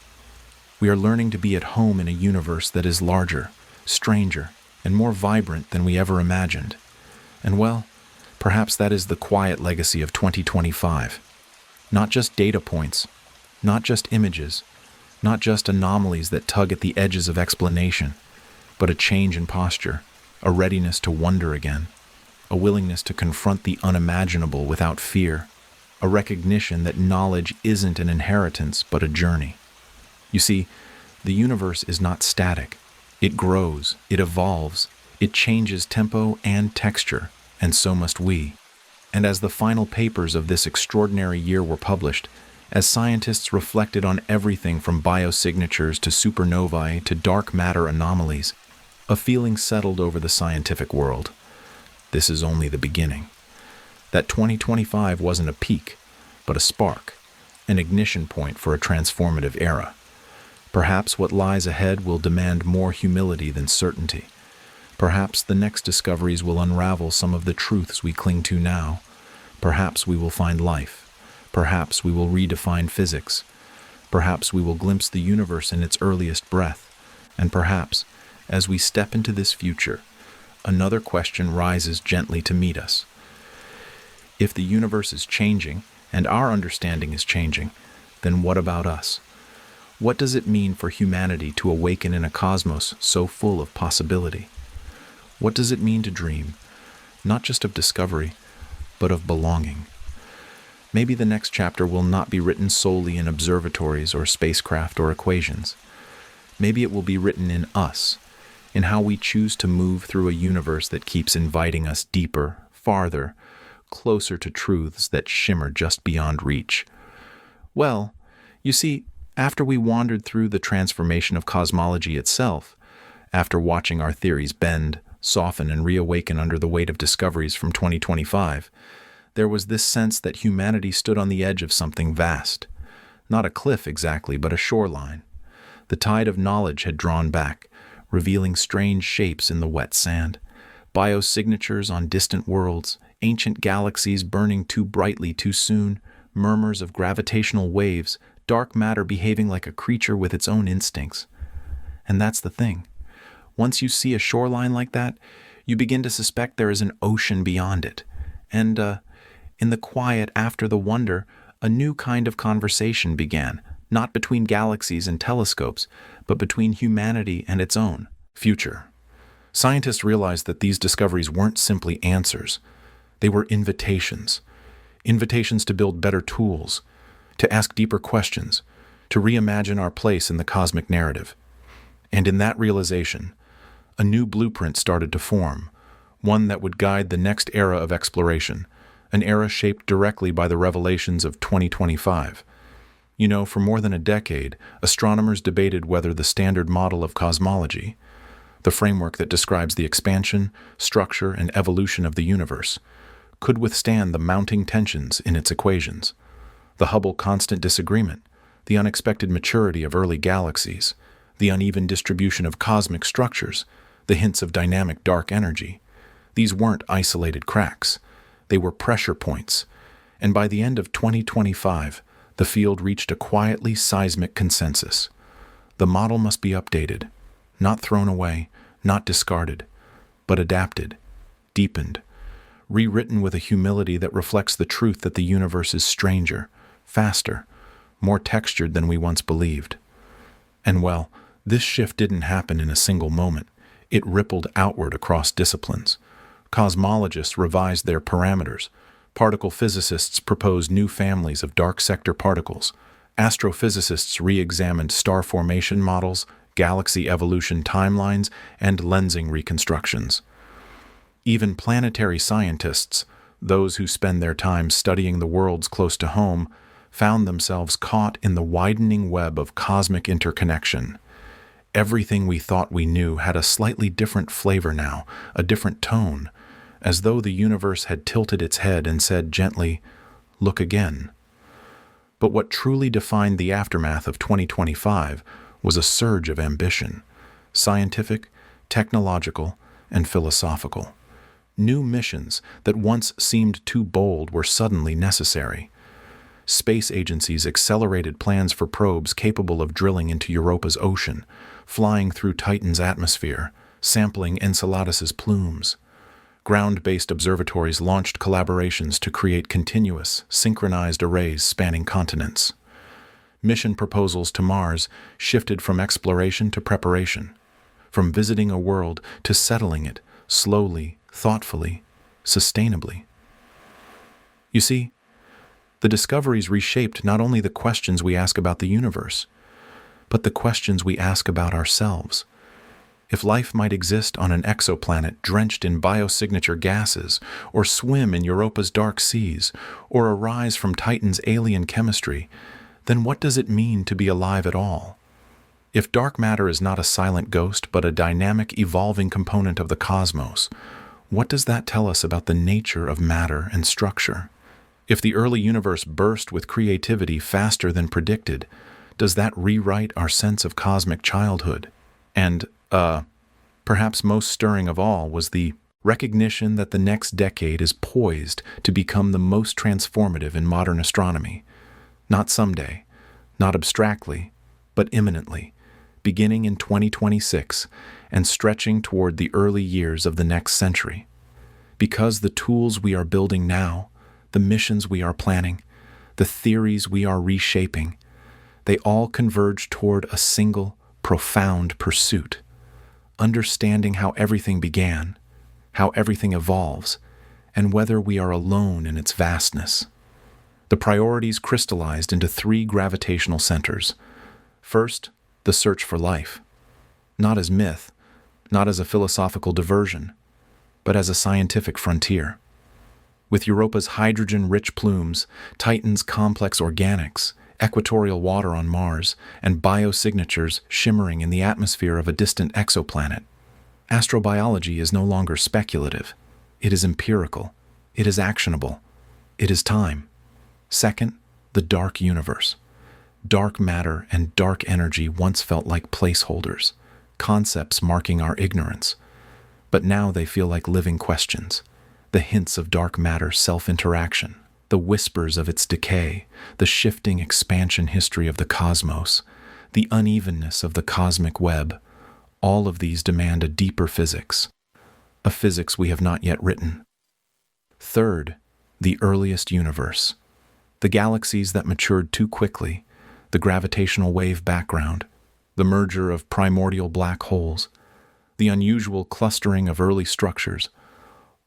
We are learning to be at home in a universe that is larger, stranger, and more vibrant than we ever imagined. And well, perhaps that is the quiet legacy of 2025. Not just data points, not just images, not just anomalies that tug at the edges of explanation, but a change in posture, a readiness to wonder again, a willingness to confront the unimaginable without fear, a recognition that knowledge isn't an inheritance but a journey. You see, the universe is not static. It grows, it evolves, it changes tempo and texture, and so must we. And as the final papers of this extraordinary year were published, as scientists reflected on everything from biosignatures to supernovae to dark matter anomalies, a feeling settled over the scientific world. This is only the beginning. That 2025 wasn't a peak, but a spark, an ignition point for a transformative era. Perhaps what lies ahead will demand more humility than certainty. Perhaps the next discoveries will unravel some of the truths we cling to now. Perhaps we will find life. Perhaps we will redefine physics. Perhaps we will glimpse the universe in its earliest breath. And perhaps, as we step into this future, another question rises gently to meet us. If the universe is changing, and our understanding is changing, then what about us? What does it mean for humanity to awaken in a cosmos so full of possibility? What does it mean to dream, not just of discovery, but of belonging? Maybe the next chapter will not be written solely in observatories or spacecraft or equations. Maybe it will be written in us, in how we choose to move through a universe that keeps inviting us deeper, farther, closer to truths that shimmer just beyond reach. Well, you see, after we wandered through the transformation of cosmology itself, after watching our theories bend, soften, and reawaken under the weight of discoveries from 2025, there was this sense that humanity stood on the edge of something vast. Not a cliff exactly, but a shoreline. The tide of knowledge had drawn back, revealing strange shapes in the wet sand, biosignatures on distant worlds, ancient galaxies burning too brightly too soon, murmurs of gravitational waves, dark matter behaving like a creature with its own instincts. And that's the thing. Once you see a shoreline like that, you begin to suspect there is an ocean beyond it. And, in the quiet after the wonder, a new kind of conversation began, not between galaxies and telescopes, but between humanity and its own future. Scientists realized that these discoveries weren't simply answers. They were invitations. Invitations to build better tools, to ask deeper questions, to reimagine our place in the cosmic narrative. And in that realization, a new blueprint started to form, one that would guide the next era of exploration, an era shaped directly by the revelations of 2025. You know, for more than a decade, astronomers debated whether the standard model of cosmology, the framework that describes the expansion, structure, and evolution of the universe, could withstand the mounting tensions in its equations. The Hubble constant disagreement, the unexpected maturity of early galaxies, the uneven distribution of cosmic structures, the hints of dynamic dark energy. These weren't isolated cracks. They were pressure points. And by the end of 2025, the field reached a quietly seismic consensus. The model must be updated, not thrown away, not discarded, but adapted, deepened, rewritten with a humility that reflects the truth that the universe is stranger, faster, more textured than we once believed. And well, this shift didn't happen in a single moment. It rippled outward across disciplines. Cosmologists revised their parameters. Particle physicists proposed new families of dark sector particles. Astrophysicists re-examined star formation models, galaxy evolution timelines, and lensing reconstructions. Even planetary scientists, those who spend their time studying the worlds close to home, found themselves caught in the widening web of cosmic interconnection. Everything we thought we knew had a slightly different flavor now, a different tone, as though the universe had tilted its head and said gently, "Look again." But what truly defined the aftermath of 2025 was a surge of ambition, scientific, technological, and philosophical. New missions that once seemed too bold were suddenly necessary. Space agencies accelerated plans for probes capable of drilling into Europa's ocean, flying through Titan's atmosphere, sampling Enceladus's plumes. Ground-based observatories launched collaborations to create continuous, synchronized arrays spanning continents. Mission proposals to Mars shifted from exploration to preparation, from visiting a world to settling it, slowly, thoughtfully, sustainably. You see, the discoveries reshaped not only the questions we ask about the universe, but the questions we ask about ourselves. If life might exist on an exoplanet drenched in biosignature gases, or swim in Europa's dark seas, or arise from Titan's alien chemistry, then what does it mean to be alive at all? If dark matter is not a silent ghost but a dynamic, evolving component of the cosmos, what does that tell us about the nature of matter and structure? If the early universe burst with creativity faster than predicted, does that rewrite our sense of cosmic childhood? And, perhaps most stirring of all was the recognition that the next decade is poised to become the most transformative in modern astronomy. Not someday, not abstractly, but imminently, beginning in 2026 and stretching toward the early years of the next century. Because the tools we are building now, the missions we are planning, the theories we are reshaping, they all converge toward a single, profound pursuit: understanding how everything began, how everything evolves, and whether we are alone in its vastness. The priorities crystallized into 3 gravitational centers. First, the search for life, not as myth, not as a philosophical diversion, but as a scientific frontier. With Europa's hydrogen-rich plumes, Titan's complex organics, equatorial water on Mars, and biosignatures shimmering in the atmosphere of a distant exoplanet, astrobiology is no longer speculative. It is empirical. It is actionable. It is time. Second, the dark universe. Dark matter and dark energy once felt like placeholders, concepts marking our ignorance. But now they feel like living questions. The hints of dark matter's self-interaction, the whispers of its decay, the shifting expansion history of the cosmos, the unevenness of the cosmic web, all of these demand a deeper physics, a physics we have not yet written. Third, the earliest universe. The galaxies that matured too quickly, the gravitational wave background, the merger of primordial black holes, the unusual clustering of early structures.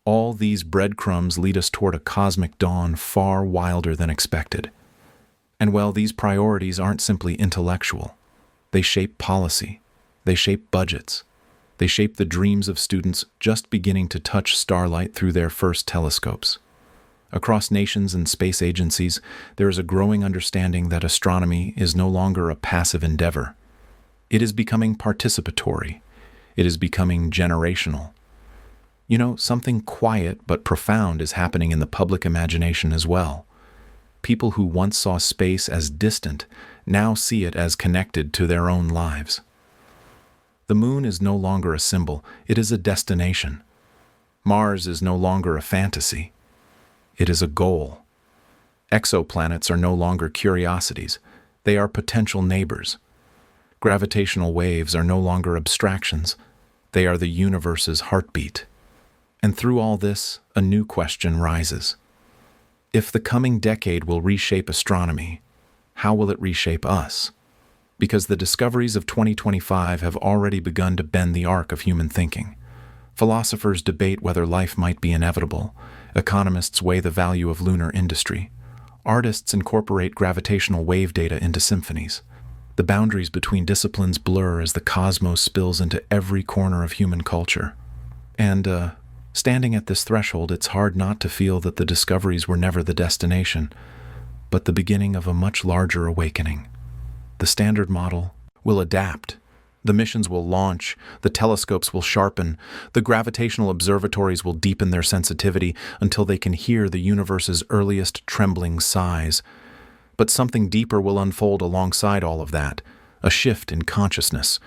All these breadcrumbs lead us toward a cosmic dawn far wilder than expected. And well, these priorities aren't simply intellectual. They shape policy. They shape budgets. They shape the dreams of students just beginning to touch starlight through their first telescopes. Across nations and space agencies, there is a growing understanding that astronomy is no longer a passive endeavor. It is becoming participatory. It is becoming generational. You know, something quiet but profound is happening in the public imagination as well. People who once saw space as distant now see it as connected to their own lives. The moon is no longer a symbol, it is a destination. Mars is no longer a fantasy. It is a goal. Exoplanets are no longer curiosities, they are potential neighbors. Gravitational waves are no longer abstractions, they are the universe's heartbeat. And through all this, a new question rises. If the coming decade will reshape astronomy, how will it reshape us? Because the discoveries of 2025 have already begun to bend the arc of human thinking. Philosophers debate whether life might be inevitable. Economists weigh the value of lunar industry. Artists incorporate gravitational wave data into symphonies. The boundaries between disciplines blur as the cosmos spills into every corner of human culture. And, standing at this threshold, it's hard not to feel that the discoveries were never the destination, but the beginning of a much larger awakening. The standard model will adapt. The missions will launch, the telescopes will sharpen, the gravitational observatories will deepen their sensitivity until they can hear the universe's earliest trembling sighs. But something deeper will unfold alongside all of that, a shift in consciousness,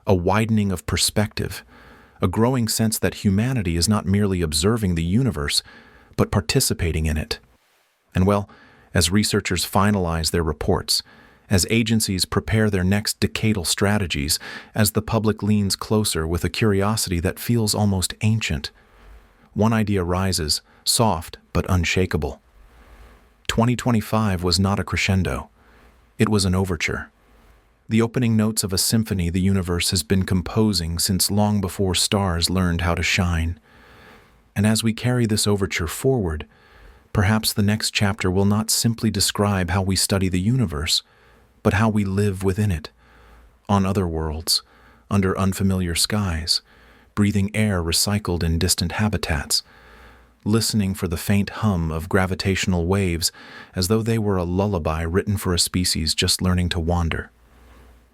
a widening of perspective, a growing sense that humanity is not merely observing the universe, but participating in it. And well, as researchers finalize their reports, as agencies prepare their next decadal strategies, as the public leans closer with a curiosity that feels almost ancient, one idea rises, soft but unshakable. 2025 was not a crescendo. It was an overture. The opening notes of a symphony the universe has been composing since long before stars learned how to shine. And as we carry this overture forward, perhaps the next chapter will not simply describe how we study the universe, but how we live within it, on other worlds, under unfamiliar skies, breathing air recycled in distant habitats, listening for the faint hum of gravitational waves as though they were a lullaby written for a species just learning to wander.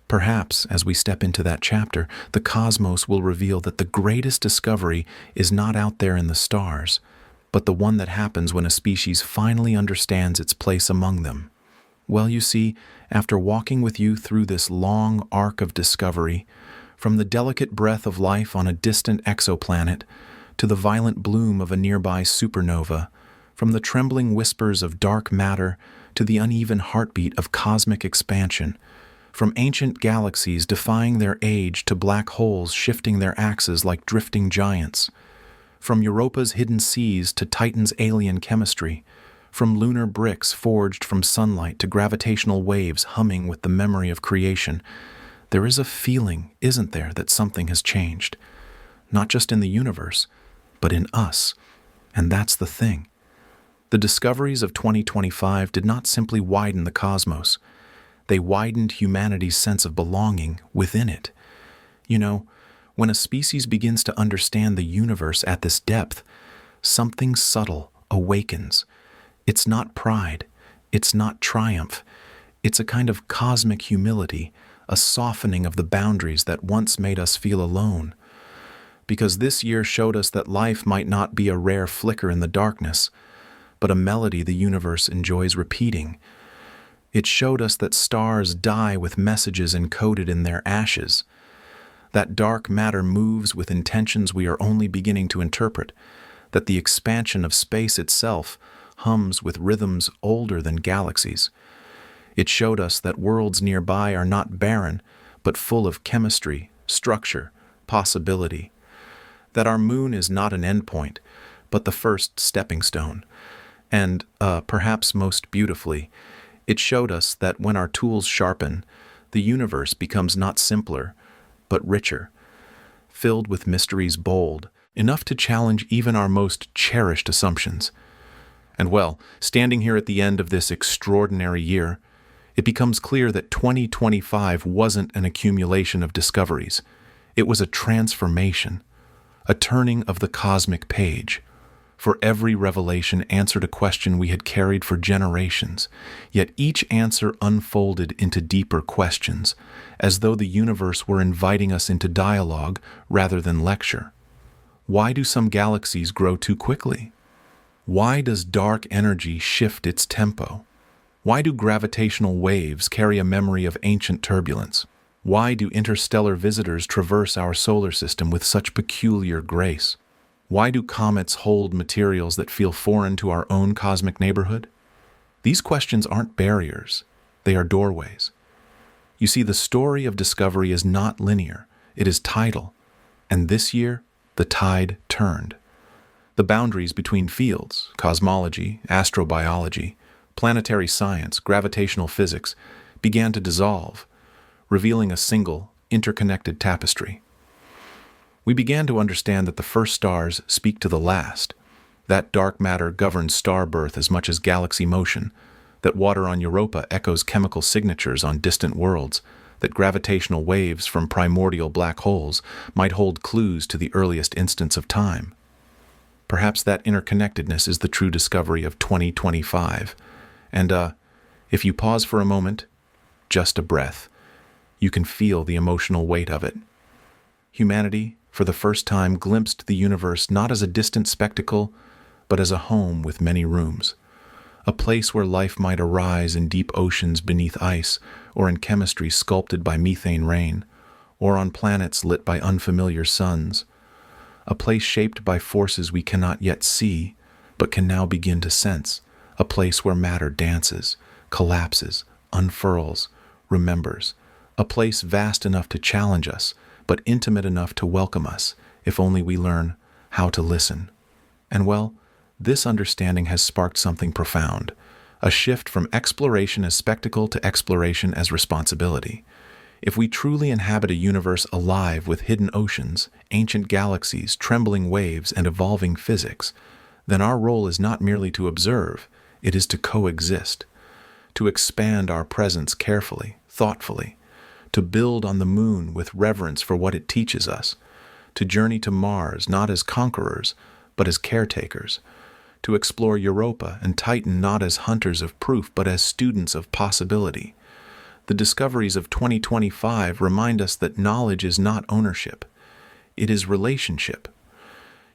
Perhaps, as we step into that chapter, the cosmos will reveal that the greatest discovery is not out there in the stars, but the one that happens when a species finally understands its place among them. Well, you see, after walking with you through this long arc of discovery, from the delicate breath of life on a distant exoplanet to the violent bloom of a nearby supernova, from the trembling whispers of dark matter to the uneven heartbeat of cosmic expansion, from ancient galaxies defying their age to black holes shifting their axes like drifting giants, from Europa's hidden seas to Titan's alien chemistry, from lunar bricks forged from sunlight to gravitational waves humming with the memory of creation, there is a feeling, isn't there, that something has changed, not just in the universe, but in us. And that's the thing. The discoveries of 2025 did not simply widen the cosmos. They widened humanity's sense of belonging within it. You know, when a species begins to understand the universe at this depth, something subtle awakens. It's not pride. It's not triumph. It's a kind of cosmic humility, a softening of the boundaries that once made us feel alone. Because this year showed us that life might not be a rare flicker in the darkness, but a melody the universe enjoys repeating. It showed us that stars die with messages encoded in their ashes, that dark matter moves with intentions we are only beginning to interpret, that the expansion of space itself hums with rhythms older than galaxies. It showed us that worlds nearby are not barren, but full of chemistry, structure, possibility. That our moon is not an endpoint, but the first stepping stone. And, perhaps most beautifully, it showed us that when our tools sharpen, the universe becomes not simpler, but richer, filled with mysteries bold, enough to challenge even our most cherished assumptions. And well, standing here at the end of this extraordinary year, it becomes clear that 2025 wasn't an accumulation of discoveries. It was a transformation, a turning of the cosmic page. For every revelation answered a question we had carried for generations, yet each answer unfolded into deeper questions, as though the universe were inviting us into dialogue rather than lecture. Why do some galaxies grow too quickly? Why does dark energy shift its tempo? Why do gravitational waves carry a memory of ancient turbulence? Why do interstellar visitors traverse our solar system with such peculiar grace? Why do comets hold materials that feel foreign to our own cosmic neighborhood? These questions aren't barriers, they are doorways. You see, the story of discovery is not linear, it is tidal. And this year, the tide turned. The boundaries between fields, cosmology, astrobiology, planetary science, gravitational physics, began to dissolve, revealing a single, interconnected tapestry. We began to understand that the first stars speak to the last, that dark matter governs star birth as much as galaxy motion, that water on Europa echoes chemical signatures on distant worlds, that gravitational waves from primordial black holes might hold clues to the earliest instants of time. Perhaps that interconnectedness is the true discovery of 2025. And, If you pause for a moment, just a breath, you can feel the emotional weight of it. Humanity, for the first time, glimpsed the universe not as a distant spectacle, but as a home with many rooms. A place where life might arise in deep oceans beneath ice, or in chemistry sculpted by methane rain, or on planets lit by unfamiliar suns. A place shaped by forces we cannot yet see, but can now begin to sense. A place where matter dances, collapses, unfurls, remembers. A place vast enough to challenge us, but intimate enough to welcome us, if only we learn how to listen. And well, this understanding has sparked something profound, a shift from exploration as spectacle to exploration as responsibility. If we truly inhabit a universe alive with hidden oceans, ancient galaxies, trembling waves, and evolving physics, then our role is not merely to observe, it is to coexist, to expand our presence carefully, thoughtfully, to build on the moon with reverence for what it teaches us, to journey to Mars not as conquerors, but as caretakers, to explore Europa and Titan not as hunters of proof, but as students of possibility. The discoveries of 2025 remind us that knowledge is not ownership, it is relationship.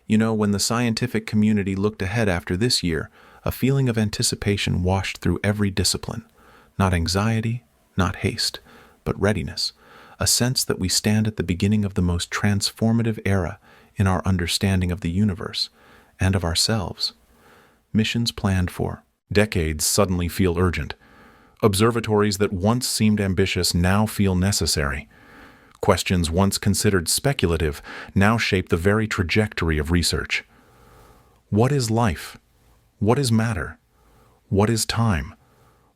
You know, when the scientific community looked ahead after this year, a feeling of anticipation washed through every discipline. Not anxiety, not haste, but readiness, a sense that we stand at the beginning of the most transformative era in our understanding of the universe and of ourselves. Missions planned for decades suddenly feel urgent. Observatories that once seemed ambitious now feel necessary. Questions once considered speculative now shape the very trajectory of research. What is life? What is matter? What is time?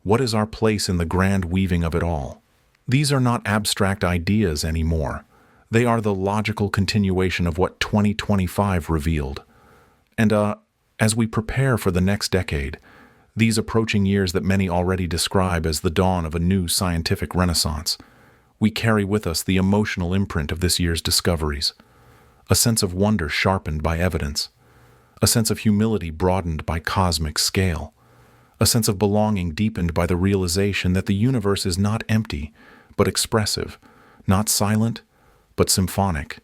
What is our place in the grand weaving of it all? These are not abstract ideas anymore. They are the logical continuation of what 2025 revealed. And as we prepare for the next decade, these approaching years that many already describe as the dawn of a new scientific renaissance, we carry with us the emotional imprint of this year's discoveries, a sense of wonder sharpened by evidence, a sense of humility broadened by cosmic scale, a sense of belonging deepened by the realization that the universe is not empty, but expressive, not silent, but symphonic.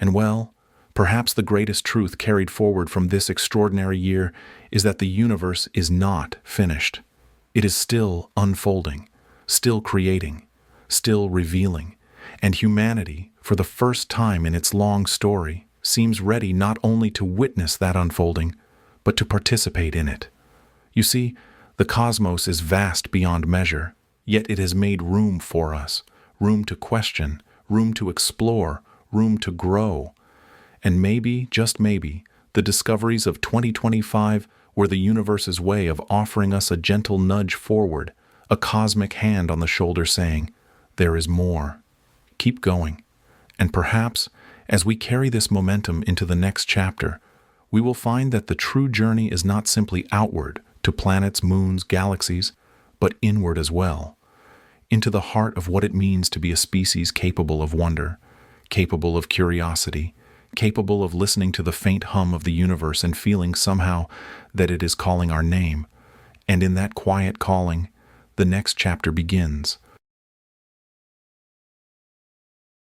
And well, perhaps the greatest truth carried forward from this extraordinary year is that the universe is not finished. It is still unfolding, still creating, still revealing, and humanity, for the first time in its long story, seems ready not only to witness that unfolding, but to participate in it. You see, the cosmos is vast beyond measure, yet it has made room for us, room to question, room to explore, room to grow. And maybe, just maybe, the discoveries of 2025 were the universe's way of offering us a gentle nudge forward, a cosmic hand on the shoulder saying, "There is more. Keep going." And perhaps, as we carry this momentum into the next chapter, we will find that the true journey is not simply outward to planets, moons, galaxies, but inward as well, into the heart of what it means to be a species capable of wonder, capable of curiosity, capable of listening to the faint hum of the universe and feeling somehow that it is calling our name. And in that quiet calling, the next chapter begins,